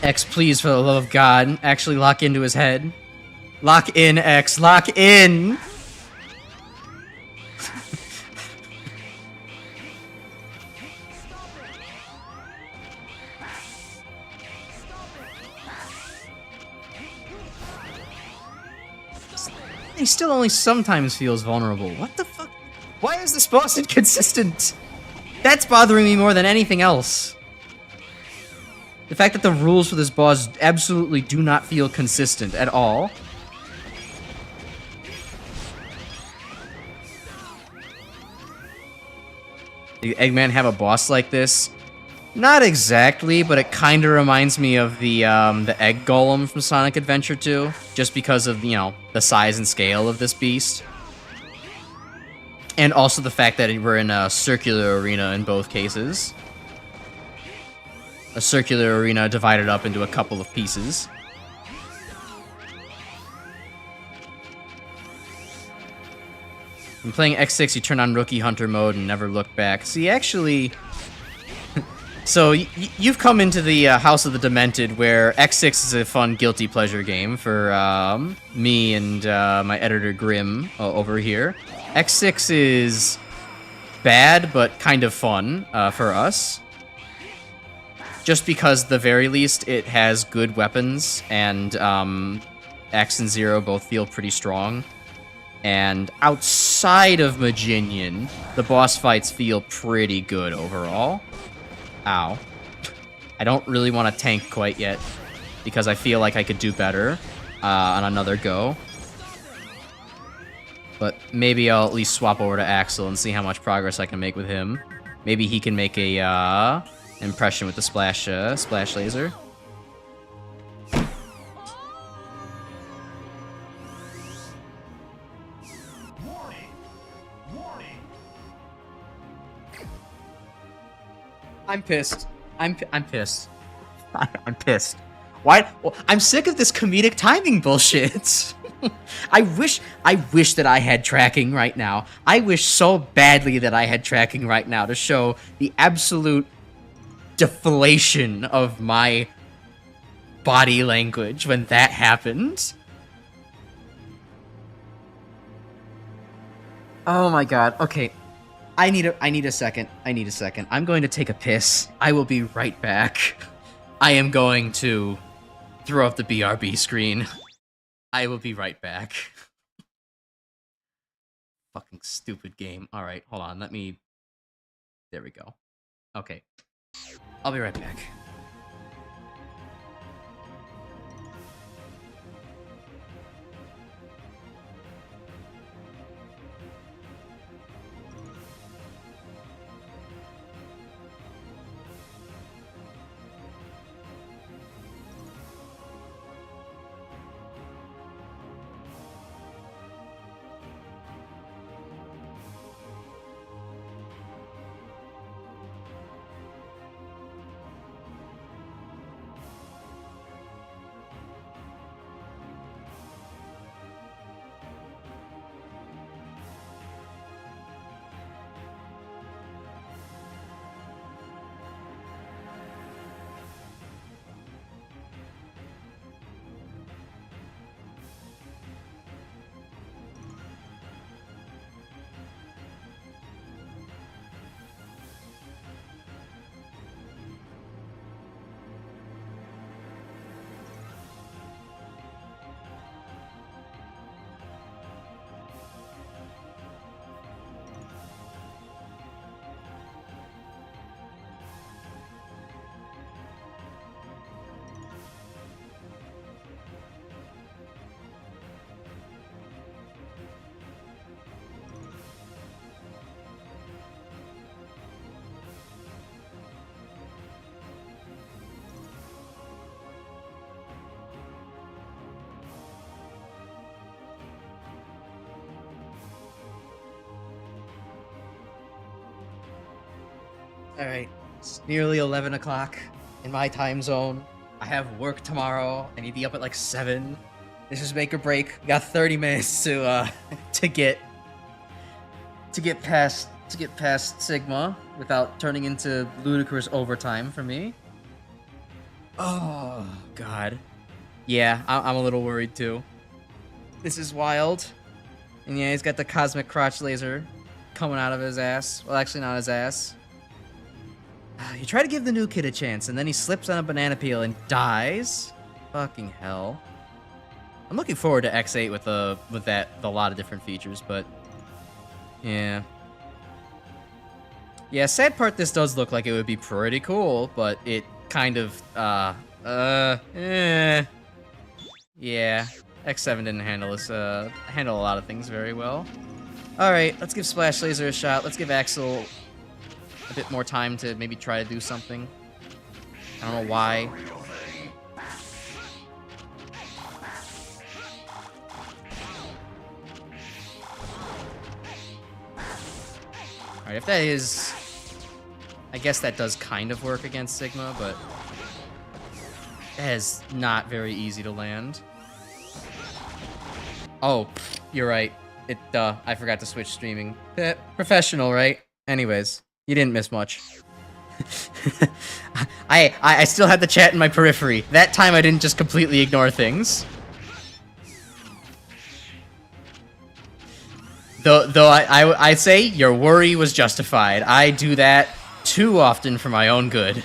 X, please, for the love of God, actually lock into his head. Lock in, X, lock in! He still only sometimes feels vulnerable. What the fuck? Why is this boss inconsistent? That's bothering me more than anything else. The fact that the rules for this boss absolutely do not feel consistent at all. Did Eggman have a boss like this? Not exactly, but it kind of reminds me of the Egg Golem from Sonic Adventure 2, just because of, you know, the size and scale of this beast. And also the fact that we're in a circular arena in both cases. A circular arena divided up into a couple of pieces. When playing X6, you turn on Rookie Hunter mode and never look back. See, actually... So, you've come into the House of the Demented, where X6 is a fun guilty pleasure game for me and my editor Grim over here. X6 is bad, but kind of fun for us. Just because, at the very least, it has good weapons, and X and Zero both feel pretty strong. And outside outside of Maginian, the boss fights feel pretty good overall. Ow. I don't really want to tank quite yet, because I feel like I could do better on another go. But maybe I'll at least swap over to Axel and see how much progress I can make with him. Maybe he can make a impression with the splash laser. I'm pissed. I'm pissed. I'm pissed. Why? Well, I'm sick of this comedic timing bullshit. I wish that I had tracking right now. I wish so badly that I had tracking right now to show the absolute deflation of my body language when that happened. Oh my god. Okay. I need a second. I need a second. I'm going to take a piss. I will be right back. I am going to throw up the BRB screen. I will be right back. Fucking stupid game. Alright, hold on. Let me... There we go. Okay. I'll be right back. Alright, it's nearly 11 o'clock in my time zone. I have work tomorrow. I need to be up at like 7. This is make or break. We got 30 minutes to get past Sigma without turning into ludicrous overtime for me. Oh god. Yeah, I'm a little worried too. This is wild. And yeah, he's got the cosmic crotch laser coming out of his ass. Well, actually not his ass. You try to give the new kid a chance, and then he slips on a banana peel and dies? Fucking hell. I'm looking forward to X8 with a lot of different features, but... Yeah. Yeah, sad part, this does look like it would be pretty cool, but it kind of, Yeah. X7 didn't handle a lot of things very well. Alright, let's give Splash Laser a shot. Let's give Axel a bit more time to maybe try to do something. I don't know why. Alright, if that is... I guess that does kind of work against Sigma, but... that is not very easy to land. Oh, you're right. I forgot to switch streaming. Professional, right? Anyways. You didn't miss much. I still had the chat in my periphery. That time I didn't just completely ignore things. Though I say your worry was justified. I do that too often for my own good.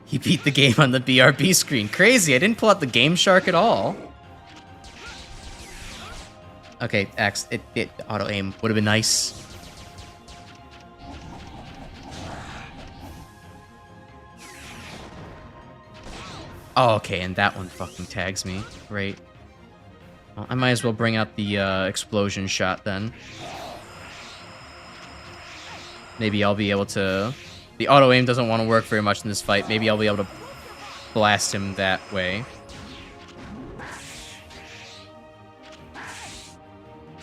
He beat the game on the BRB screen. Crazy, I didn't pull out the Game Shark at all. Okay, X. It auto aim would have been nice. Oh, okay, and that one fucking tags me. Great. Well, I might as well bring out the explosion shot then. Maybe I'll be able to... The auto aim doesn't want to work very much in this fight. Maybe I'll be able to blast him that way.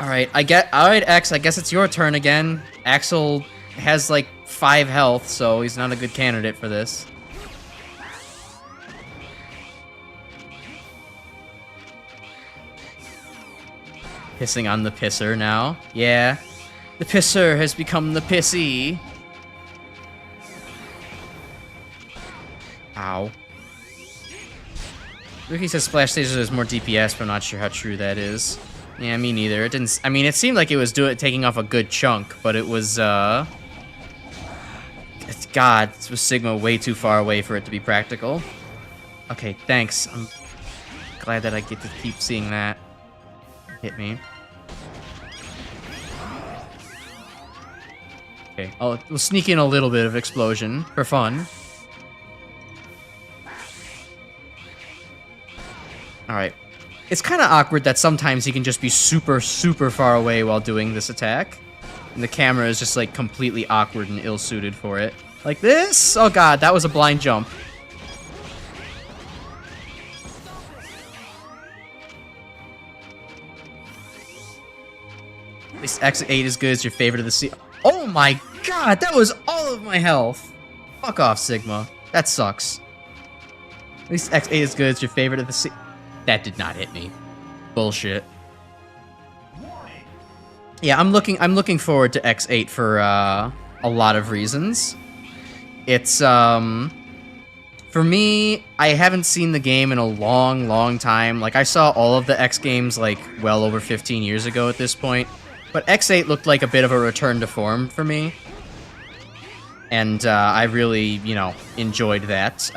Alright, Alright, X, I guess it's your turn again. Axel has like 5 health, so he's not a good candidate for this. Pissing on the pisser now. Yeah. The pisser has become the pissy. Ow. Ricky says Splash Stages has more DPS, but I'm not sure how true that is. Yeah, me neither. It didn't... I mean, it seemed like it was taking off a good chunk, but it was, God, this was Sigma way too far away for it to be practical. Okay, thanks. I'm glad that I get to keep seeing that hit me. Okay, we'll sneak in a little bit of explosion for fun. Alright. It's kind of awkward that sometimes he can just be super, super far away while doing this attack. And the camera is just, like, completely awkward and ill-suited for it. Like this? Oh god, that was a blind jump. At least X8 is good as your favorite of the sea. Oh my god, that was all of my health. Fuck off, Sigma. That sucks. At least X8 is good as your favorite of the sea. That did not hit me. Bullshit. Yeah, I'm looking forward to X8 for a lot of reasons. It's for me, I haven't seen the game in a long, long time. Like, I saw all of the X games like well over 15 years ago at this point. But X8 looked like a bit of a return to form for me. And I really, you know, enjoyed that.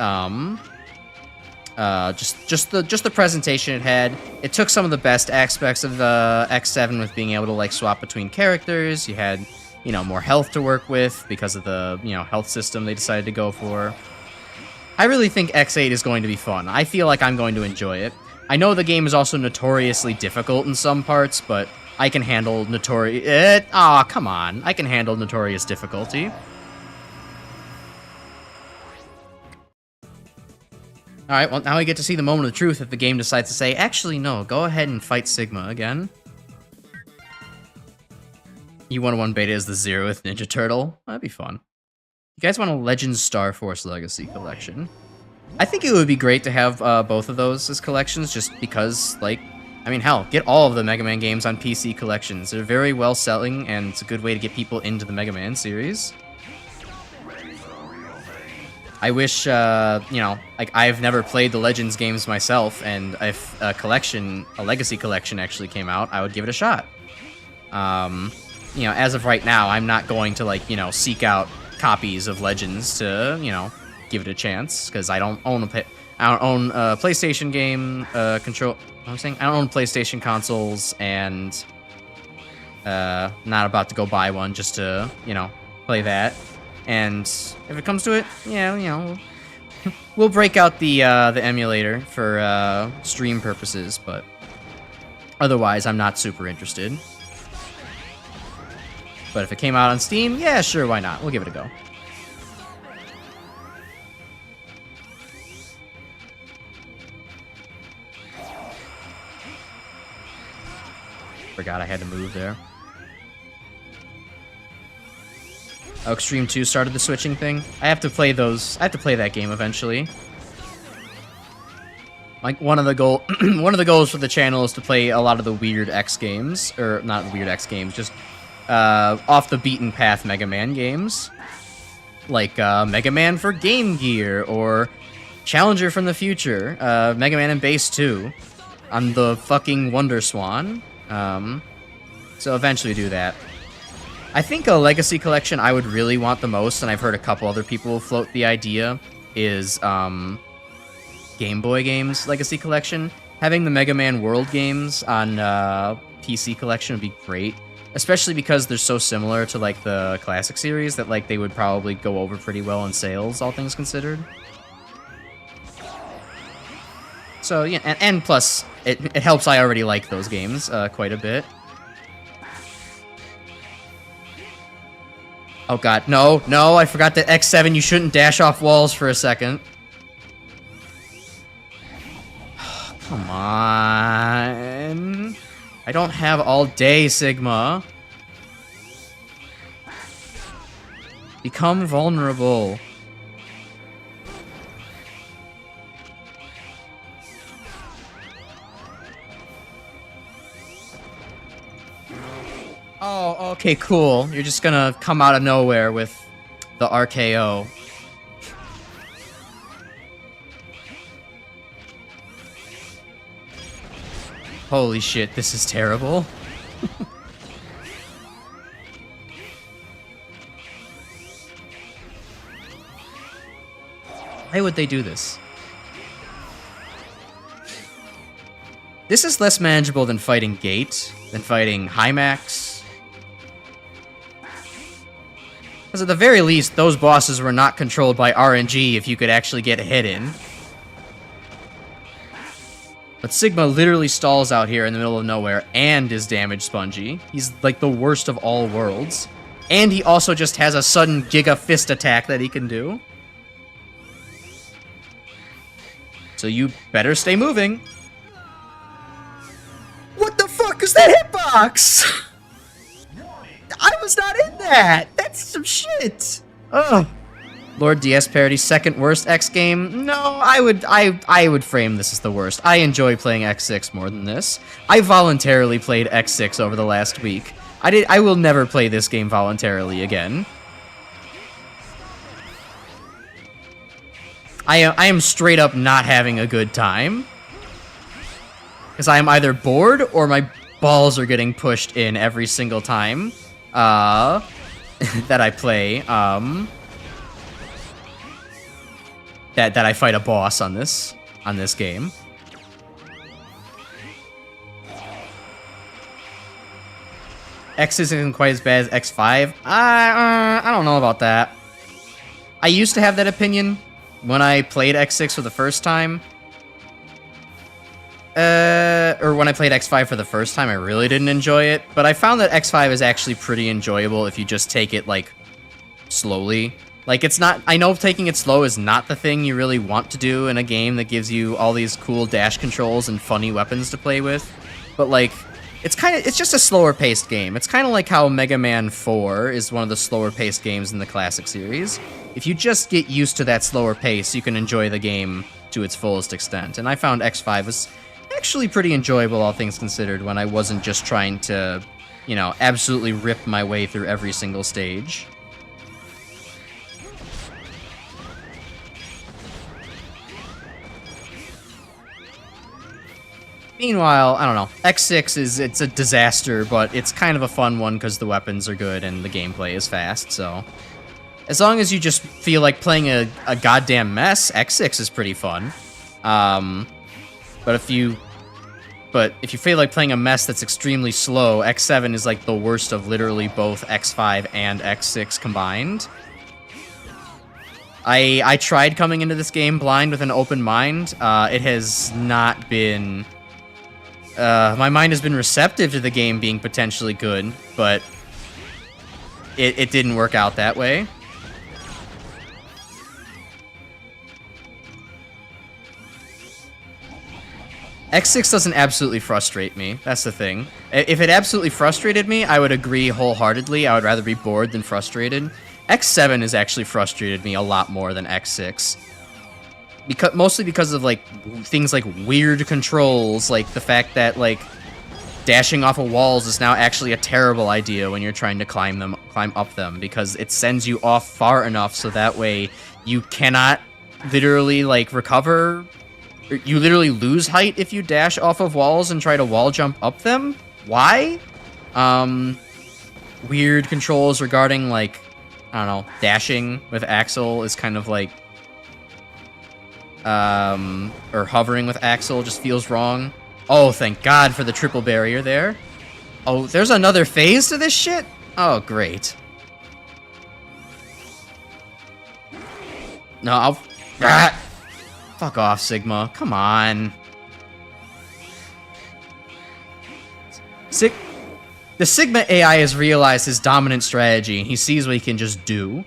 Just the presentation it had. It took some of the best aspects of the X7 with being able to like swap between characters. You had, you know, more health to work with because of the, you know, health system they decided to go for. I really think X8 is going to be fun. I feel like I'm going to enjoy it. I know the game is also notoriously difficult in some parts, but I can handle notorious... Aw, come on. I can handle notorious difficulty. Alright, well, now we get to see the moment of truth if the game decides to say, actually, no, go ahead and fight Sigma again. U101 Beta is the 0th Ninja Turtle. That'd be fun. You guys want a Legends Star Force Legacy collection? I think it would be great to have both of those as collections, just because, like... I mean, hell, get all of the Mega Man games on PC collections. They're very well selling, and it's a good way to get people into the Mega Man series. I wish, you know, like, I've never played the Legends games myself, and if a Legacy collection actually came out, I would give it a shot. You know, as of right now, I'm not going to, like, you know, seek out copies of Legends to, you know, give it a chance, because I don't own a PlayStation game, control... I'm saying I don't own PlayStation consoles, and not about to go buy one just to, you know, play that. And if it comes to it, yeah, you know, we'll break out the emulator for stream purposes, but otherwise, I'm not super interested. But if it came out on Steam, yeah, sure, why not? We'll give it a go. Forgot I had to move there. Oh, Extreme 2 started the switching thing. I have to play those. I have to play that game eventually. Like one of the goals for the channel is to play a lot of the weird X games, or not weird X games, just off the beaten path Mega Man games, like Mega Man for Game Gear or Challenger from the Future, Mega Man and Base 2 on the fucking Wonder Swan. So eventually do that. I think a Legacy collection I would really want the most, and I've heard a couple other people float the idea, is Game Boy games Legacy collection. Having the Mega Man World games on PC collection would be great, especially because they're so similar to like the classic series that like they would probably go over pretty well in sales, all things considered. So yeah, and plus it helps I already like those games quite a bit. Oh god, no, I forgot that X7 you shouldn't dash off walls for a second. Come on. I don't have all day, Sigma. Become vulnerable. Oh, okay, cool. You're just gonna come out of nowhere with the RKO. Holy shit, this is terrible. Why would they do this? This is less manageable than fighting Gate, than fighting Hymax. Because at the very least, those bosses were not controlled by RNG if you could actually get a hit in. But Sigma literally stalls out here in the middle of nowhere and is damage spongy. He's like the worst of all worlds. And he also just has a sudden Giga Fist attack that he can do. So you better stay moving. What the fuck is that hitbox? I was not in that! That's some shit! Ugh. Lord DS parody, second worst X game? No, I would frame this as the worst. I enjoy playing X6 more than this. I voluntarily played X6 over the last week. I will never play this game voluntarily again. I am straight up not having a good time. Because I am either bored or my balls are getting pushed in every single time that I play. That I fight a boss on this game. X isn't quite as bad as X5. I don't know about that. I used to have that opinion when I played X6 for the first time. Or when I played X5 for the first time, I really didn't enjoy it. But I found that X5 is actually pretty enjoyable if you just take it, like, slowly. Like, it's not... I know taking it slow is not the thing you really want to do in a game that gives you all these cool dash controls and funny weapons to play with. But, like, it's just a slower-paced game. It's kind of like how Mega Man 4 is one of the slower-paced games in the classic series. If you just get used to that slower pace, you can enjoy the game to its fullest extent. And I found X5 was actually pretty enjoyable, all things considered, when I wasn't just trying to, you know, absolutely rip my way through every single stage. Meanwhile, I don't know, X6 it's a disaster, but it's kind of a fun one because the weapons are good and the gameplay is fast, so... As long as you just feel like playing a goddamn mess, X6 is pretty fun. But if you feel like playing a mess that's extremely slow, X7 is like the worst of literally both X5 and X6 combined. I tried coming into this game blind with an open mind. It has not been... my mind has been receptive to the game being potentially good, but it didn't work out that way. X6 doesn't absolutely frustrate me. That's the thing. If it absolutely frustrated me, I would agree wholeheartedly. I would rather be bored than frustrated. X7 has actually frustrated me a lot more than X6. Mostly because of, like, things like weird controls, like the fact that, like, dashing off of walls is now actually a terrible idea when you're trying to climb up them, because it sends you off far enough so that way you cannot literally, like, recover. You literally lose height if you dash off of walls and try to wall jump up them? Why? Weird controls regarding, like, I don't know, dashing with Axel is kind of like... or hovering with Axel just feels wrong. Oh, thank God for the triple barrier there. Oh, there's another phase to this shit? Oh, great. No, I'll... Ah! Fuck off, Sigma. Come on. The Sigma AI has realized his dominant strategy. He sees what he can just do.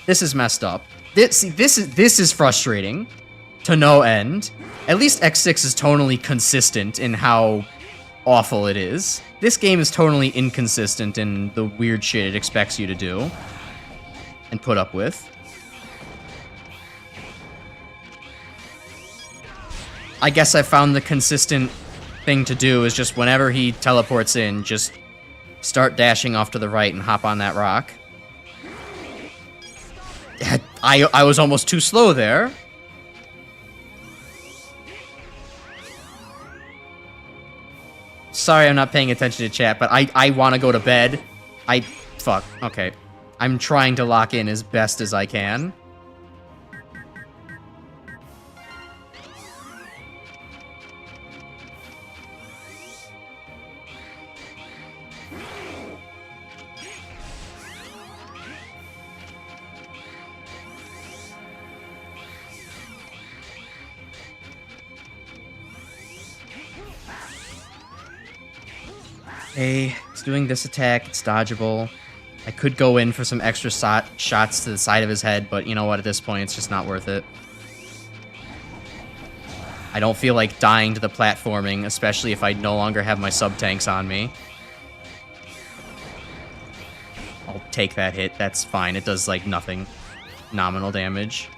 This is messed up. This is frustrating to no end. At least X6 is tonally consistent in how awful it is. This game is tonally inconsistent in the weird shit it expects you to do and put up with. I guess I found the consistent thing to do is just whenever he teleports in, just start dashing off to the right and hop on that rock. I was almost too slow there. Sorry I'm not paying attention to chat, but I want to go to bed. Fuck. Okay. I'm trying to lock in as best as I can. Okay, he's doing this attack, it's dodgeable. I could go in for some extra shots to the side of his head, but you know what, at this point, it's just not worth it. I don't feel like dying to the platforming, especially if I no longer have my sub-tanks on me. I'll take that hit, that's fine, it does like nothing. Nominal damage.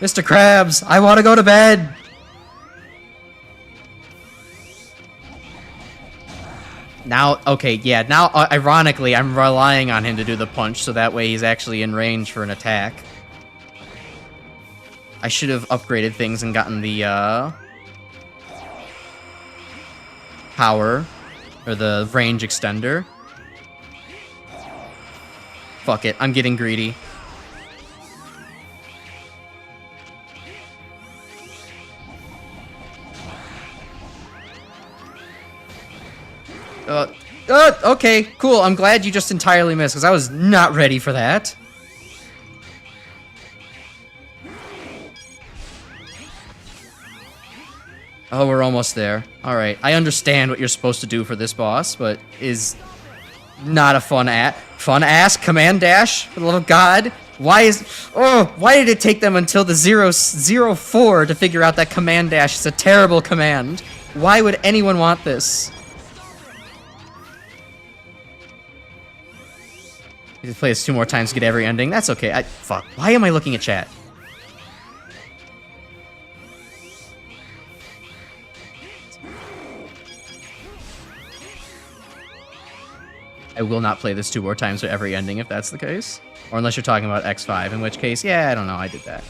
Mr. Krabs, I want to go to bed! Now, okay, yeah, now, ironically, I'm relying on him to do the punch, so that way he's actually in range for an attack. I should have upgraded things and gotten the, power, or the range extender. Fuck it, I'm getting greedy. Okay, cool. I'm glad you just entirely missed, because I was not ready for that. Oh, we're almost there. Alright, I understand what you're supposed to do for this boss, but is not a fun ass command dash, for the love of God. Why did it take them until the 004 to figure out that command dash is a terrible command? Why would anyone want this? You have to play this 2 more times to get every ending. That's okay. Fuck. Why am I looking at chat? I will not play this 2 more times for every ending if that's the case. Or unless you're talking about X5, in which case, yeah, I don't know. I did that.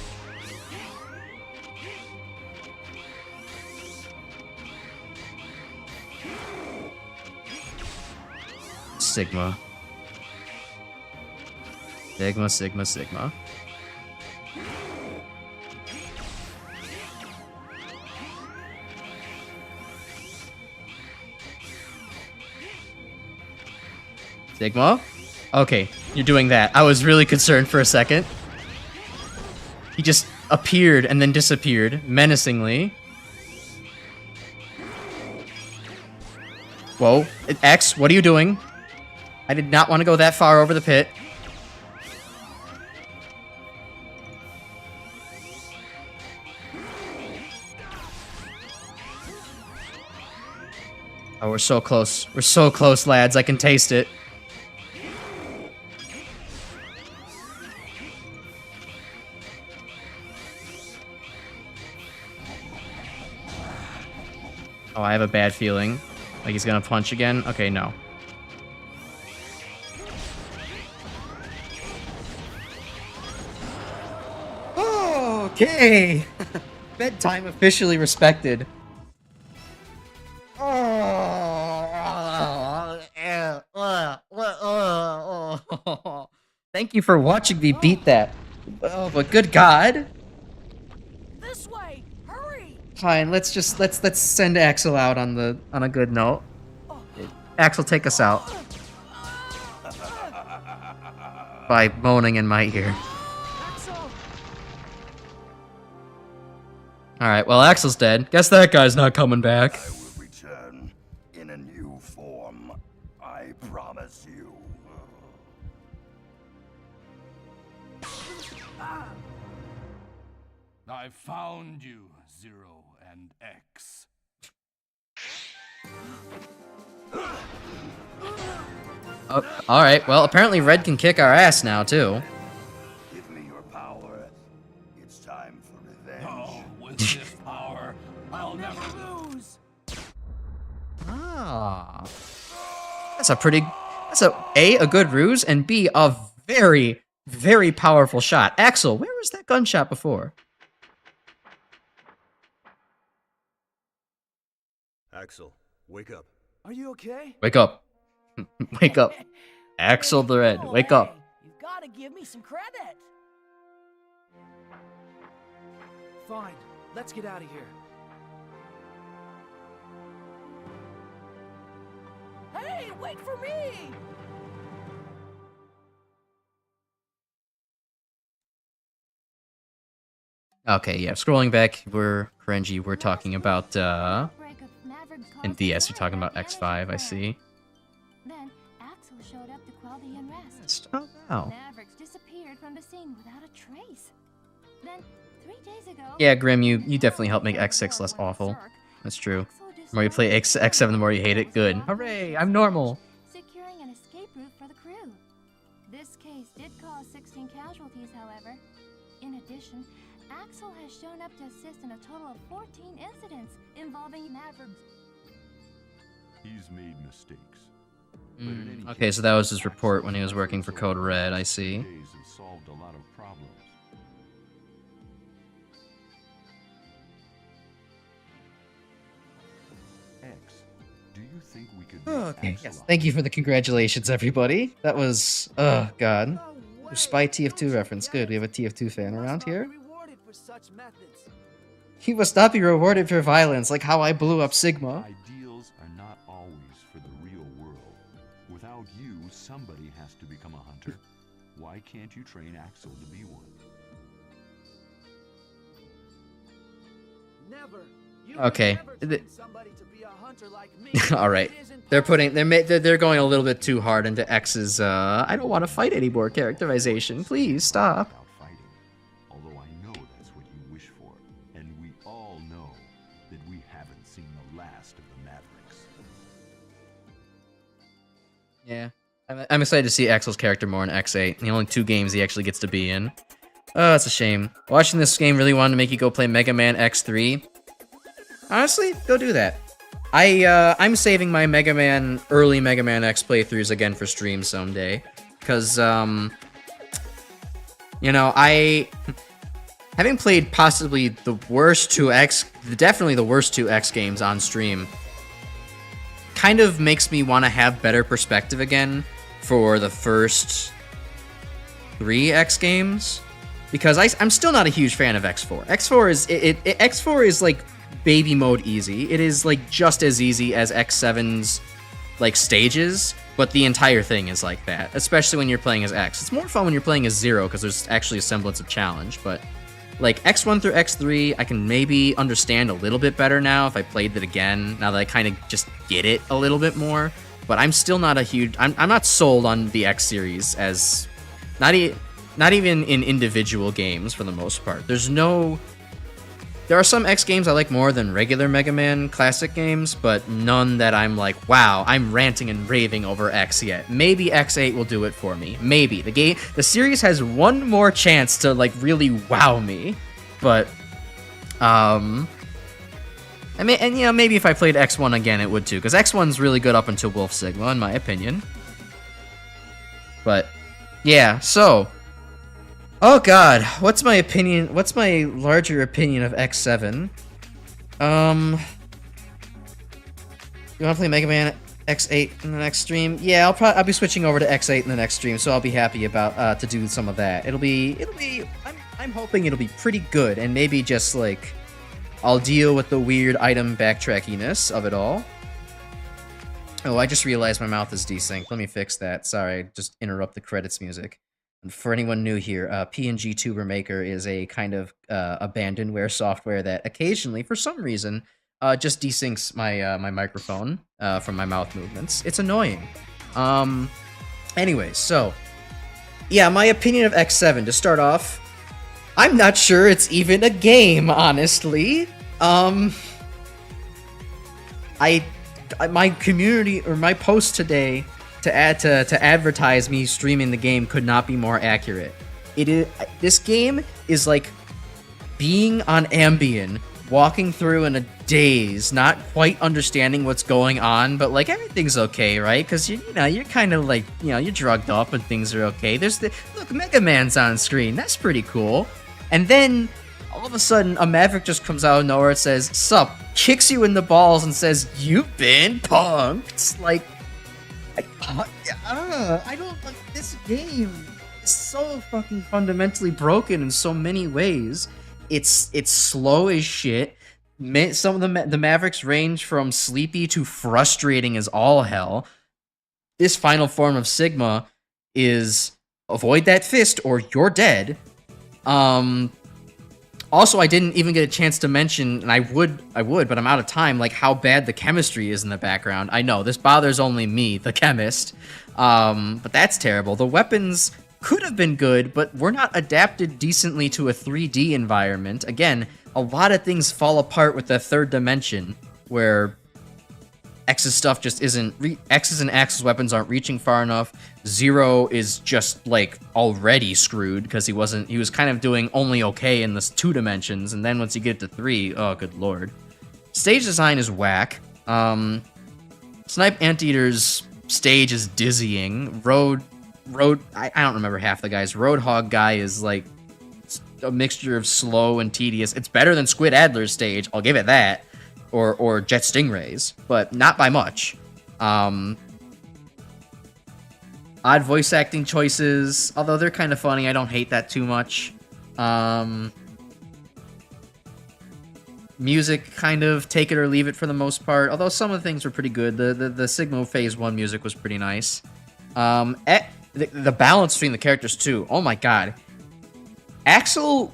Sigma. Sigma, Sigma, Sigma. Sigma? Okay, you're doing that. I was really concerned for a second. He just appeared and then disappeared, menacingly. Whoa. X, what are you doing? I did not want to go that far over the pit. Oh, we're so close. We're so close, lads. I can taste it. Oh, I have a bad feeling. Like he's gonna punch again? Okay, no. Okay. Bedtime officially respected. Thank you for watching me beat that. Oh, but good God. This way! Hurry! Fine, let's send Axel out on a good note. Axel, take us out. By moaning in my ear. Axel! Alright, well, Axel's dead. Guess that guy's not coming back. I will return in a new form. I promise you. I found you, Zero and X. Oh, alright, well, apparently Red can kick our ass now, too. Give me your power. It's time for revenge. Oh, with this power, I'll never lose. Ah. That's a good ruse, and B, a very, very powerful shot. Axel, where was that gunshot before? Axel, wake up. Are you okay? Wake up. Wake up. Axel the Red, wake up. You've got to give me some credit. Fine. Let's get out of here. Hey, wait for me! Okay, yeah, scrolling back, we're talking about, in DS, you're talking about X5, I see. Then Axel showed up to quell the unrest. Oh, wow. Mavericks disappeared from the scene without a trace. Then 3 days ago. Yeah, Grim, you definitely helped make X6 less awful. That's true. The more you play X7, the more you hate it. Good. Hooray, I'm normal. Securing an escape route for the crew. This case did cause 16 casualties, however. In addition, Axel has shown up to assist in a total of 14 incidents involving Mavericks. He's made mistakes. Okay, so that was his report when he was working for Code Red, I see. Days have solved a lot of problems. X, do you think we could Okay, yes. Thank you for the congratulations, everybody. That was, oh god. Spy TF2 reference. Good, we have a TF2 fan around here. Rewarded for such methods. He must not be rewarded for violence, like how I blew up Sigma. Ideals are not always for the real world. Without you, somebody has to become a hunter. Why can't you train Axel to be one? Never. You Okay. never train somebody to be a hunter like me. All right. They're going a little bit too hard into X's I don't want to fight anymore characterization. Please stop. Without fighting. Although I know that's what you wish for. And we all know that we haven't seen the last of the Mavericks. Yeah. I'm excited to see Axel's character more in X8. The only 2 games he actually gets to be in. Oh, it's a shame. Watching this game really wanted to make you go play MegaManX 3. Honestly, go do that. I'm saving my early MegaManX playthroughs again for stream someday. Because, you know, having played possibly the worst 2X, definitely the worst 2X games on stream, kind of makes me want to have better perspective again for the first 3X games. Because I'm still not a huge fan of X4. X4 is like baby mode easy. It is like just as easy as X7's like stages, but the entire thing is like that, especially when you're playing as X. It's more fun when you're playing as Zero because there's actually a semblance of challenge, but like X1 through X3, I can maybe understand a little bit better now if I played it again, now that I kind of just get it a little bit more, but I'm still not a huge, I'm not sold on the X series as, not even in individual games for the most part. There are some X games I like more than regular Mega Man classic games, but none that I'm like, wow, I'm ranting and raving over X yet. Maybe X8 will do it for me. Maybe. The series has one more chance to like really wow me. But I mean, and you know, maybe if I played X1 again it would too, because X1's really good up until Wolf Sigma in my opinion. But yeah, so Oh god, what's my opinion? What's my larger opinion of X7? You want to play Mega Man X8 in the next stream? Yeah, I'll be switching over to X8 in the next stream, so I'll be happy about to do some of that. I'm hoping it'll be pretty good, and maybe just like I'll deal with the weird item backtrackiness of it all. Oh, I just realized my mouth is desynced. Let me fix that. Sorry, just interrupt the credits music. And for anyone new here, PNG Tuber Maker is a kind of abandonware software that occasionally, for some reason, just desyncs my my microphone from my mouth movements. It's annoying. Anyways, so yeah, my opinion of X7 to start off. I'm not sure it's even a game, honestly. My community or my post today to advertise me streaming the game could not be more accurate. This game is like being on Ambien, walking through in a daze, not quite understanding what's going on, but like everything's okay, right? Because you know you're kind of like you're drugged up and things are okay. Look, Mega Man's on screen. That's pretty cool. And then all of a sudden, a Maverick just comes out of nowhere and says, "Sup," kicks you in the balls and says, "You've been punked." Like, I don't like this game. It's so fucking fundamentally broken in so many ways. It's slow as shit. Some of the Mavericks range from sleepy to frustrating as all hell. This final form of Sigma is avoid that fist or you're dead. Also, I didn't even get a chance to mention, and I would, but I'm out of time, like how bad the chemistry is in the background. I know, this bothers only me, the chemist, but that's terrible. The weapons could have been good, but were not adapted decently to a 3D environment. Again, a lot of things fall apart with the third dimension, where X's stuff just isn't... X's and Axel's weapons aren't reaching far enough. Zero is just, like, already screwed, because he was kind of doing only okay in the 2 dimensions, and then once you get to 3, oh, good lord. Stage design is whack. Snipe Anteater's stage is dizzying. I don't remember half the guys. Roadhog guy is, like, a mixture of slow and tedious. It's better than Squid Adler's stage, I'll give it that. Or Jet Stingray's, but not by much. Odd voice acting choices, although they're kind of funny. I don't hate that too much. Music, kind of take it or leave it for the most part, although some of the things were pretty good. The Sigma Phase 1 music was pretty nice. The balance between the characters, too. Oh my god. Axel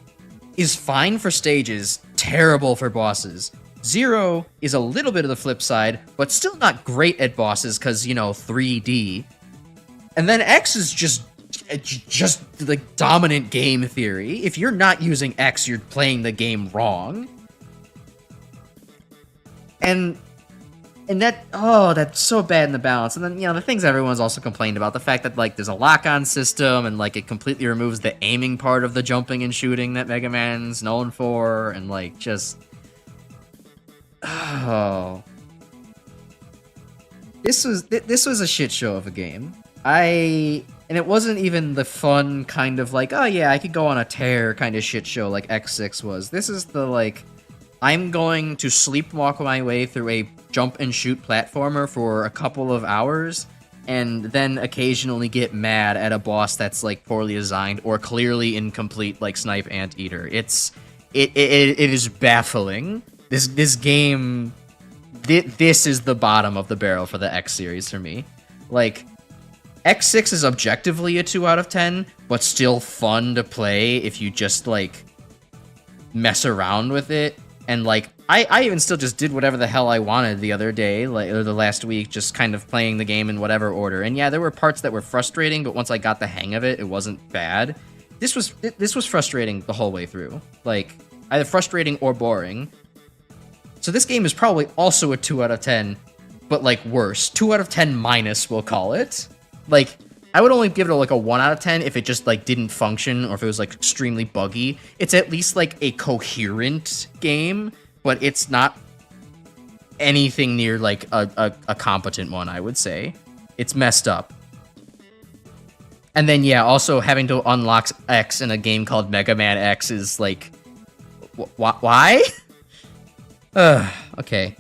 is fine for stages, terrible for bosses. Zero is a little bit of the flip side, but still not great at bosses because, 3D. And then X is just the dominant game theory. If you're not using X, you're playing the game wrong. And that's so bad in the balance. And then, the things everyone's also complained about, the fact that, like, there's a lock-on system and, like, it completely removes the aiming part of the jumping and shooting that Mega Man's known for, and, like, just... Oh, this was a shit show of a game. And it wasn't even the fun kind of like, oh yeah, I could go on a tear kind of shit show like X6 was. This is the like, I'm going to sleepwalk my way through a jump and shoot platformer for a couple of hours, and then occasionally get mad at a boss that's like poorly designed or clearly incomplete, like Snipe Anteater. It is baffling. This game, this is the bottom of the barrel for the X series for me. Like, X6 is objectively a 2 out of 10, but still fun to play if you just, like, mess around with it. And, like, I even still just did whatever the hell I wanted the other day, like, or the last week, just kind of playing the game in whatever order. And yeah, there were parts that were frustrating, but once I got the hang of it, it wasn't bad. This was frustrating the whole way through. Like, either frustrating or boring. So this game is probably also a 2 out of 10, but, like, worse. 2 out of 10 minus, we'll call it. Like, I would only give it, like, a 1 out of 10 if it just, like, didn't function or if it was, like, extremely buggy. It's at least, like, a coherent game, but it's not anything near, like, a competent one, I would say. It's messed up. And then, yeah, also having to unlock X in a game called MegaManX is like, why? Okay.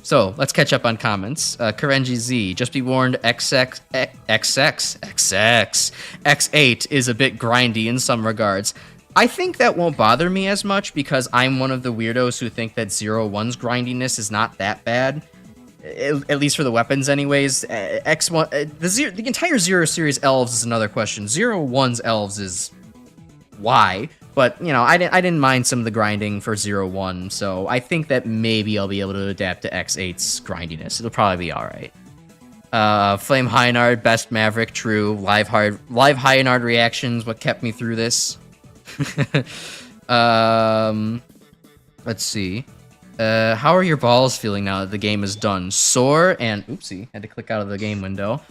So, let's catch up on comments. Karenji Z, just be warned, X8 is a bit grindy in some regards. I think that won't bother me as much because I'm one of the weirdos who think that 01's grindiness is not that bad. At least for the weapons anyways. X1, the entire Zero series elves is another question. 01's elves is why? But, you know, I didn't mind some of the grinding for 01, so I think that maybe I'll be able to adapt to X8's grindiness. It'll probably be alright. Flame Hynard, best Maverick, true. Live Hynard reactions, what kept me through this. Let's see. How are your balls feeling now that the game is done? Sore and... Oopsie, had to click out of the game window.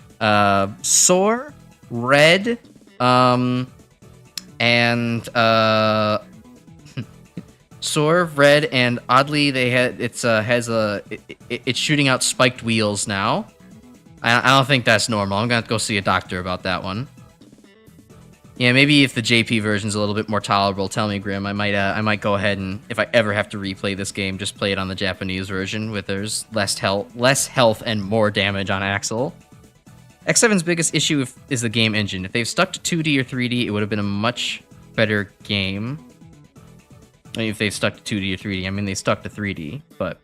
Sore, red, and sore, red, and oddly it's shooting out spiked wheels now. I don't think that's normal. I'm gonna have to go see a doctor about that one. Yeah, maybe if the JP version's a little bit more tolerable, tell me, Grim. I might go ahead and, if I ever have to replay this game, just play it on the Japanese version, with there's less health and more damage on Axel. X7's biggest issue is the game engine. If they've stuck to 2D or 3D, it would have been a much better game. I mean, if they've stuck to 2D or 3D, I mean, they stuck to 3D, but...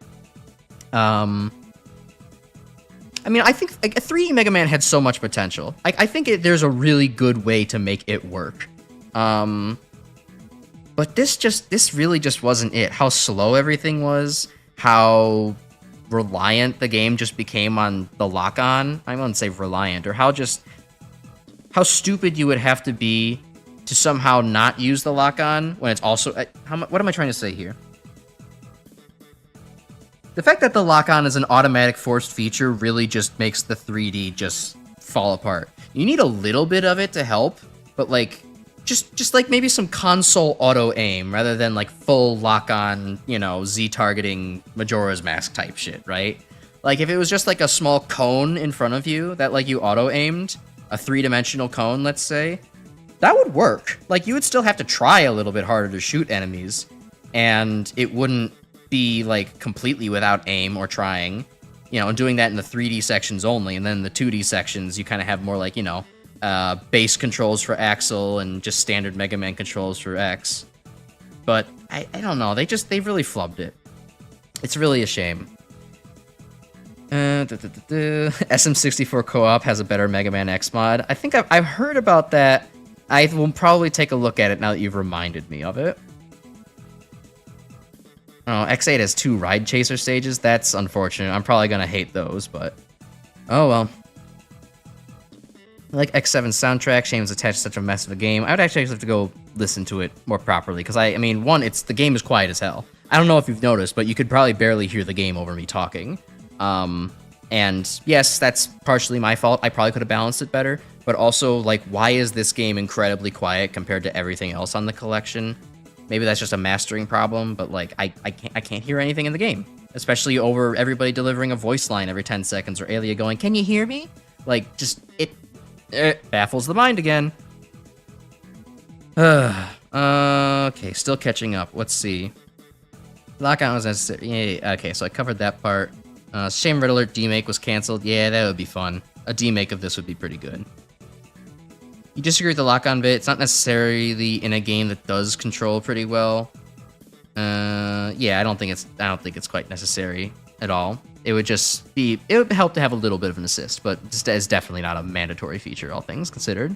I mean, I think like, a 3D Mega Man had so much potential. I think there's a really good way to make it work. But this really just wasn't it. How slow everything was, how reliant the game just became on the lock-on. I wouldn't say reliant, or how stupid you would have to be to somehow not use the lock-on when it's also... what am I trying to say here? The fact that the lock-on is an automatic forced feature really just makes the 3D just fall apart. You need a little bit of it to help, but like, just like maybe some console auto-aim rather than like full lock-on, you know, Z-targeting Majora's Mask type shit, right? Like if it was just like a small cone in front of you that like you auto-aimed, a 3-dimensional cone, let's say, that would work. Like you would still have to try a little bit harder to shoot enemies, and it wouldn't be like completely without aim or trying, you know, and doing that in the 3D sections only, and then the 2D sections you kind of have more like, you know, base controls for Axel and just standard Mega Man controls for X. But I don't know, they really flubbed it. It's really a shame. SM64 co-op has a better Mega Man X mod. I think I've heard about that. I will probably take a look at it now that you've reminded me of it. Oh, X8 has 2 ride chaser stages. That's unfortunate. I'm probably gonna hate those, but oh well. I like X7's soundtrack. Shame it's attached to such a mess of a game. I would actually have to go listen to it more properly because I mean, one, the game is quiet as hell. I don't know if you've noticed, but you could probably barely hear the game over me talking. And yes, that's partially my fault. I probably could have balanced it better, but also like, why is this game incredibly quiet compared to everything else on the collection? Maybe that's just a mastering problem, but like I can't hear anything in the game, especially over everybody delivering a voice line every 10 seconds or Alia going, "Can you hear me?" Like just it baffles the mind again. Okay, still catching up. Let's see. Lockout was necessary. Yeah, okay, so I covered that part. Shame Red Alert demake was canceled. Yeah, that would be fun. A demake of this would be pretty good. You disagree with the lock-on bit. It's not necessarily in a game that does control pretty well. Yeah, I don't think it's quite necessary at all. It would just be... It would help to have a little bit of an assist, but it's definitely not a mandatory feature, all things considered.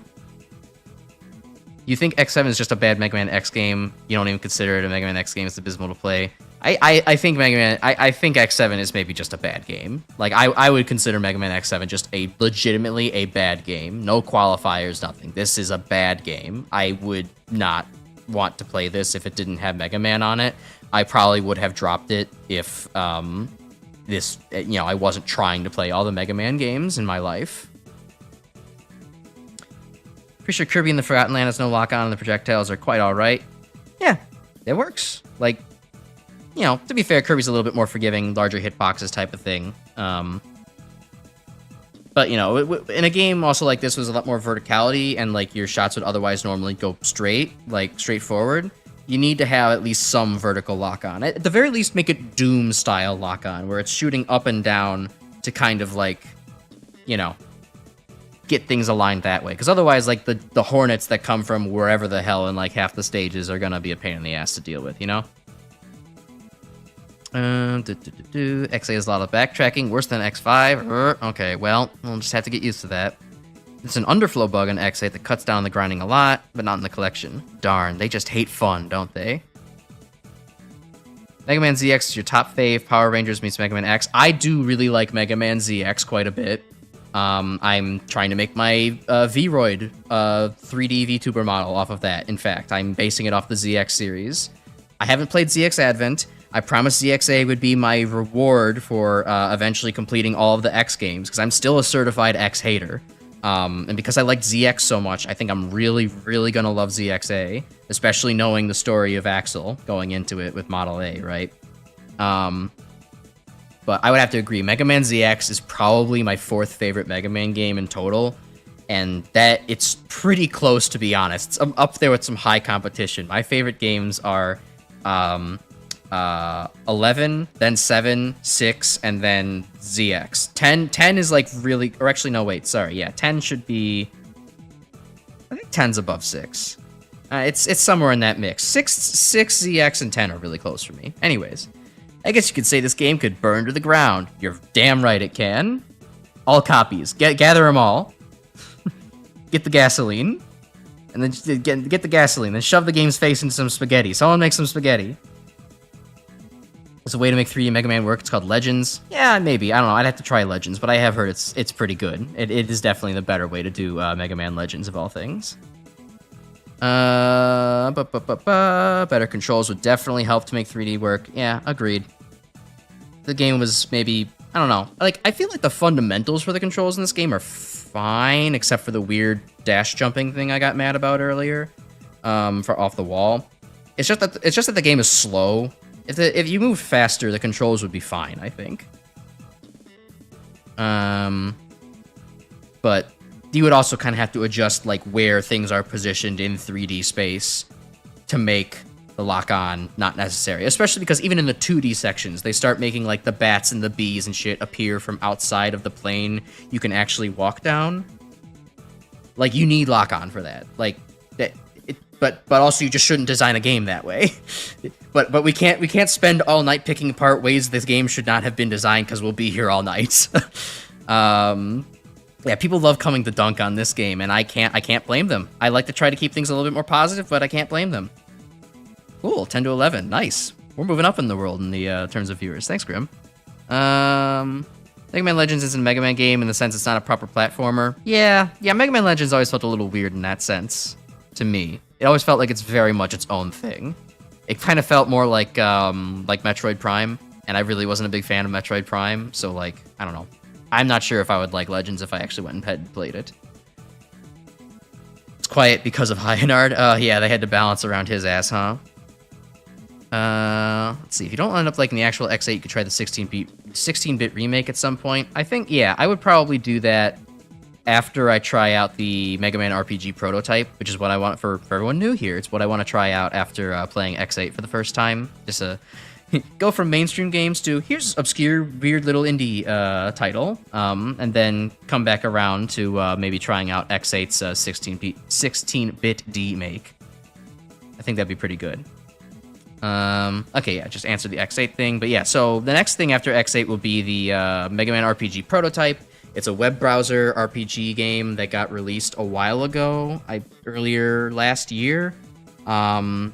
You think X7 is just a bad Mega Man X game? You don't even consider it a Mega Man X game. It's abysmal to play. I think I think X7 is maybe just a bad game. Like I would consider Mega Man X7 just legitimately a bad game. No qualifiers, nothing. This is a bad game. I would not want to play this if it didn't have Mega Man on it. I probably would have dropped it if I wasn't trying to play all the Mega Man games in my life. Pretty sure Kirby and the Forgotten Land has no lock-on and the projectiles are quite alright. Yeah, it works. Like, you know, to be fair, Kirby's a little bit more forgiving, larger hitboxes type of thing. But, you know, in a game also like this was a lot more verticality and, like, your shots would otherwise normally go straight, like, straight forward. You need to have at least some vertical lock-on. At the very least, make it Doom-style lock-on, where it's shooting up and down to kind of, like, you know, get things aligned that way. Because otherwise, like, the hornets that come from wherever the hell in, like, half the stages are gonna be a pain in the ass to deal with, you know? XA is a lot of backtracking, worse than X5. Okay, well, we'll just have to get used to that. It's an underflow bug in X8 that cuts down the grinding a lot, but not in the collection. Darn, they just hate fun, don't they? Mega Man ZX is your top fave. Power Rangers meets Mega Man X. I do really like Mega Man ZX quite a bit. I'm trying to make my Vroid 3D VTuber model off of that. In fact, I'm basing it off the ZX series. I haven't played ZX Advent. I promised ZXA would be my reward for eventually completing all of the X games, because I'm still a certified X hater. And because I liked ZX so much, I think I'm really, really gonna love ZXA, especially knowing the story of Axel going into it with Model A, right? But I would have to agree, Mega Man ZX is probably my 4th favorite Mega Man game in total, and that it's pretty close, to be honest. It's up there with some high competition. My favorite games are 11, then 7, 6, and then ZX. 10 is like really, or actually no, wait, sorry, yeah, 10 should be, I think 10's above 6. It's somewhere in that mix. 6, ZX, and 10 are really close for me. Anyways, I guess you could say this game could burn to the ground. You're damn right it can. All copies. Gather them all. Get the gasoline. And then get the gasoline. Then shove the game's face into some spaghetti. Someone make some spaghetti. There's a way to make 3D Mega Man work. It's called Legends. Yeah, maybe. I don't know. I'd have to try Legends, but I have heard it's pretty good. It is definitely the better way to do Mega Man Legends of all things. Better controls would definitely help to make 3D work. Yeah, agreed. The game was maybe, I don't know. Like, I feel like the fundamentals for the controls in this game are fine, except for the weird dash jumping thing I got mad about earlier, for off the wall. It's just that the game is slow. If you move faster, the controls would be fine, I think. But you would also kind of have to adjust like where things are positioned in 3D space to make the lock-on not necessary. Especially because even in the 2D sections, they start making like the bats and the bees and shit appear from outside of the plane you can actually walk down. Like, you need lock-on for that. Like, that. But also you just shouldn't design a game that way. but we can't spend all night picking apart ways this game should not have been designed, because we'll be here all night. Yeah, people love coming to dunk on this game, and I can't blame them. I like to try to keep things a little bit more positive, but I can't blame them. Cool, 10 to 11, nice. We're moving up in the world in the terms of viewers. Thanks, Grim. Mega Man Legends isn't a Mega Man game in the sense it's not a proper platformer. Yeah, Mega Man Legends always felt a little weird in that sense, to me. It always felt like it's very much its own thing. It kind of felt more like Metroid Prime, and I really wasn't a big fan of Metroid Prime, so like, I don't know. I'm not sure if I would like Legends if I actually went and played it. It's quiet because of Hyenard. Yeah, they had to balance around his ass, huh? Let's see. If you don't end up liking the actual X8, you could try the 16-bit remake at some point. I think, yeah, I would probably do that after I try out the Mega Man RPG prototype, which is what I want for everyone new here. It's what I want to try out after playing X8 for the first time. Just go from mainstream games to here's obscure, weird little indie title, and then come back around to maybe trying out X8's 16-bit remake. I think that'd be pretty good. Okay, yeah, just answer the X8 thing. But yeah, so the next thing after X8 will be the Mega Man RPG prototype. It's a web browser RPG game that got released a while ago, earlier last year. I've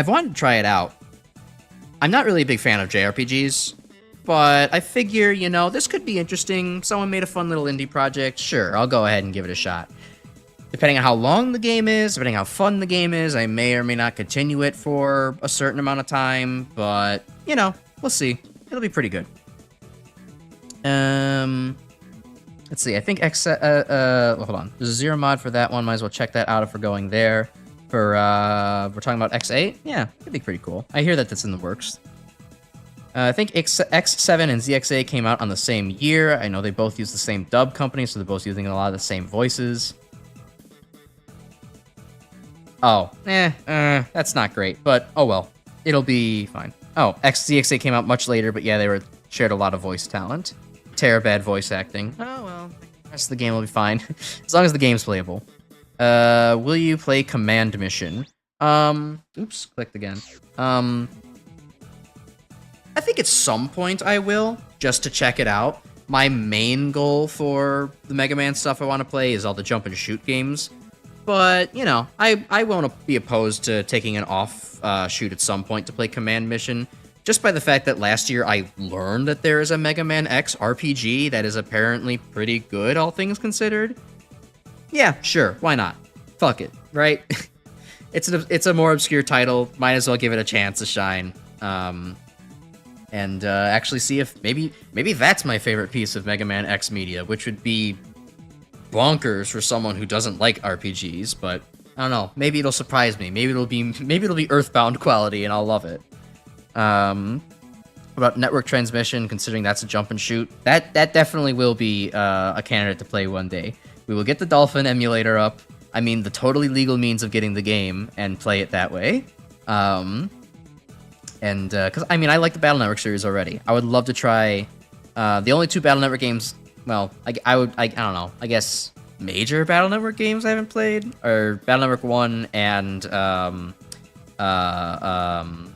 wanted to try it out. I'm not really a big fan of JRPGs, but I figure, you know, this could be interesting. Someone made a fun little indie project. Sure, I'll go ahead and give it a shot. Depending on how long the game is, depending on how fun the game is, I may or may not continue it for a certain amount of time, but, you know, we'll see. It'll be pretty good. Let's see, I think hold on. There's a 0 mod for that one. Might as well check that out if we're going there. We're talking about X8? Yeah, it'd be pretty cool. I hear that that's in the works. I think X7 and ZXA came out on the same year. I know they both use the same dub company, so they're both using a lot of the same voices. Oh, that's not great, but oh well. It'll be fine. Oh, ZXA came out much later, but yeah, they shared a lot of voice talent. Bad voice acting. Oh well, the rest of the game will be fine. As long as the game's playable. Will you play Command Mission? Oops, clicked again. I think at some point I will, just to check it out. My main goal for the Mega Man stuff I want to play is all the jump and shoot games. But, you know, I won't be opposed to taking an off shoot at some point to play Command Mission. Just by the fact that last year I learned that there is a MegaManX RPG that is apparently pretty good, all things considered. Yeah, sure, why not? Fuck it, right? It's a more obscure title, might as well give it a chance to shine. And actually see if maybe that's my favorite piece of MegaManX media, which would be bonkers for someone who doesn't like RPGs, but I don't know, maybe it'll surprise me. Maybe it'll be Earthbound quality and I'll love it. About network transmission, considering that's a jump and shoot, that definitely will be a candidate to play one day. We will get the Dolphin emulator up. I mean, the totally legal means of getting the game and play it that way. And because I mean, I like the Battle Network series already. I would love to try the only two Battle Network games. Well, I don't know. I guess major Battle Network games I haven't played are Battle Network 1 and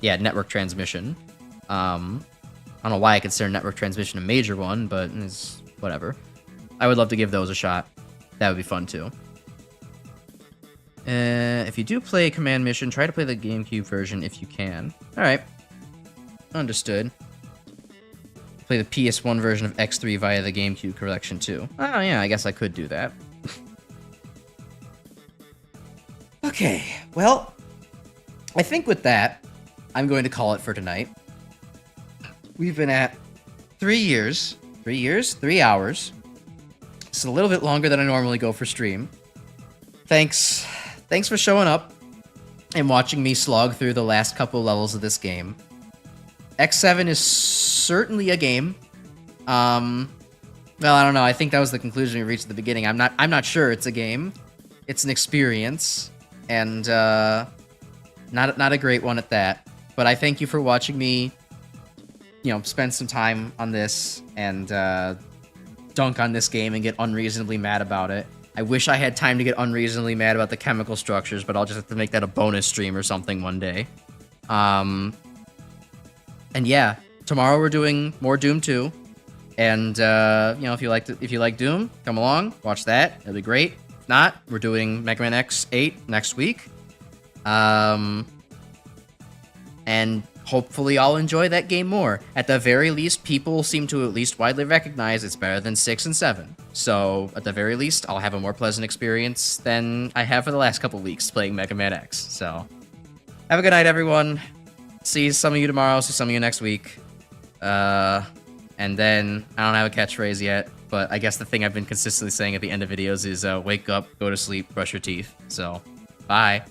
yeah, Network Transmission. I don't know why I consider Network Transmission a major one, but it's whatever. I would love to give those a shot. That would be fun too. If you do play Command Mission, try to play the GameCube version if you can. Alright. Understood. Play the PS1 version of X3 via the GameCube collection too. Oh yeah, I guess I could do that. Okay, well, I think with that, I'm going to call it for tonight. We've been at 3 hours. It's a little bit longer than I normally go for stream. Thanks for showing up and watching me slog through the last couple levels of this game. X7 is certainly a game. Well, I don't know. I think that was the conclusion we reached at the beginning. I'm not sure it's a game. It's an experience, and not a great one at that. But I thank you for watching me, spend some time on this and dunk on this game and get unreasonably mad about it. I wish I had time to get unreasonably mad about the chemical structures, but I'll just have to make that a bonus stream or something one day. And yeah, tomorrow we're doing more Doom 2. And if you like Doom, come along, watch that. It'll be great. If not, we're doing MegaManX 8 next week. And hopefully I'll enjoy that game more. At the very least, people seem to at least widely recognize it's better than 6 and 7. So, at the very least, I'll have a more pleasant experience than I have for the last couple weeks playing MegaManX. So, have a good night, everyone. See some of you tomorrow, see some of you next week. And then, I don't have a catchphrase yet, but I guess the thing I've been consistently saying at the end of videos is wake up, go to sleep, brush your teeth. So, bye.